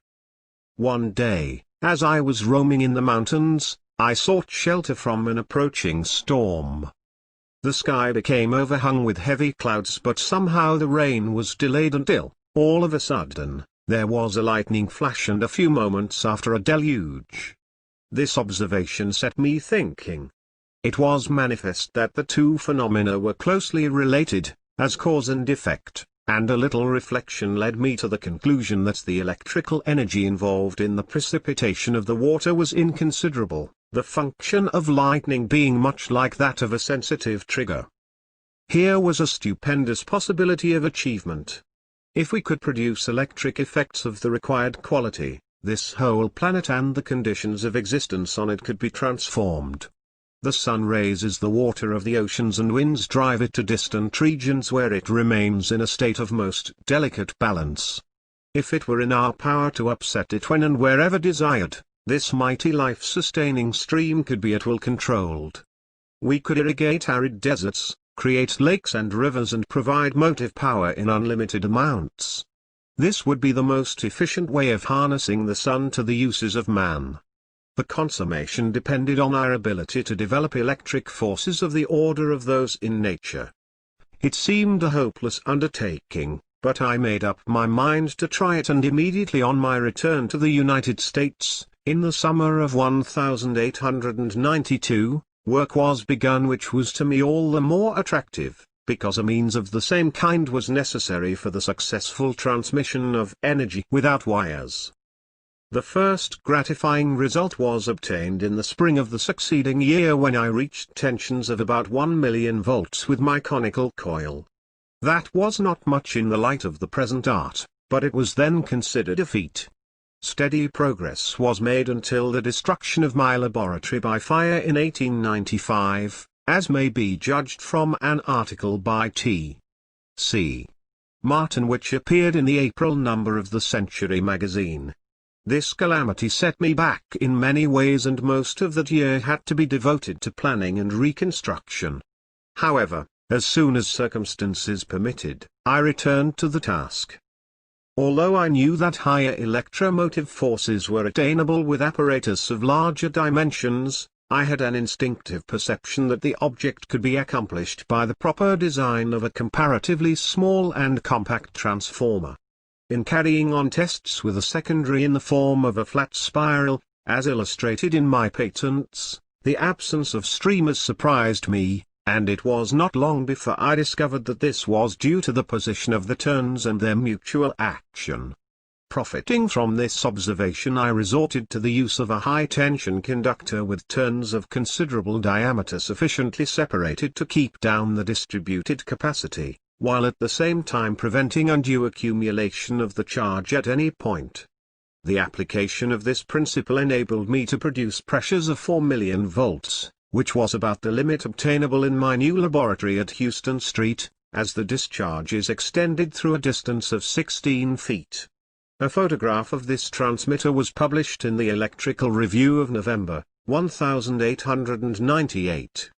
One day, as I was roaming in the mountains, I sought shelter from an approaching storm. The sky became overhung with heavy clouds, but somehow the rain was delayed until, all of a sudden, there was a lightning flash, and a few moments after a deluge. This observation set me thinking. It was manifest that the two phenomena were closely related, as cause and effect, and a little reflection led me to the conclusion that the electrical energy involved in the precipitation of the water was inconsiderable, the function of lightning being much like that of a sensitive trigger. Here was a stupendous possibility of achievement. If we could produce electric effects of the required quality, this whole planet and the conditions of existence on it could be transformed. The sun raises the water of the oceans and winds drive it to distant regions, where it remains in a state of most delicate balance. If it were in our power to upset it when and wherever desired, this mighty life-sustaining stream could be at will controlled. We could irrigate arid deserts, create lakes and rivers, and provide motive power in unlimited amounts. This would be the most efficient way of harnessing the sun to the uses of man. The consummation depended on our ability to develop electric forces of the order of those in nature. It seemed a hopeless undertaking, but I made up my mind to try it, and immediately on my return to the United States, in the summer of 1892, work was begun, which was to me all the more attractive, because a means of the same kind was necessary for the successful transmission of energy without wires. The first gratifying result was obtained in the spring of the succeeding year, when I reached tensions of about 1,000,000 volts with my conical coil. That was not much in the light of the present art, but it was then considered a feat. Steady progress was made until the destruction of my laboratory by fire in 1895, as may be judged from an article by T.C. Martin which appeared in the April number of the Century magazine. This calamity set me back in many ways, and most of that year had to be devoted to planning and reconstruction. However, as soon as circumstances permitted, I returned to the task. Although I knew that higher electromotive forces were attainable with apparatus of larger dimensions, I had an instinctive perception that the object could be accomplished by the proper design of a comparatively small and compact transformer. In carrying on tests with a secondary in the form of a flat spiral, as illustrated in my patents, the absence of streamers surprised me, and it was not long before I discovered that this was due to the position of the turns and their mutual action. Profiting from this observation, I resorted to the use of a high-tension conductor with turns of considerable diameter sufficiently separated to keep down the distributed capacity, while at the same time preventing undue accumulation of the charge at any point. The application of this principle enabled me to produce pressures of 4,000,000 volts, which was about the limit obtainable in my new laboratory at Houston Street, as the discharges extended through a distance of 16 feet. A photograph of this transmitter was published in the Electrical Review of November, 1898.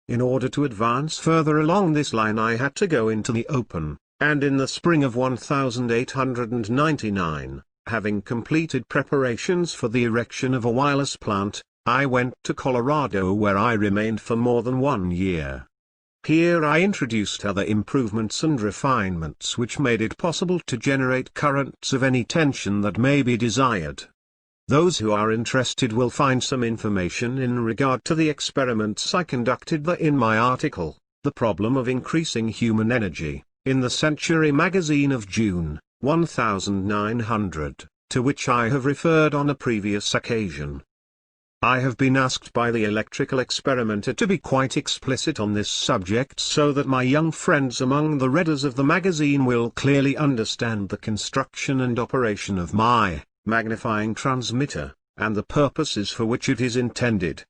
In order to advance further along this line I had to go into the open, and in the spring of 1899, having completed preparations for the erection of a wireless plant, I went to Colorado, where I remained for more than 1 year. Here I introduced other improvements and refinements which made it possible to generate currents of any tension that may be desired. Those who are interested will find some information in regard to the experiments I conducted in my article, The Problem of Increasing Human Energy, in the Century magazine of June, 1900, to which I have referred on a previous occasion. I have been asked by the electrical experimenter to be quite explicit on this subject so that my young friends among the readers of the magazine will clearly understand the construction and operation of my magnifying transmitter, and the purposes for which it is intended.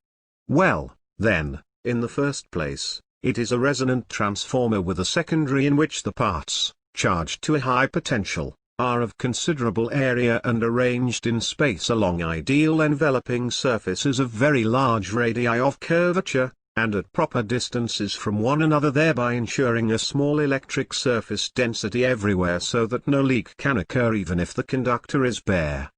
Well, then, in the first place, it is a resonant transformer with a secondary in which the parts, charged to a high potential, are of considerable area and arranged in space along ideal enveloping surfaces of very large radii of curvature, and at proper distances from one another, thereby ensuring a small electric surface density everywhere so that no leak can occur even if the conductor is bare.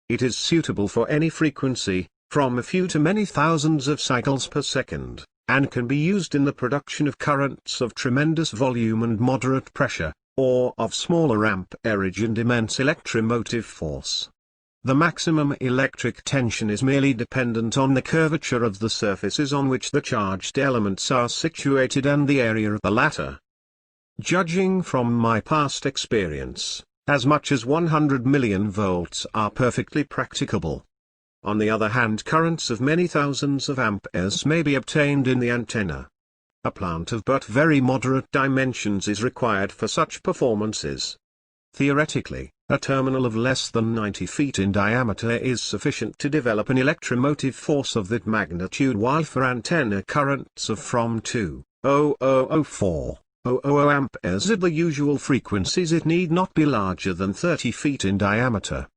It is suitable for any frequency, from a few to many thousands of cycles per second, and can be used in the production of currents of tremendous volume and moderate pressure, or of smaller amperage and immense electromotive force. The maximum electric tension is merely dependent on the curvature of the surfaces on which the charged elements are situated and the area of the latter. Judging from my past experience, as much as 100 million volts are perfectly practicable. On the other hand, currents of many thousands of amperes may be obtained in the antenna. A plant of but very moderate dimensions is required for such performances. Theoretically, a terminal of less than 90 feet in diameter is sufficient to develop an electromotive force of that magnitude, while for antenna currents of from 2,000–4,000 amperes at the usual frequencies it need not be larger than 30 feet in diameter.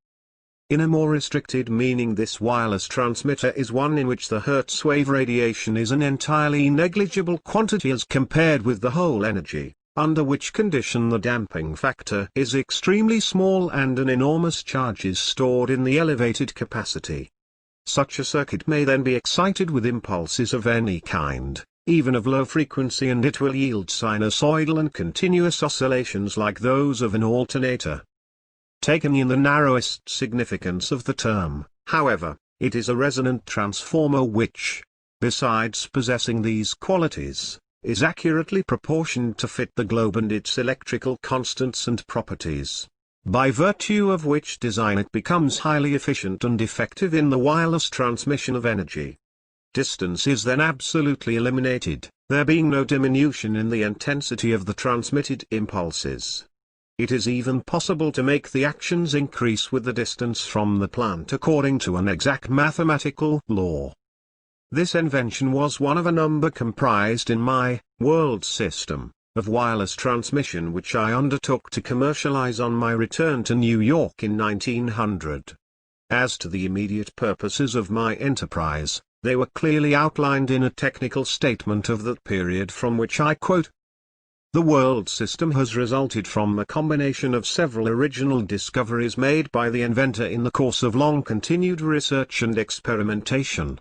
In a more restricted meaning, this wireless transmitter is one in which the Hertz wave radiation is an entirely negligible quantity as compared with the whole energy, under which condition the damping factor is extremely small and an enormous charge is stored in the elevated capacity. Such a circuit may then be excited with impulses of any kind, even of low frequency, and it will yield sinusoidal and continuous oscillations like those of an alternator. Taken in the narrowest significance of the term, however, it is a resonant transformer which, besides possessing these qualities, is accurately proportioned to fit the globe and its electrical constants and properties, by virtue of which design it becomes highly efficient and effective in the wireless transmission of energy. Distance is then absolutely eliminated, there being no diminution in the intensity of the transmitted impulses. It is even possible to make the actions increase with the distance from the plant according to an exact mathematical law. This invention was one of a number comprised in my world system of wireless transmission which I undertook to commercialize on my return to New York in 1900. As to the immediate purposes of my enterprise, they were clearly outlined in a technical statement of that period from which I quote. The world system has resulted from a combination of several original discoveries made by the inventor in the course of long-continued research and experimentation.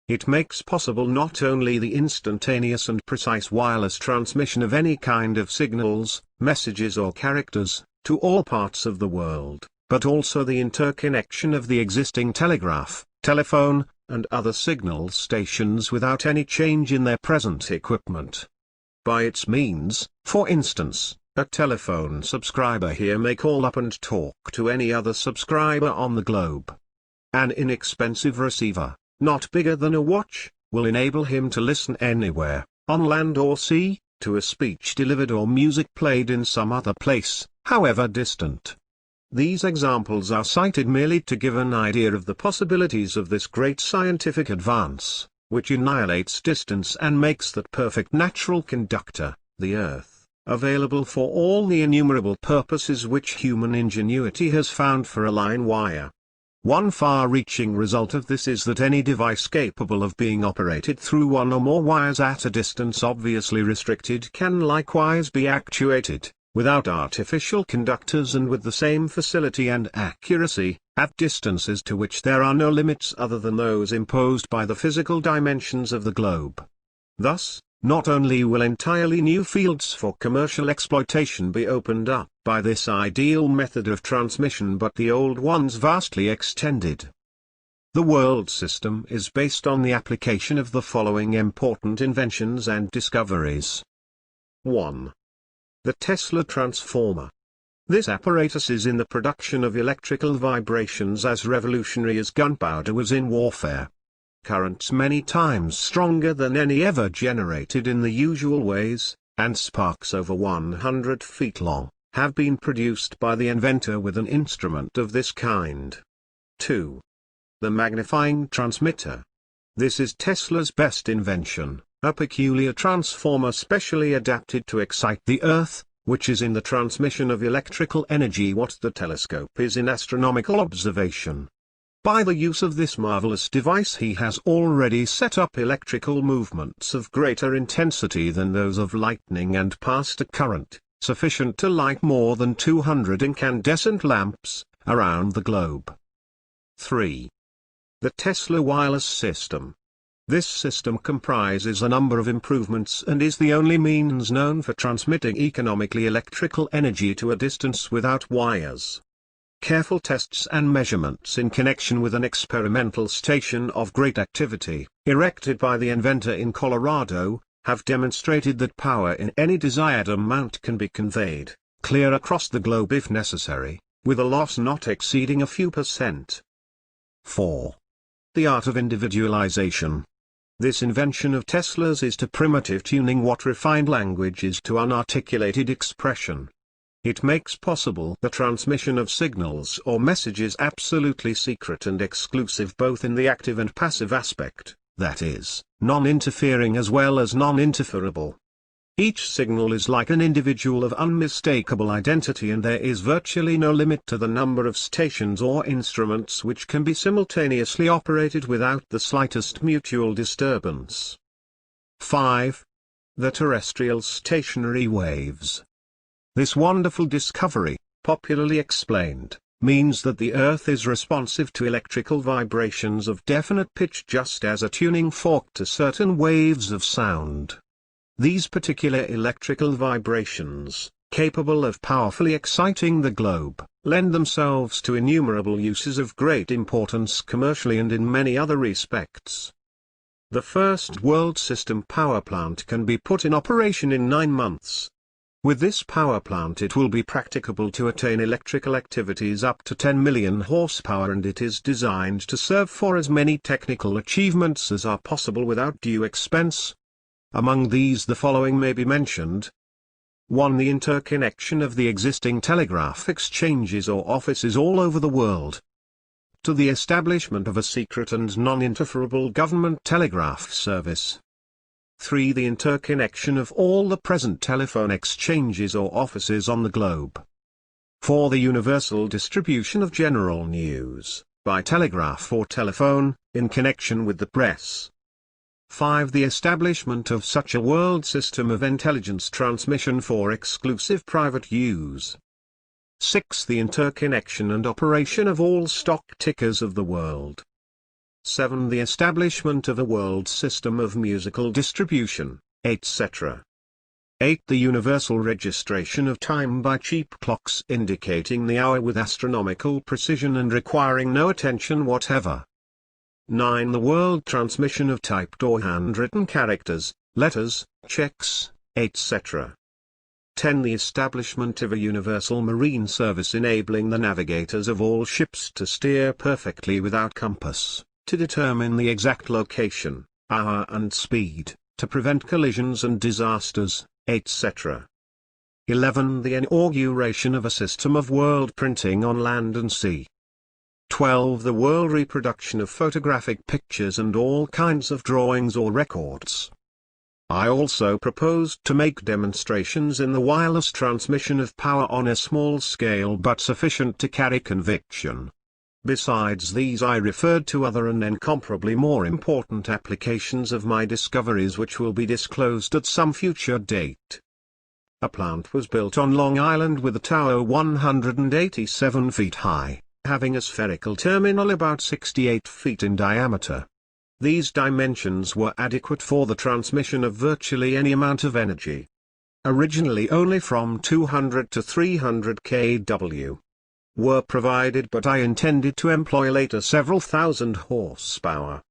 It makes possible not only the instantaneous and precise wireless transmission of any kind of signals, messages or characters, to all parts of the world, but also the interconnection of the existing telegraph, telephone, and other signal stations without any change in their present equipment. By its means, for instance, a telephone subscriber here may call up and talk to any other subscriber on the globe. An inexpensive receiver, not bigger than a watch, will enable him to listen anywhere, on land or sea, to a speech delivered or music played in some other place, however distant. These examples are cited merely to give an idea of the possibilities of this great scientific advance, which annihilates distance and makes that perfect natural conductor, the Earth, available for all the innumerable purposes which human ingenuity has found for a line wire. One far-reaching result of this is that any device capable of being operated through one or more wires at a distance obviously restricted can likewise be actuated, without artificial conductors and with the same facility and accuracy, at distances to which there are no limits other than those imposed by the physical dimensions of the globe. Thus, Not only will entirely new fields for commercial exploitation be opened up by this ideal method of transmission, but the old ones vastly extended. The world system is based on the application of the following important inventions and discoveries. 1. The Tesla transformer. This apparatus is in the production of electrical vibrations as revolutionary as gunpowder was in warfare. Currents many times stronger than any ever generated in the usual ways, and sparks over 100 feet long, have been produced by the inventor with an instrument of this kind. 2. The magnifying transmitter. This is Tesla's best invention, a peculiar transformer specially adapted to excite the Earth, which is in the transmission of electrical energy what the telescope is in astronomical observation. By the use of this marvelous device he has already set up electrical movements of greater intensity than those of lightning and passed a current, sufficient to light more than 200 incandescent lamps, around the globe. 3. The Tesla wireless system. This system comprises a number of improvements and is the only means known for transmitting economically electrical energy to a distance without wires. Careful tests and measurements in connection with an experimental station of great activity, erected by the inventor in Colorado, have demonstrated that power in any desired amount can be conveyed, clear across the globe if necessary, with a loss not exceeding a few %. 4. The art of individualization. This invention of Tesla's is to primitive tuning what refined language is to unarticulated expression. It makes possible the transmission of signals or messages absolutely secret and exclusive both in the active and passive aspect, that is, non-interfering as well as non-interferable. Each signal is like an individual of unmistakable identity and there is virtually no limit to the number of stations or instruments which can be simultaneously operated without the slightest mutual disturbance. 5. The terrestrial stationary waves. This wonderful discovery, popularly explained, means that the Earth is responsive to electrical vibrations of definite pitch just as a tuning fork to certain waves of sound. These particular electrical vibrations, capable of powerfully exciting the globe, lend themselves to innumerable uses of great importance commercially and in many other respects. The first world system power plant can be put in operation in 9 months. With this power plant it will be practicable to attain electrical activities up to 10 million horsepower, and it is designed to serve for as many technical achievements as are possible without due expense. Among these the following may be mentioned. 1. The interconnection of the existing telegraph exchanges or offices all over the world. 2. The establishment of a secret and non-interferable government telegraph service. 3. The interconnection of all the present telephone exchanges or offices on the globe. 4. The universal distribution of general news, by telegraph or telephone, in connection with the press. 5. The establishment of such a world system of intelligence transmission for exclusive private use. 6. The interconnection and operation of all stock tickers of the world. 7. The establishment of a world system of musical distribution, etc. 8. The universal registration of time by cheap clocks indicating the hour with astronomical precision and requiring no attention whatever. 9. The world transmission of typed or handwritten characters, letters, checks, etc. 10. The establishment of a universal marine service enabling the navigators of all ships to steer perfectly without compass, to determine the exact location, hour and speed, to prevent collisions and disasters, etc. 11. The inauguration of a system of world printing on land and sea. 12. The world reproduction of photographic pictures and all kinds of drawings or records. I also proposed to make demonstrations in the wireless transmission of power on a small scale but sufficient to carry conviction. Besides these I referred to other and incomparably more important applications of my discoveries which will be disclosed at some future date. A plant was built on Long Island with a tower 187 feet high, having a spherical terminal about 68 feet in diameter. These dimensions were adequate for the transmission of virtually any amount of energy. Originally only from 200 to 300 kW were provided, but I intended to employ later several thousand horsepower.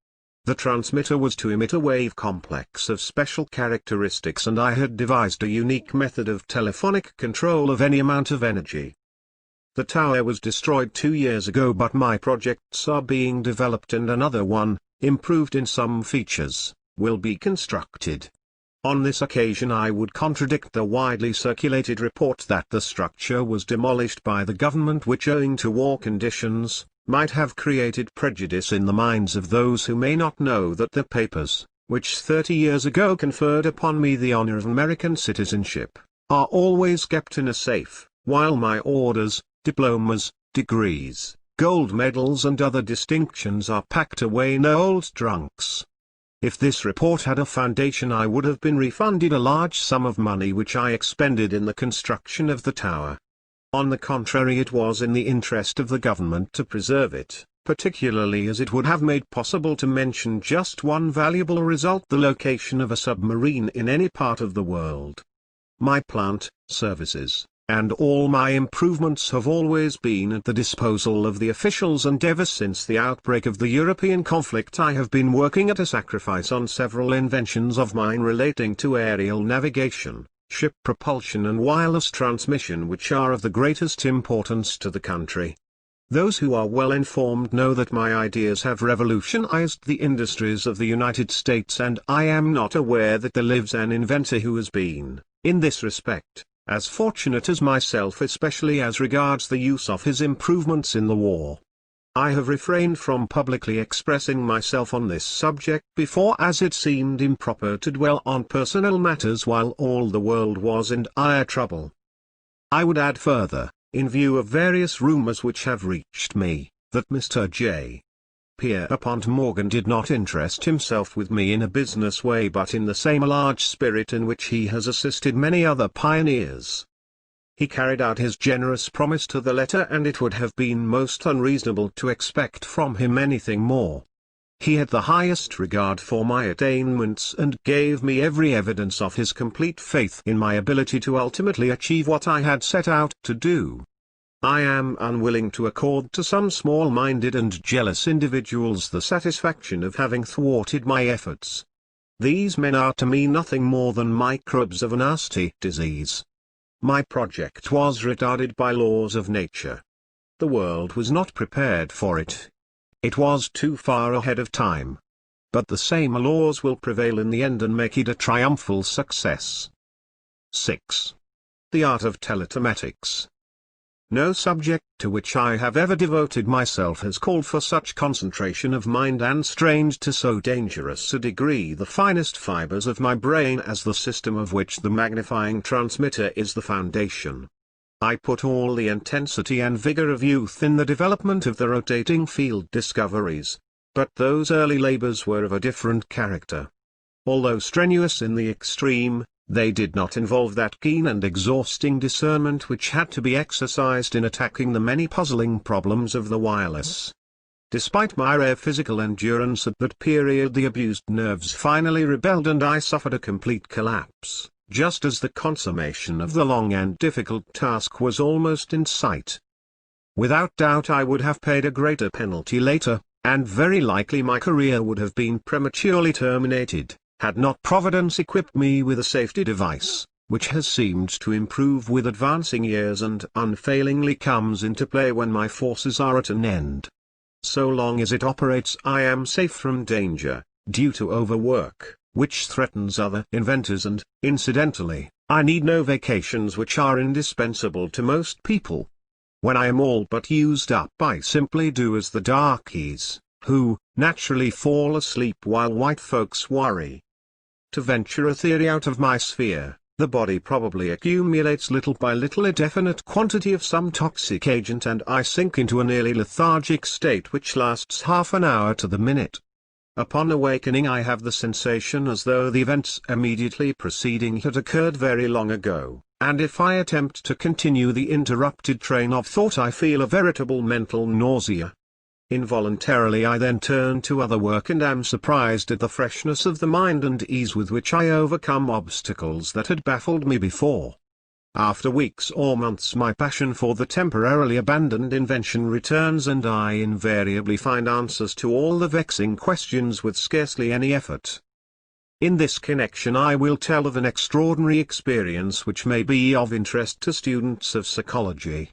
The transmitter was to emit a wave complex of special characteristics, and I had devised a unique method of telephonic control of any amount of energy. The tower was destroyed 2 years ago, but my projects are being developed, and another one, improved in some features, will be constructed. On this occasion I would contradict the widely circulated report that the structure was demolished by the government, which, owing to war conditions, might have created prejudice in the minds of those who may not know that the papers, which 30 years ago conferred upon me the honor of American citizenship, are always kept in a safe, while my orders, diplomas, degrees, gold medals and other distinctions are packed away in old trunks. If this report had a foundation, I would have been refunded a large sum of money which I expended in the construction of the tower. On the contrary, it was in the interest of the government to preserve it, particularly as it would have made possible to mention just one valuable result: the location of a submarine in any part of the world. My plant, services, and all my improvements have always been at the disposal of the officials, and ever since the outbreak of the European conflict I have been working at a sacrifice on several inventions of mine relating to aerial navigation, ship propulsion and wireless transmission, which are of the greatest importance to the country. Those who are well informed know that my ideas have revolutionized the industries of the United States, and I am not aware that there lives an inventor who has been, in this respect, as fortunate as myself, especially as regards the use of his improvements in the war. I have refrained from publicly expressing myself on this subject before, as it seemed improper to dwell on personal matters while all the world was in dire trouble. I would add further, in view of various rumors which have reached me, that Mr. J. Pierpont Morgan did not interest himself with me in a business way, but in the same large spirit in which he has assisted many other pioneers. He carried out his generous promise to the letter, and it would have been most unreasonable to expect from him anything more. He had the highest regard for my attainments, and gave me every evidence of his complete faith in my ability to ultimately achieve what I had set out to do. I am unwilling to accord to some small-minded and jealous individuals the satisfaction of having thwarted my efforts. These men are to me nothing more than microbes of a nasty disease. My project was retarded by laws of nature. The world was not prepared for it. It was too far ahead of time. But the same laws will prevail in the end and make it a triumphal success. 6. The art of teletematics. No subject to which I have ever devoted myself has called for such concentration of mind and strained to so dangerous a degree the finest fibers of my brain as the system of which the magnifying transmitter is the foundation. I put all the intensity and vigor of youth in the development of the rotating field discoveries, but those early labors were of a different character. Although strenuous in the extreme, they did not involve that keen and exhausting discernment which had to be exercised in attacking the many puzzling problems of the wireless. Despite my rare physical endurance at that period, the abused nerves finally rebelled, and I suffered a complete collapse, just as the consummation of the long and difficult task was almost in sight. Without doubt I would have paid a greater penalty later, and very likely my career would have been prematurely terminated, had not Providence equipped me with a safety device, which has seemed to improve with advancing years and unfailingly comes into play when my forces are at an end. So long as it operates, I am safe from danger, due to overwork, which threatens other inventors, and, incidentally, I need no vacations which are indispensable to most people. When I am all but used up, I simply do as the darkies, who, naturally fall asleep while white folks worry. To venture a theory out of my sphere, the body probably accumulates little by little a definite quantity of some toxic agent, and I sink into a nearly lethargic state which lasts half an hour to the minute. Upon awakening I have the sensation as though the events immediately preceding had occurred very long ago, and if I attempt to continue the interrupted train of thought I feel a veritable mental nausea. Involuntarily I then turn to other work and am surprised at the freshness of the mind and ease with which I overcome obstacles that had baffled me before. After weeks or months my passion for the temporarily abandoned invention returns and I invariably find answers to all the vexing questions with scarcely any effort. In this connection I will tell of an extraordinary experience which may be of interest to students of psychology.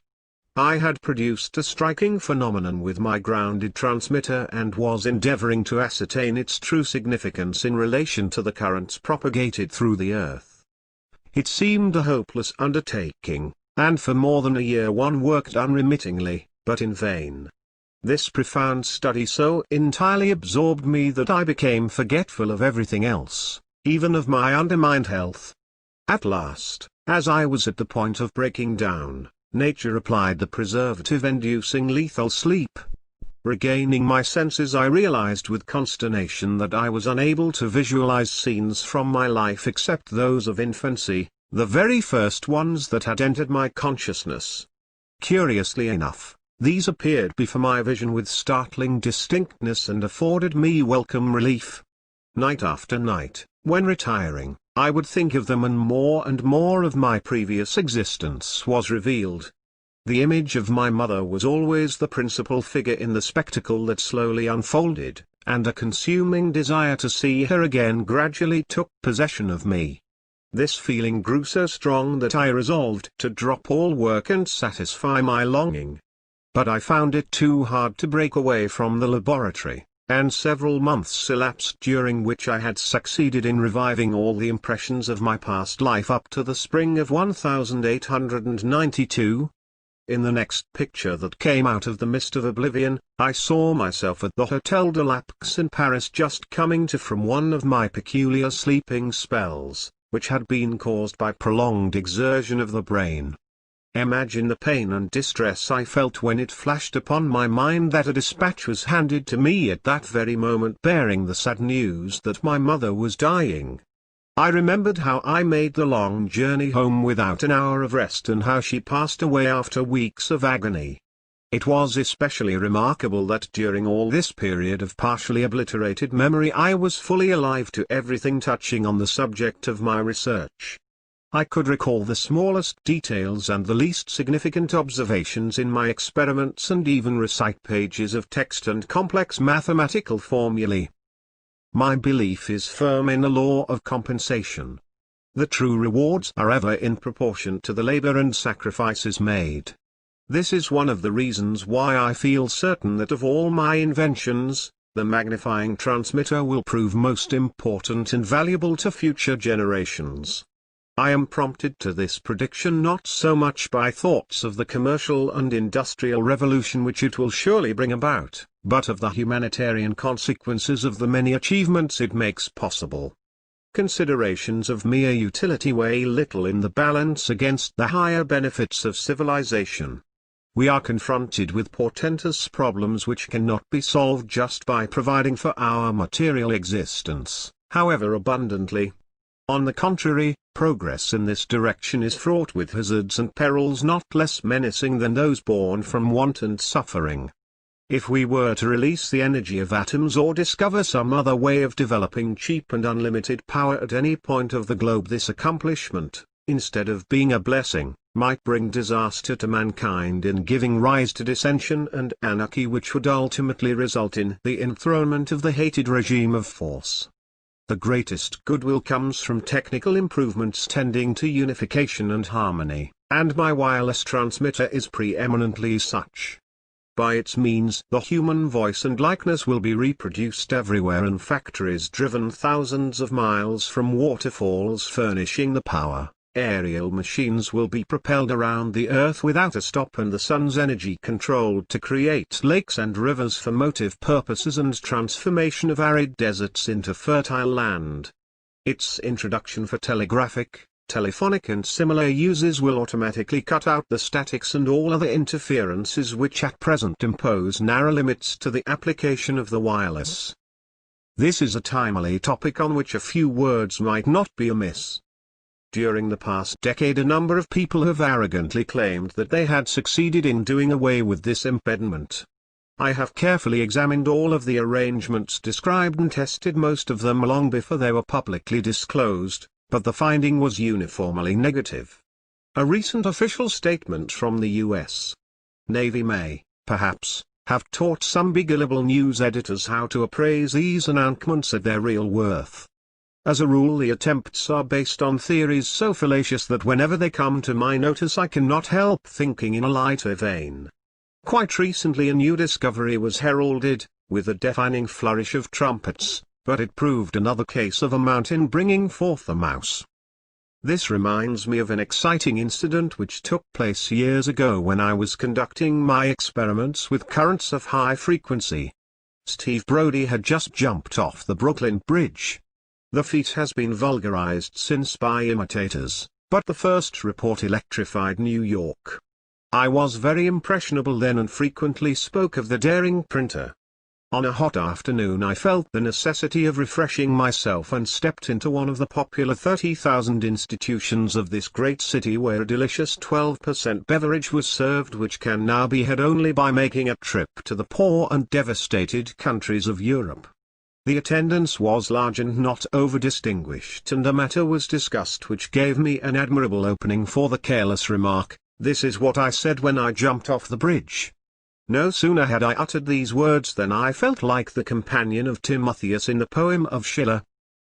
I had produced a striking phenomenon with my grounded transmitter and was endeavoring to ascertain its true significance in relation to the currents propagated through the earth. It seemed a hopeless undertaking, and for more than a year one worked unremittingly, but in vain. This profound study so entirely absorbed me that I became forgetful of everything else, even of my undermined health. At last, as I was at the point of breaking down, nature applied the preservative-inducing lethal sleep. Regaining my senses, I realized with consternation that I was unable to visualize scenes from my life except those of infancy, the very first ones that had entered my consciousness. Curiously enough, these appeared before my vision with startling distinctness and afforded me welcome relief. Night after night, when retiring, I would think of them and more of my previous existence was revealed. The image of my mother was always the principal figure in the spectacle that slowly unfolded, and a consuming desire to see her again gradually took possession of me. This feeling grew so strong that I resolved to drop all work and satisfy my longing. But I found it too hard to break away from the laboratory, and several months elapsed during which I had succeeded in reviving all the impressions of my past life up to the spring of 1892. In the next picture that came out of the mist of oblivion, I saw myself at the Hôtel de l'Aix in Paris, just coming to from one of my peculiar sleeping spells, which had been caused by prolonged exertion of the brain. Imagine the pain and distress I felt when it flashed upon my mind that a dispatch was handed to me at that very moment bearing the sad news that my mother was dying. I remembered how I made the long journey home without an hour of rest and how she passed away after weeks of agony. It was especially remarkable that during all this period of partially obliterated memory I was fully alive to everything touching on the subject of my research. I could recall the smallest details and the least significant observations in my experiments and even recite pages of text and complex mathematical formulae. My belief is firm in the law of compensation. The true rewards are ever in proportion to the labor and sacrifices made. This is one of the reasons why I feel certain that of all my inventions, the magnifying transmitter will prove most important and valuable to future generations. I am prompted to this prediction not so much by thoughts of the commercial and industrial revolution which it will surely bring about, but of the humanitarian consequences of the many achievements it makes possible. Considerations of mere utility weigh little in the balance against the higher benefits of civilization. We are confronted with portentous problems which cannot be solved just by providing for our material existence, however abundantly. On the contrary, progress in this direction is fraught with hazards and perils not less menacing than those born from want and suffering. If we were to release the energy of atoms or discover some other way of developing cheap and unlimited power at any point of the globe, this accomplishment, instead of being a blessing, might bring disaster to mankind in giving rise to dissension and anarchy which would ultimately result in the enthronement of the hated regime of force. The greatest goodwill comes from technical improvements tending to unification and harmony, and my wireless transmitter is preeminently such. By its means the human voice and likeness will be reproduced everywhere, and factories driven thousands of miles from waterfalls furnishing the power. Aerial machines will be propelled around the Earth without a stop, and the sun's energy controlled to create lakes and rivers for motive purposes and transformation of arid deserts into fertile land. Its introduction for telegraphic, telephonic and similar uses will automatically cut out the statics and all other interferences which at present impose narrow limits to the application of the wireless. This is a timely topic on which a few words might not be amiss. During the past decade a number of people have arrogantly claimed that they had succeeded in doing away with this impediment. I have carefully examined all of the arrangements described and tested most of them long before they were publicly disclosed, but the finding was uniformly negative. A recent official statement from the U.S. Navy may, perhaps, have taught some gullible news editors how to appraise these announcements at their real worth. As a rule, the attempts are based on theories so fallacious that whenever they come to my notice I cannot help thinking in a lighter vein. Quite recently a new discovery was heralded, with a deafening flourish of trumpets, but it proved another case of a mountain bringing forth a mouse. This reminds me of an exciting incident which took place years ago when I was conducting my experiments with currents of high frequency. Steve Brody had just jumped off the Brooklyn Bridge. The feat has been vulgarized since by imitators, but the first report electrified New York. I was very impressionable then and frequently spoke of the daring printer. On a hot afternoon I felt the necessity of refreshing myself and stepped into one of the popular 30,000 institutions of this great city where a delicious 12% beverage was served which can now be had only by making a trip to the poor and devastated countries of Europe. The attendance was large and not over-distinguished, and a matter was discussed which gave me an admirable opening for the careless remark, "This is what I said when I jumped off the bridge." No sooner had I uttered these words than I felt like the companion of Timotheus in the poem of Schiller.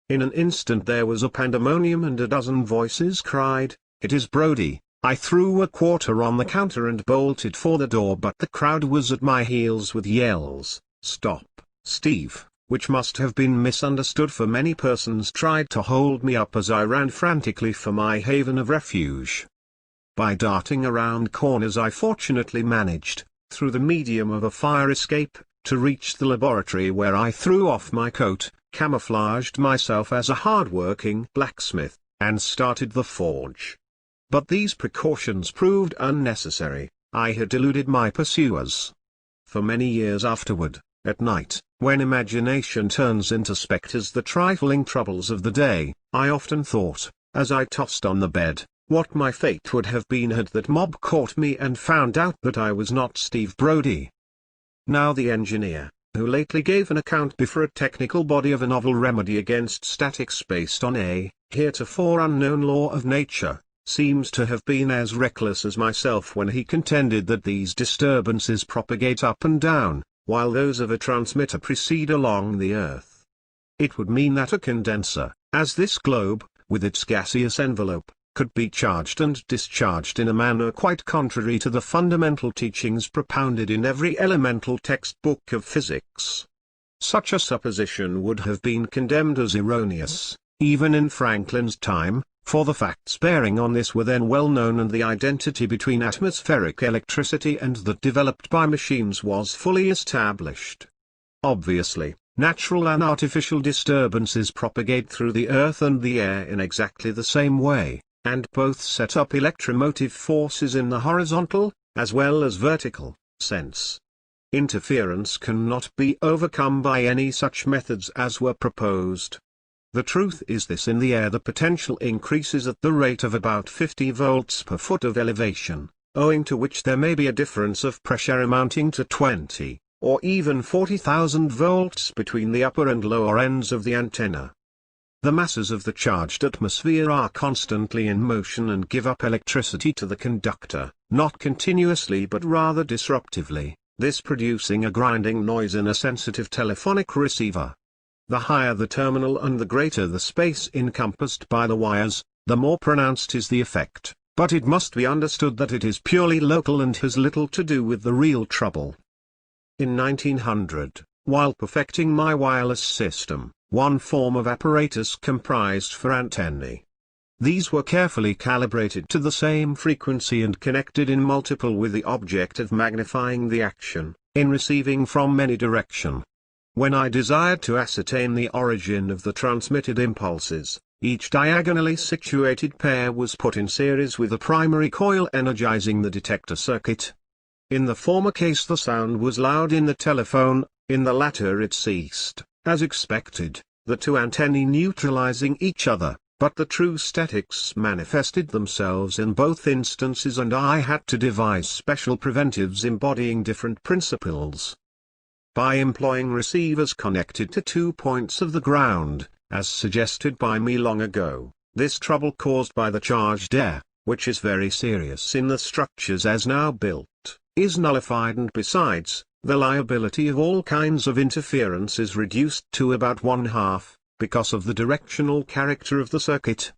In an instant there was a pandemonium and a dozen voices cried, "It is Brody." I threw a quarter on the counter and bolted for the door, but the crowd was at my heels with yells, "Stop, Steve," which must have been misunderstood, for many persons tried to hold me up as I ran frantically for my haven of refuge. By darting around corners I fortunately managed, through the medium of a fire escape, to reach the laboratory where I threw off my coat, camouflaged myself as a hard-working blacksmith, and started the forge. But these precautions proved unnecessary. I had eluded my pursuers. For many years afterward, at night, when imagination turns into spectres the trifling troubles of the day, I often thought, as I tossed on the bed, what my fate would have been had that mob caught me and found out that I was not Steve Brody. Now the engineer, who lately gave an account before a technical body of a novel remedy against statics based on a heretofore unknown law of nature, seems to have been as reckless as myself when he contended that these disturbances propagate up and down, while those of a transmitter proceed along the earth. It would mean that a condenser, as this globe, with its gaseous envelope, could be charged and discharged in a manner quite contrary to the fundamental teachings propounded in every elemental textbook of physics. Such a supposition would have been condemned as erroneous, even in Franklin's time, for the facts bearing on this were then well known and the identity between atmospheric electricity and that developed by machines was fully established. Obviously, natural and artificial disturbances propagate through the earth and the air in exactly the same way, and both set up electromotive forces in the horizontal, as well as vertical, sense. Interference cannot be overcome by any such methods as were proposed. The truth is this: in the air the potential increases at the rate of about 50 volts per foot of elevation, owing to which there may be a difference of pressure amounting to 20, or even 40,000 volts between the upper and lower ends of the antenna. The masses of the charged atmosphere are constantly in motion and give up electricity to the conductor, not continuously but rather disruptively, this producing a grinding noise in a sensitive telephonic receiver. The higher the terminal and the greater the space encompassed by the wires, the more pronounced is the effect, but it must be understood that it is purely local and has little to do with the real trouble. In 1900, while perfecting my wireless system, one form of apparatus comprised for antennae. These were carefully calibrated to the same frequency and connected in multiple with the object of magnifying the action, in receiving from any direction. When I desired to ascertain the origin of the transmitted impulses, each diagonally situated pair was put in series with a primary coil energizing the detector circuit. In the former case the sound was loud in the telephone, in the latter it ceased, as expected, the two antennae neutralizing each other, but the true statics manifested themselves in both instances and I had to devise special preventives embodying different principles. by employing receivers connected to 2 points of the ground, as suggested by me long ago. This trouble caused by the charged air, which is very serious in the structures as now built, is nullified, and besides, the liability of all kinds of interference is reduced to about 1/2, because of the directional character of the circuit.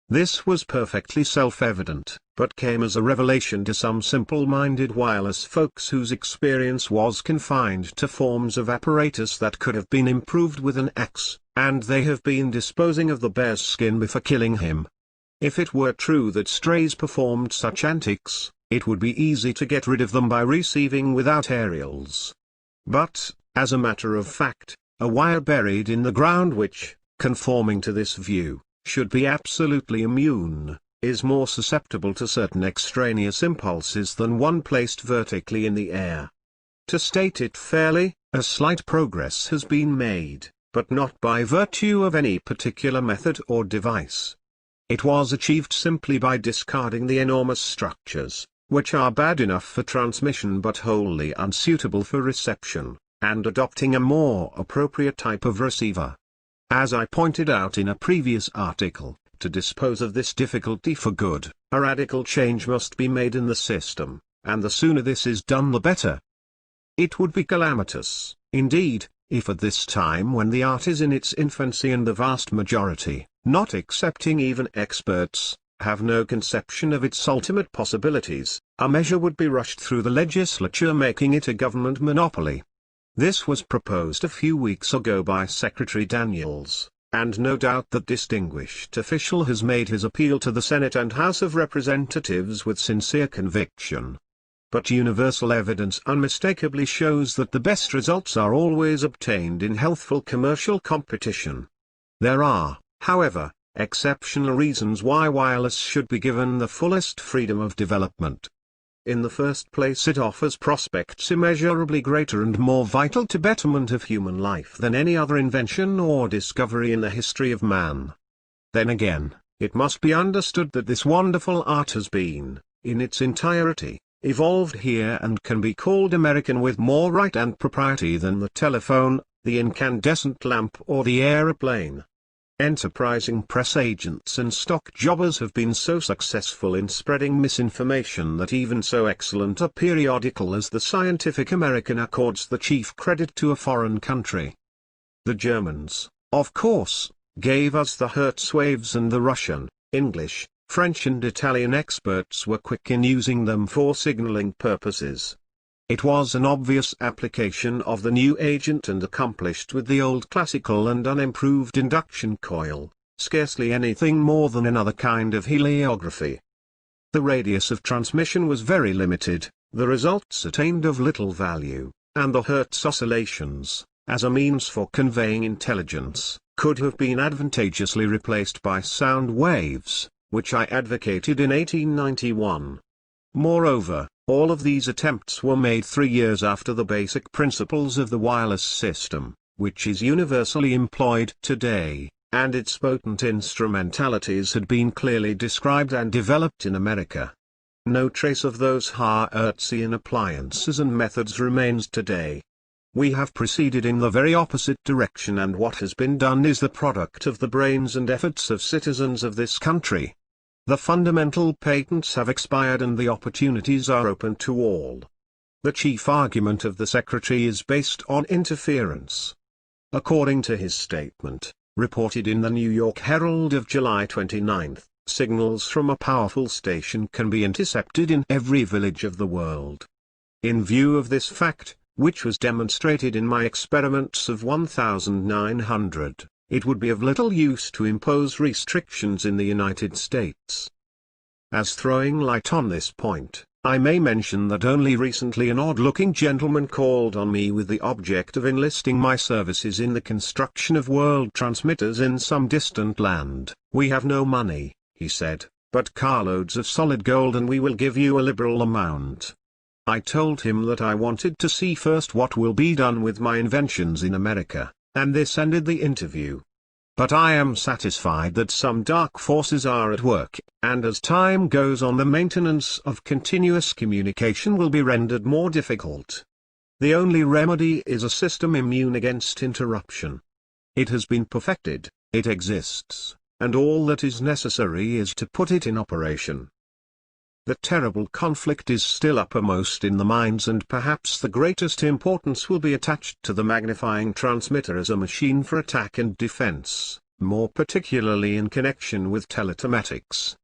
This was perfectly self-evident, but came as a revelation to some simple-minded wireless folks whose experience was confined to forms of apparatus that could have been improved with an axe, and they have been disposing of the bear's skin before killing him. If it were true that strays performed such antics, it would be easy to get rid of them by receiving without aerials. But, as a matter of fact, a wire buried in the ground which, conforming to this view, should be absolutely immune, is more susceptible to certain extraneous impulses than one placed vertically in the air. To state it fairly, a slight progress has been made, but not by virtue of any particular method or device. It was achieved simply by discarding the enormous structures, which are bad enough for transmission but wholly unsuitable for reception, and adopting a more appropriate type of receiver. As I pointed out in a previous article, to dispose of this difficulty for good, a radical change must be made in the system, and the sooner this is done the better. It would be calamitous, indeed, if at this time when the art is in its infancy and the vast majority, not excepting even experts, have no conception of its ultimate possibilities, a measure would be rushed through the legislature making it a government monopoly. This was proposed a few weeks ago by Secretary Daniels, and no doubt that distinguished official has made his appeal to the Senate and House of Representatives with sincere conviction. But universal evidence unmistakably shows that the best results are always obtained in healthful commercial competition. There are, however, exceptional reasons why wireless should be given the fullest freedom of development. In the first place, it offers prospects immeasurably greater and more vital to betterment of human life than any other invention or discovery in the history of man. Then again, it must be understood that this wonderful art has been, in its entirety, evolved here and can be called American with more right and propriety than the telephone, the incandescent lamp or the aeroplane. Enterprising press agents and stock jobbers have been so successful in spreading misinformation that even so excellent a periodical as the Scientific American accords the chief credit to a foreign country. The Germans, of course, gave us the Hertz waves, and the Russian, English, French and Italian experts were quick in using them for signaling purposes. It was an obvious application of the new agent and accomplished with the old classical and unimproved induction coil, scarcely anything more than another kind of heliography. The radius of transmission was very limited, the results attained of little value, and the Hertz oscillations, as a means for conveying intelligence, could have been advantageously replaced by sound waves, which I advocated in 1891. Moreover, all of these attempts were made 3 years after the basic principles of the wireless system, which is universally employed today, and its potent instrumentalities had been clearly described and developed in America. No trace of those Hertzian appliances and methods remains today. We have proceeded in the very opposite direction, and what has been done is the product of the brains and efforts of citizens of this country. The fundamental patents have expired and the opportunities are open to all. The chief argument of the Secretary is based on interference. According to his statement, reported in the New York Herald of July 29, signals from a powerful station can be intercepted in every village of the world. In view of this fact, which was demonstrated in my experiments of 1900, it would be of little use to impose restrictions in the United States. As throwing light on this point, I may mention that only recently an odd-looking gentleman called on me with the object of enlisting my services in the construction of world transmitters in some distant land. "We have no money," he said, "but carloads of solid gold, and we will give you a liberal amount." I told him that I wanted to see first what will be done with my inventions in America, and this ended the interview. But I am satisfied that some dark forces are at work, and as time goes on the maintenance of continuous communication will be rendered more difficult. The only remedy is a system immune against interruption. It has been perfected, it exists, and all that is necessary is to put it in operation. The terrible conflict is still uppermost in the minds, and perhaps the greatest importance will be attached to the magnifying transmitter as a machine for attack and defense, more particularly in connection with teletematics.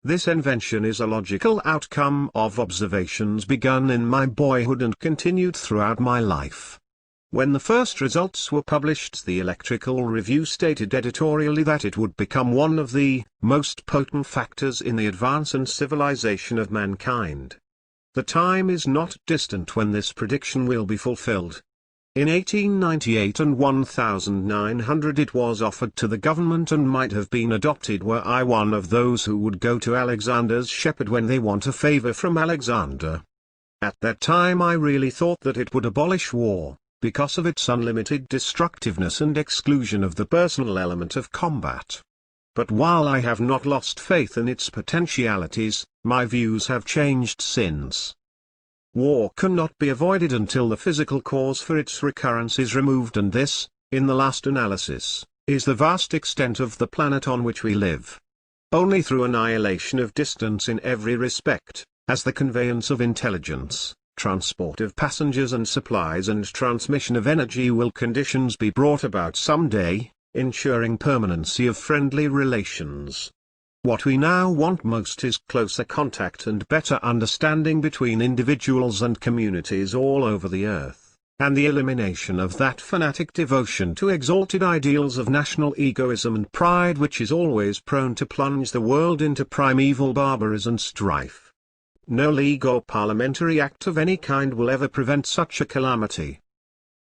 This invention is a logical outcome of observations begun in my boyhood and continued throughout my life. When the first results were published, the Electrical Review stated editorially that it would become one of the most potent factors in the advance and civilization of mankind. The time is not distant when this prediction will be fulfilled. In 1898 and 1900 it was offered to the government and might have been adopted were I one of those who would go to Alexander's shepherd when they want a favor from Alexander. At that time I really thought that it would abolish war, because of its unlimited destructiveness and exclusion of the personal element of combat. But while I have not lost faith in its potentialities, my views have changed since. War cannot be avoided until the physical cause for its recurrence is removed, and this, in the last analysis, is the vast extent of the planet on which we live. Only through annihilation of distance in every respect, as the conveyance of intelligence, transport of passengers and supplies and transmission of energy, will conditions be brought about someday, ensuring permanency of friendly relations. What we now want most is closer contact and better understanding between individuals and communities all over the earth, and the elimination of that fanatic devotion to exalted ideals of national egoism and pride which is always prone to plunge the world into primeval barbarism and strife. No league or parliamentary act of any kind will ever prevent such a calamity.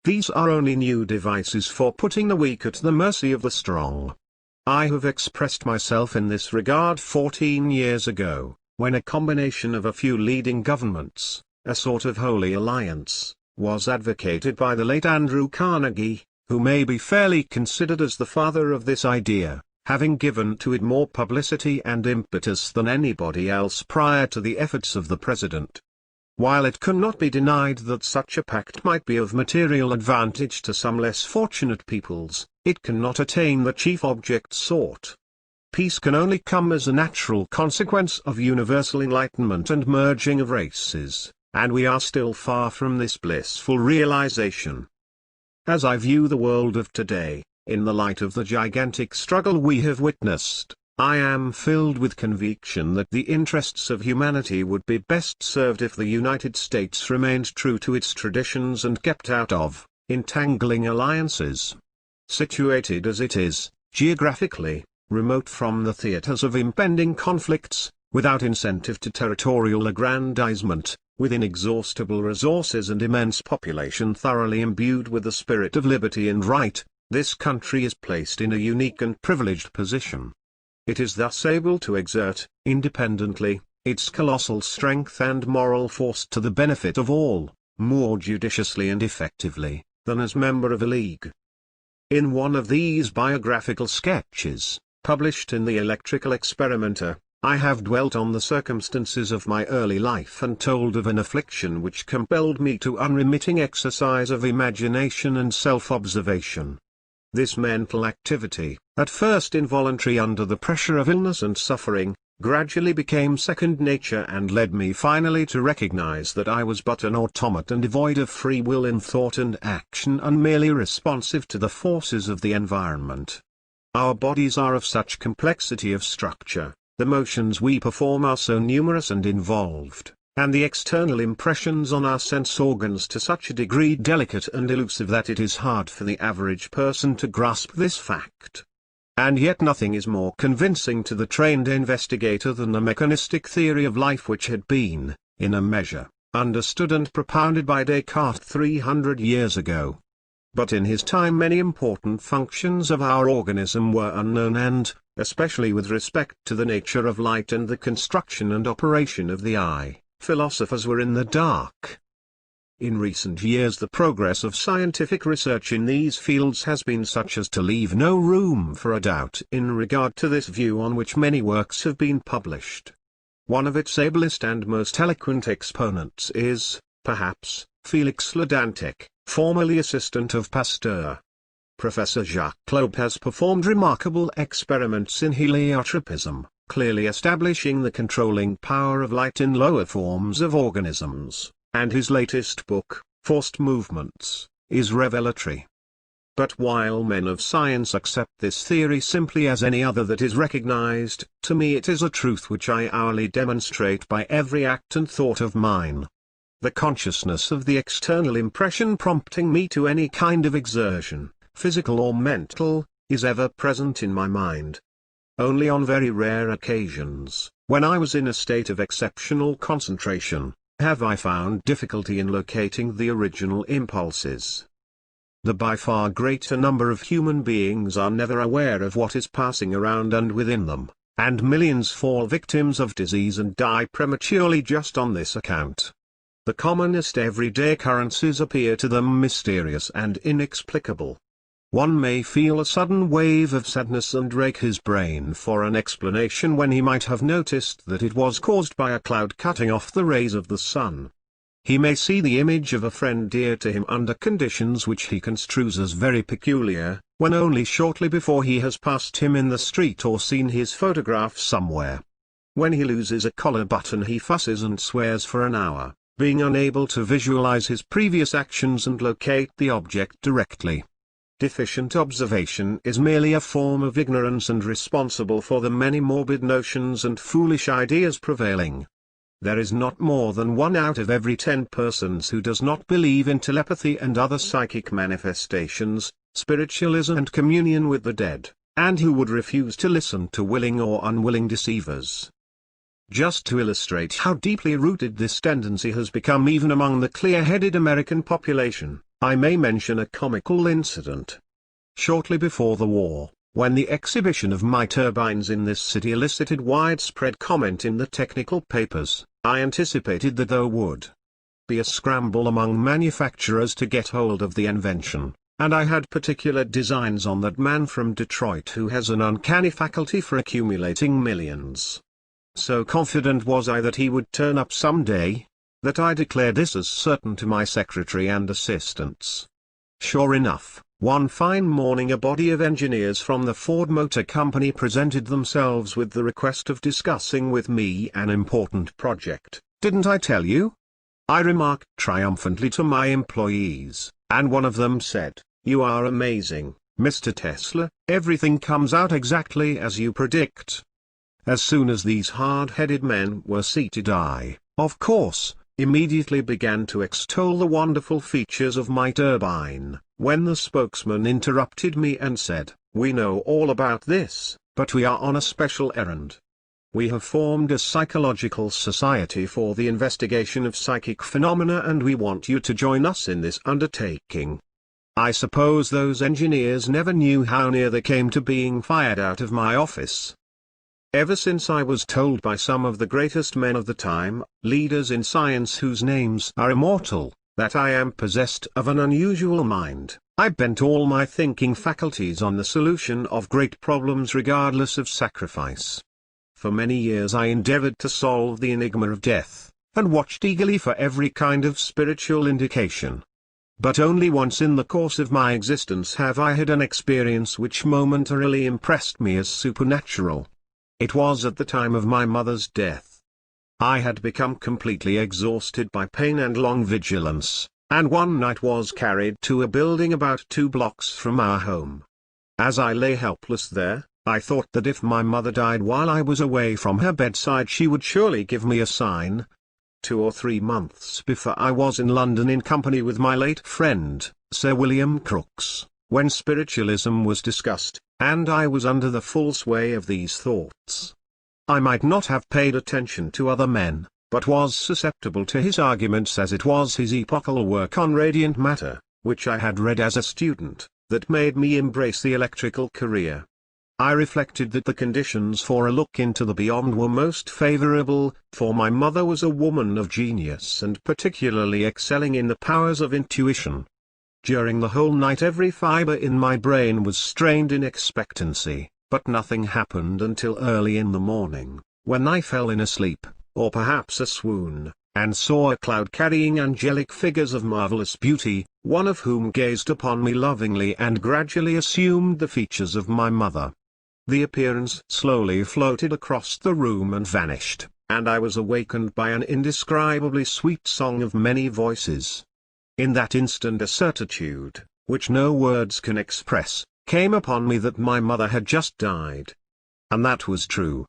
These are only new devices for putting the weak at the mercy of the strong. I have expressed myself in this regard 14 years ago, when a combination of a few leading governments, a sort of holy alliance, was advocated by the late Andrew Carnegie, who may be fairly considered as the father of this idea, having given to it more publicity and impetus than anybody else prior to the efforts of the President. While it cannot be denied that such a pact might be of material advantage to some less fortunate peoples, it cannot attain the chief object sought. Peace can only come as a natural consequence of universal enlightenment and merging of races, and we are still far from this blissful realization. As I view the world of today, in the light of the gigantic struggle we have witnessed, I am filled with conviction that the interests of humanity would be best served if the United States remained true to its traditions and kept out of entangling alliances. Situated as it is, geographically, remote from the theaters of impending conflicts, without incentive to territorial aggrandizement, with inexhaustible resources and immense population thoroughly imbued with the spirit of liberty and right, this country is placed in a unique and privileged position. It is thus able to exert, independently, its colossal strength and moral force to the benefit of all, more judiciously and effectively, than as member of a league. In one of these biographical sketches, published in the Electrical Experimenter, I have dwelt on the circumstances of my early life and told of an affliction which compelled me to unremitting exercise of imagination and self-observation. This mental activity, at first involuntary under the pressure of illness and suffering, gradually became second nature and led me finally to recognize that I was but an automaton devoid of free will in thought and action and merely responsive to the forces of the environment. Our bodies are of such complexity of structure, the motions we perform are so numerous and involved, and the external impressions on our sense organs to such a degree delicate and elusive that it is hard for the average person to grasp this fact. And yet nothing is more convincing to the trained investigator than the mechanistic theory of life which had been, in a measure, understood and propounded by Descartes 300 years ago. But in his time many important functions of our organism were unknown and, especially with respect to the nature of light and the construction and operation of the eye, philosophers were in the dark. In recent years the progress of scientific research in these fields has been such as to leave no room for a doubt in regard to this view, on which many works have been published. One of its ablest and most eloquent exponents is, perhaps, Felix Ledantec, formerly assistant of Pasteur. Professor Jacques Loeb has performed remarkable experiments in heliotropism, clearly establishing the controlling power of light in lower forms of organisms, and his latest book, Forced Movements, is revelatory. But while men of science accept this theory simply as any other that is recognized, to me it is a truth which I hourly demonstrate by every act and thought of mine. The consciousness of the external impression prompting me to any kind of exertion, physical or mental, is ever present in my mind. Only on very rare occasions, when I was in a state of exceptional concentration, have I found difficulty in locating the original impulses. The by far greater number of human beings are never aware of what is passing around and within them, and millions fall victims of disease and die prematurely just on this account. The commonest everyday occurrences appear to them mysterious and inexplicable. One may feel a sudden wave of sadness and rake his brain for an explanation when he might have noticed that it was caused by a cloud cutting off the rays of the sun. He may see the image of a friend dear to him under conditions which he construes as very peculiar, when only shortly before he has passed him in the street or seen his photograph somewhere. When he loses a collar button he fusses and swears for an hour, being unable to visualize his previous actions and locate the object directly. Deficient observation is merely a form of ignorance and responsible for the many morbid notions and foolish ideas prevailing. There is not more than 1 out of every 10 persons who does not believe in telepathy and other psychic manifestations, spiritualism and communion with the dead, and who would refuse to listen to willing or unwilling deceivers. Just to illustrate how deeply rooted this tendency has become even among the clear-headed American population, I may mention a comical incident. Shortly before the war, when the exhibition of my turbines in this city elicited widespread comment in the technical papers, I anticipated that there would be a scramble among manufacturers to get hold of the invention, and I had particular designs on that man from Detroit who has an uncanny faculty for accumulating millions. So confident was I that he would turn up some day, that I declared this as certain to my secretary and assistants. Sure enough, one fine morning a body of engineers from the Ford Motor Company presented themselves with the request of discussing with me an important project. "Didn't I tell you?" I remarked triumphantly to my employees, and one of them said, "You are amazing, Mr. Tesla, everything comes out exactly as you predict." As soon as these hard-headed men were seated I, of course, immediately began to extol the wonderful features of my turbine, when the spokesman interrupted me and said, "We know all about this, but we are on a special errand. We have formed a psychological society for the investigation of psychic phenomena and we want you to join us in this undertaking." I suppose those engineers never knew how near they came to being fired out of my office. Ever since I was told by some of the greatest men of the time, leaders in science whose names are immortal, that I am possessed of an unusual mind, I bent all my thinking faculties on the solution of great problems regardless of sacrifice. For many years I endeavored to solve the enigma of death, and watched eagerly for every kind of spiritual indication. But only once in the course of my existence have I had an experience which momentarily impressed me as supernatural. It was at the time of my mother's death. I had become completely exhausted by pain and long vigilance, and one night was carried to a building about 2 blocks from our home. As I lay helpless there, I thought that if my mother died while I was away from her bedside she would surely give me a sign. 2 or 3 months before I was in London in company with my late friend, Sir William Crookes, when spiritualism was discussed, and I was under the full sway of these thoughts. I might not have paid attention to other men, but was susceptible to his arguments as it was his epochal work on radiant matter, which I had read as a student, that made me embrace the electrical career. I reflected that the conditions for a look into the beyond were most favorable, for my mother was a woman of genius and particularly excelling in the powers of intuition. During the whole night every fiber in my brain was strained in expectancy, but nothing happened until early in the morning, when I fell in a sleep, or perhaps a swoon, and saw a cloud carrying angelic figures of marvelous beauty, one of whom gazed upon me lovingly and gradually assumed the features of my mother. The appearance slowly floated across the room and vanished, and I was awakened by an indescribably sweet song of many voices. In that instant a certitude, which no words can express, came upon me that my mother had just died. And that was true.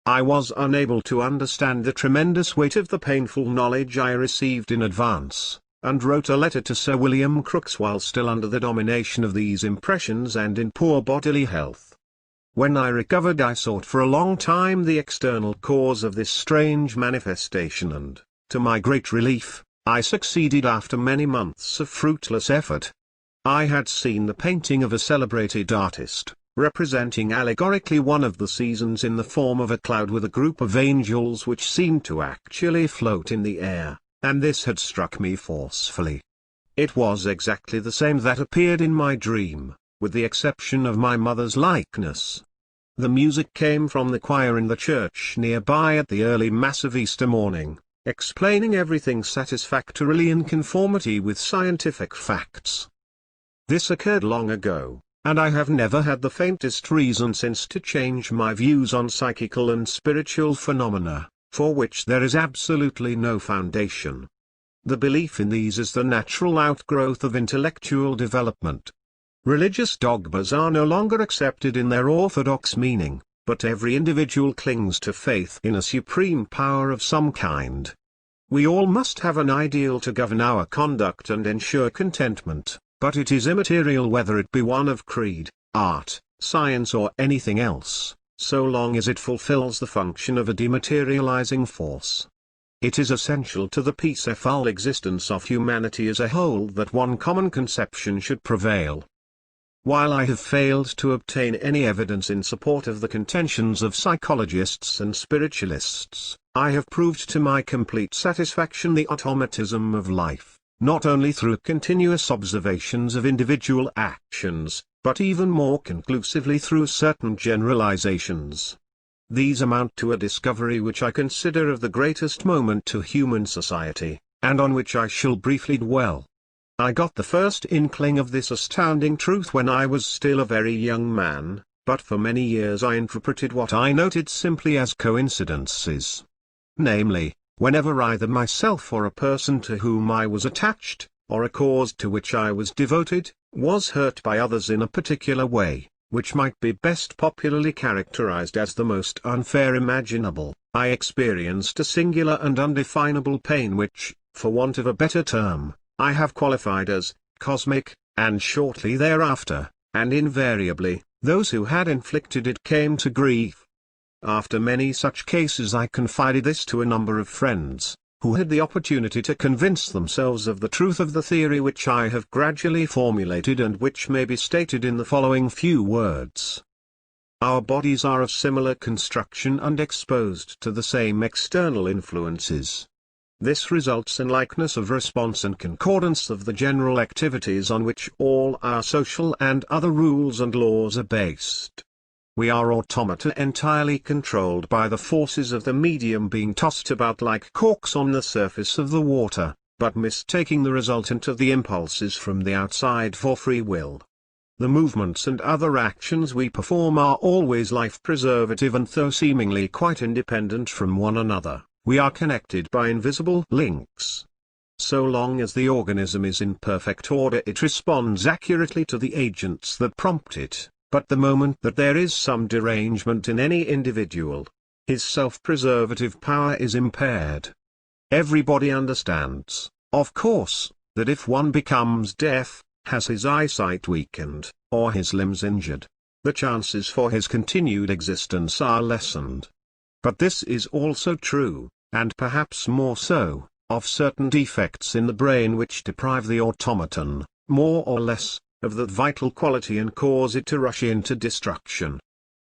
I was unable to understand the tremendous weight of the painful knowledge I received in advance, and wrote a letter to Sir William Crookes while still under the domination of these impressions and in poor bodily health. When I recovered I sought for a long time the external cause of this strange manifestation and, to my great relief, I succeeded after many months of fruitless effort. I had seen the painting of a celebrated artist, representing allegorically one of the seasons in the form of a cloud with a group of angels which seemed to actually float in the air, and this had struck me forcefully. It was exactly the same that appeared in my dream, with the exception of my mother's likeness. The music came from the choir in the church nearby at the early Mass of Easter morning, explaining everything satisfactorily in conformity with scientific facts. This occurred long ago, and I have never had the faintest reason since to change my views on psychical and spiritual phenomena, for which there is absolutely no foundation. The belief in these is the natural outgrowth of intellectual development. Religious dogmas are no longer accepted in their orthodox meaning, but every individual clings to faith in a supreme power of some kind. We all must have an ideal to govern our conduct and ensure contentment. But it is immaterial whether it be one of creed, art, science or anything else, so long as it fulfills the function of a dematerializing force. It is essential to the peaceful existence of humanity as a whole that one common conception should prevail. While I have failed to obtain any evidence in support of the contentions of psychologists and spiritualists, I have proved to my complete satisfaction the automatism of life, not only through continuous observations of individual actions, but even more conclusively through certain generalizations. These amount to a discovery which I consider of the greatest moment to human society, and on which I shall briefly dwell. I got the first inkling of this astounding truth when I was still a very young man, but for many years I interpreted what I noted simply as coincidences. Namely, whenever either myself or a person to whom I was attached, or a cause to which I was devoted, was hurt by others in a particular way, which might be best popularly characterized as the most unfair imaginable, I experienced a singular and undefinable pain which, for want of a better term, I have qualified as cosmic, and shortly thereafter, and invariably, those who had inflicted it came to grief. After many such cases I confided this to a number of friends, who had the opportunity to convince themselves of the truth of the theory which I have gradually formulated and which may be stated in the following few words. Our bodies are of similar construction and exposed to the same external influences. This results in likeness of response and concordance of the general activities on which all our social and other rules and laws are based. We are automata entirely controlled by the forces of the medium being tossed about like corks on the surface of the water, but mistaking the resultant of the impulses from the outside for free will. The movements and other actions we perform are always life-preservative and though seemingly quite independent from one another, we are connected by invisible links. So long as the organism is in perfect order it responds accurately to the agents that prompt it. But the moment that there is some derangement in any individual, his self-preservative power is impaired. Everybody understands, of course, that if one becomes deaf, has his eyesight weakened, or his limbs injured, the chances for his continued existence are lessened. But this is also true, and perhaps more so, of certain defects in the brain which deprive the automaton, more or less, of that vital quality and cause it to rush into destruction.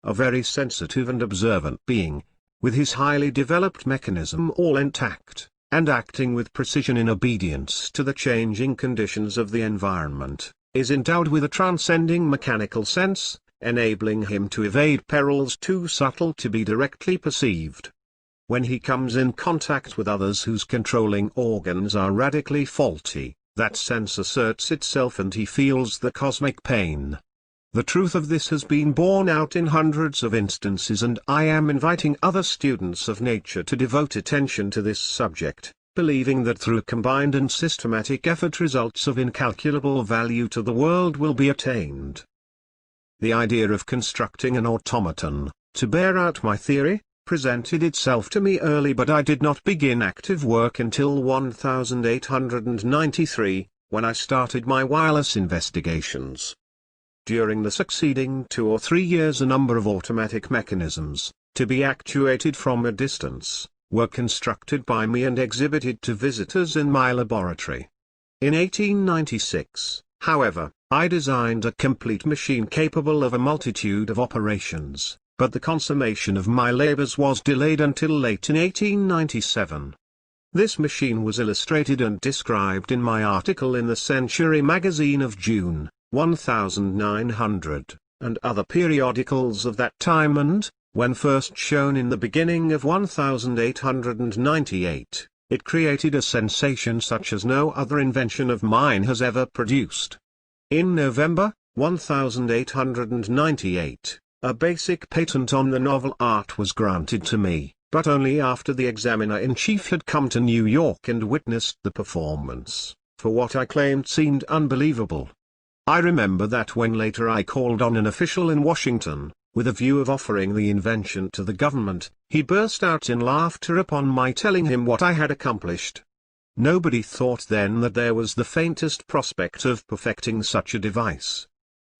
A very sensitive and observant being, with his highly developed mechanism all intact, and acting with precision in obedience to the changing conditions of the environment, is endowed with a transcending mechanical sense, enabling him to evade perils too subtle to be directly perceived. When he comes in contact with others whose controlling organs are radically faulty, that sense asserts itself and he feels the cosmic pain. The truth of this has been borne out in hundreds of instances, and I am inviting other students of nature to devote attention to this subject, believing that through combined and systematic effort results of incalculable value to the world will be attained. The idea of constructing an automaton, to bear out my theory, presented itself to me early, but I did not begin active work until 1893, when I started my wireless investigations. During the succeeding 2 or 3 years a number of automatic mechanisms, to be actuated from a distance, were constructed by me and exhibited to visitors in my laboratory. In 1896, however, I designed a complete machine capable of a multitude of operations, but the consummation of my labors was delayed until late in 1897. This machine was illustrated and described in my article in the Century magazine of June 1900, and other periodicals of that time, and, when first shown in the beginning of 1898, it created a sensation such as no other invention of mine has ever produced. In November 1898, a basic patent on the novel art was granted to me, but only after the examiner-in-chief had come to New York and witnessed the performance, for what I claimed seemed unbelievable. I remember that when later I called on an official in Washington, with a view of offering the invention to the government, he burst out in laughter upon my telling him what I had accomplished. Nobody thought then that there was the faintest prospect of perfecting such a device.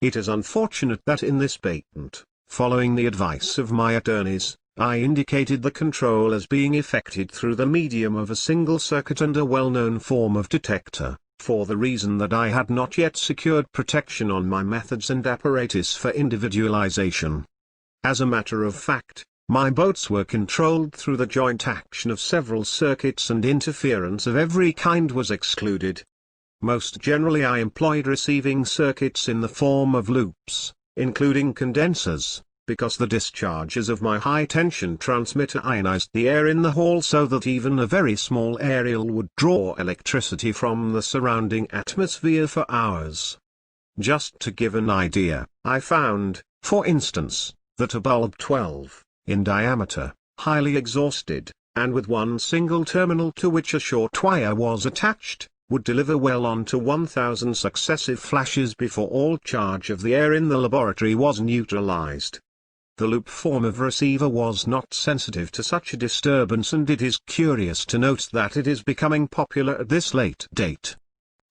It is unfortunate that in this patent, following the advice of my attorneys, I indicated the control as being effected through the medium of a single circuit and a well-known form of detector, for the reason that I had not yet secured protection on my methods and apparatus for individualization. As a matter of fact, my boats were controlled through the joint action of several circuits, and interference of every kind was excluded. Most generally I employed receiving circuits in the form of loops, including condensers, because the discharges of my high-tension transmitter ionized the air in the hall so that even a very small aerial would draw electricity from the surrounding atmosphere for hours. Just to give an idea, I found, for instance, that a bulb 12 in diameter, highly exhausted, and with one single terminal to which a short wire was attached, would deliver well on to 1,000 successive flashes before all charge of the air in the laboratory was neutralized. The loop form of receiver was not sensitive to such a disturbance, and it is curious to note that it is becoming popular at this late date.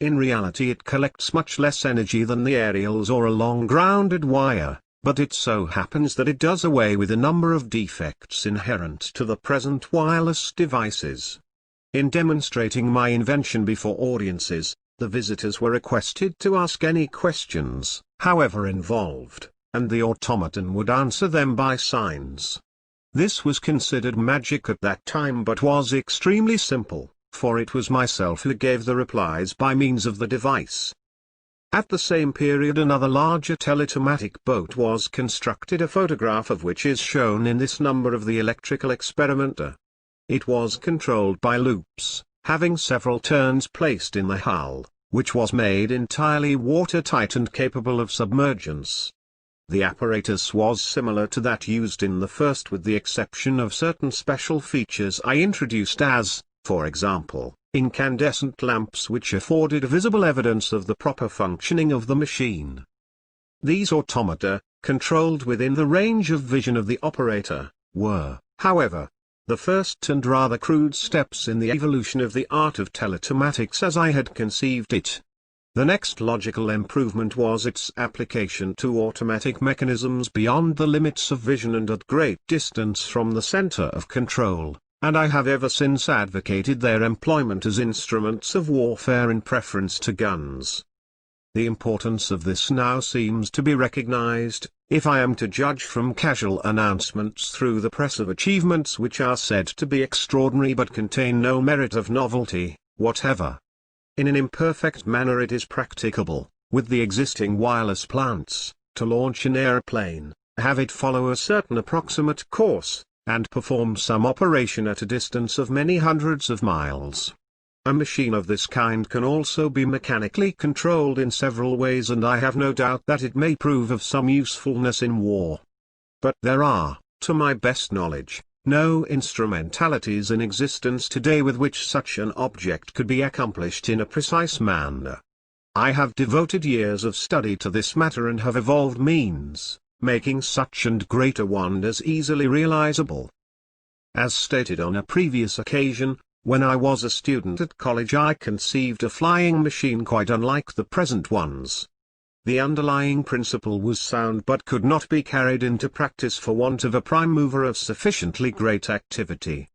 In reality it collects much less energy than the aerials or a long grounded wire, but it so happens that it does away with a number of defects inherent to the present wireless devices. In demonstrating my invention before audiences, the visitors were requested to ask any questions, however involved, and the automaton would answer them by signs. This was considered magic at that time, but was extremely simple, for it was myself who gave the replies by means of the device. At the same period another larger teletomatic boat was constructed, a photograph of which is shown in this number of the Electrical Experimenter. It was controlled by loops, having several turns placed in the hull, which was made entirely watertight and capable of submergence. The apparatus was similar to that used in the first, with the exception of certain special features I introduced, as, for example, incandescent lamps which afforded visible evidence of the proper functioning of the machine. These automata, controlled within the range of vision of the operator, were, however, the first and rather crude steps in the evolution of the art of teletomatics as I had conceived it. The next logical improvement was its application to automatic mechanisms beyond the limits of vision and at great distance from the center of control, and I have ever since advocated their employment as instruments of warfare in preference to guns. The importance of this now seems to be recognized, if I am to judge from casual announcements through the press of achievements which are said to be extraordinary but contain no merit of novelty whatever. In an imperfect manner it is practicable, with the existing wireless plants, to launch an airplane, have it follow a certain approximate course, and perform some operation at a distance of many hundreds of miles. A machine of this kind can also be mechanically controlled in several ways, and I have no doubt that it may prove of some usefulness in war. But there are, to my best knowledge, no instrumentalities in existence today with which such an object could be accomplished in a precise manner. I have devoted years of study to this matter and have evolved means, making such and greater wonders easily realizable. As stated on a previous occasion, when I was a student at college, I conceived a flying machine quite unlike the present ones. The underlying principle was sound but could not be carried into practice for want of a prime mover of sufficiently great activity.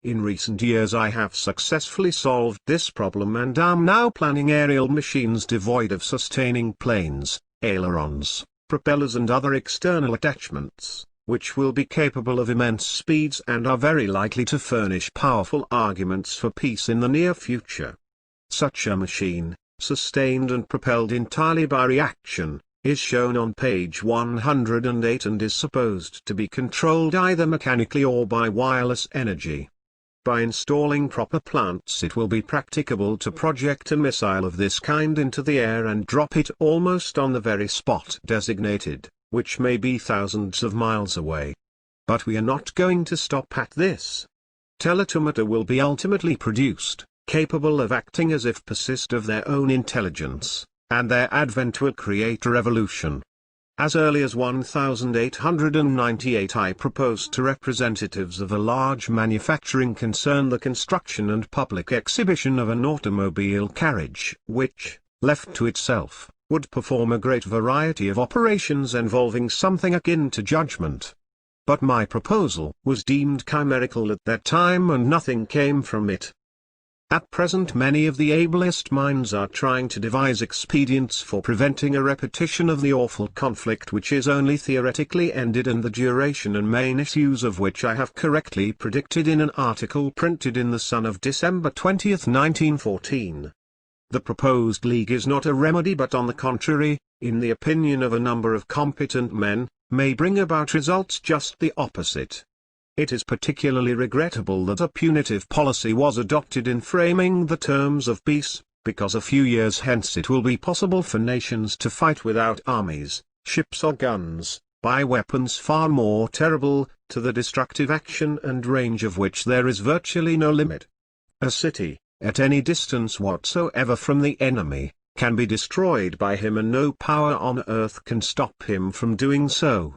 In recent years I have successfully solved this problem and am now planning aerial machines devoid of sustaining planes, ailerons, propellers and other external attachments, which will be capable of immense speeds and are very likely to furnish powerful arguments for peace in the near future. Such a machine, sustained and propelled entirely by reaction, is shown on page 108 and is supposed to be controlled either mechanically or by wireless energy. By installing proper plants it will be practicable to project a missile of this kind into the air and drop it almost on the very spot designated, which may be thousands of miles away. But we are not going to stop at this. Teletomata will be ultimately produced, capable of acting as if possessed of their own intelligence, and their advent will create a revolution. As early as 1898 I proposed to representatives of a large manufacturing concern the construction and public exhibition of an automobile carriage which, left to itself, would perform a great variety of operations involving something akin to judgment. But my proposal was deemed chimerical at that time and nothing came from it. At present many of the ablest minds are trying to devise expedients for preventing a repetition of the awful conflict which is only theoretically ended and the duration and main issues of which I have correctly predicted in an article printed in The Sun of December 20, 1914. The proposed league is not a remedy but on the contrary, in the opinion of a number of competent men, may bring about results just the opposite. It is particularly regrettable that a punitive policy was adopted in framing the terms of peace, because a few years hence it will be possible for nations to fight without armies, ships or guns, by weapons far more terrible, to the destructive action and range of which there is virtually no limit. A city, at any distance whatsoever from the enemy, can be destroyed by him and no power on earth can stop him from doing so.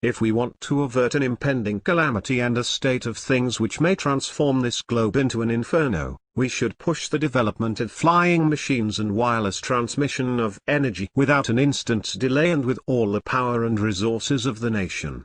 If we want to avert an impending calamity and a state of things which may transform this globe into an inferno, we should push the development of flying machines and wireless transmission of energy without an instant's delay and with all the power and resources of the nation.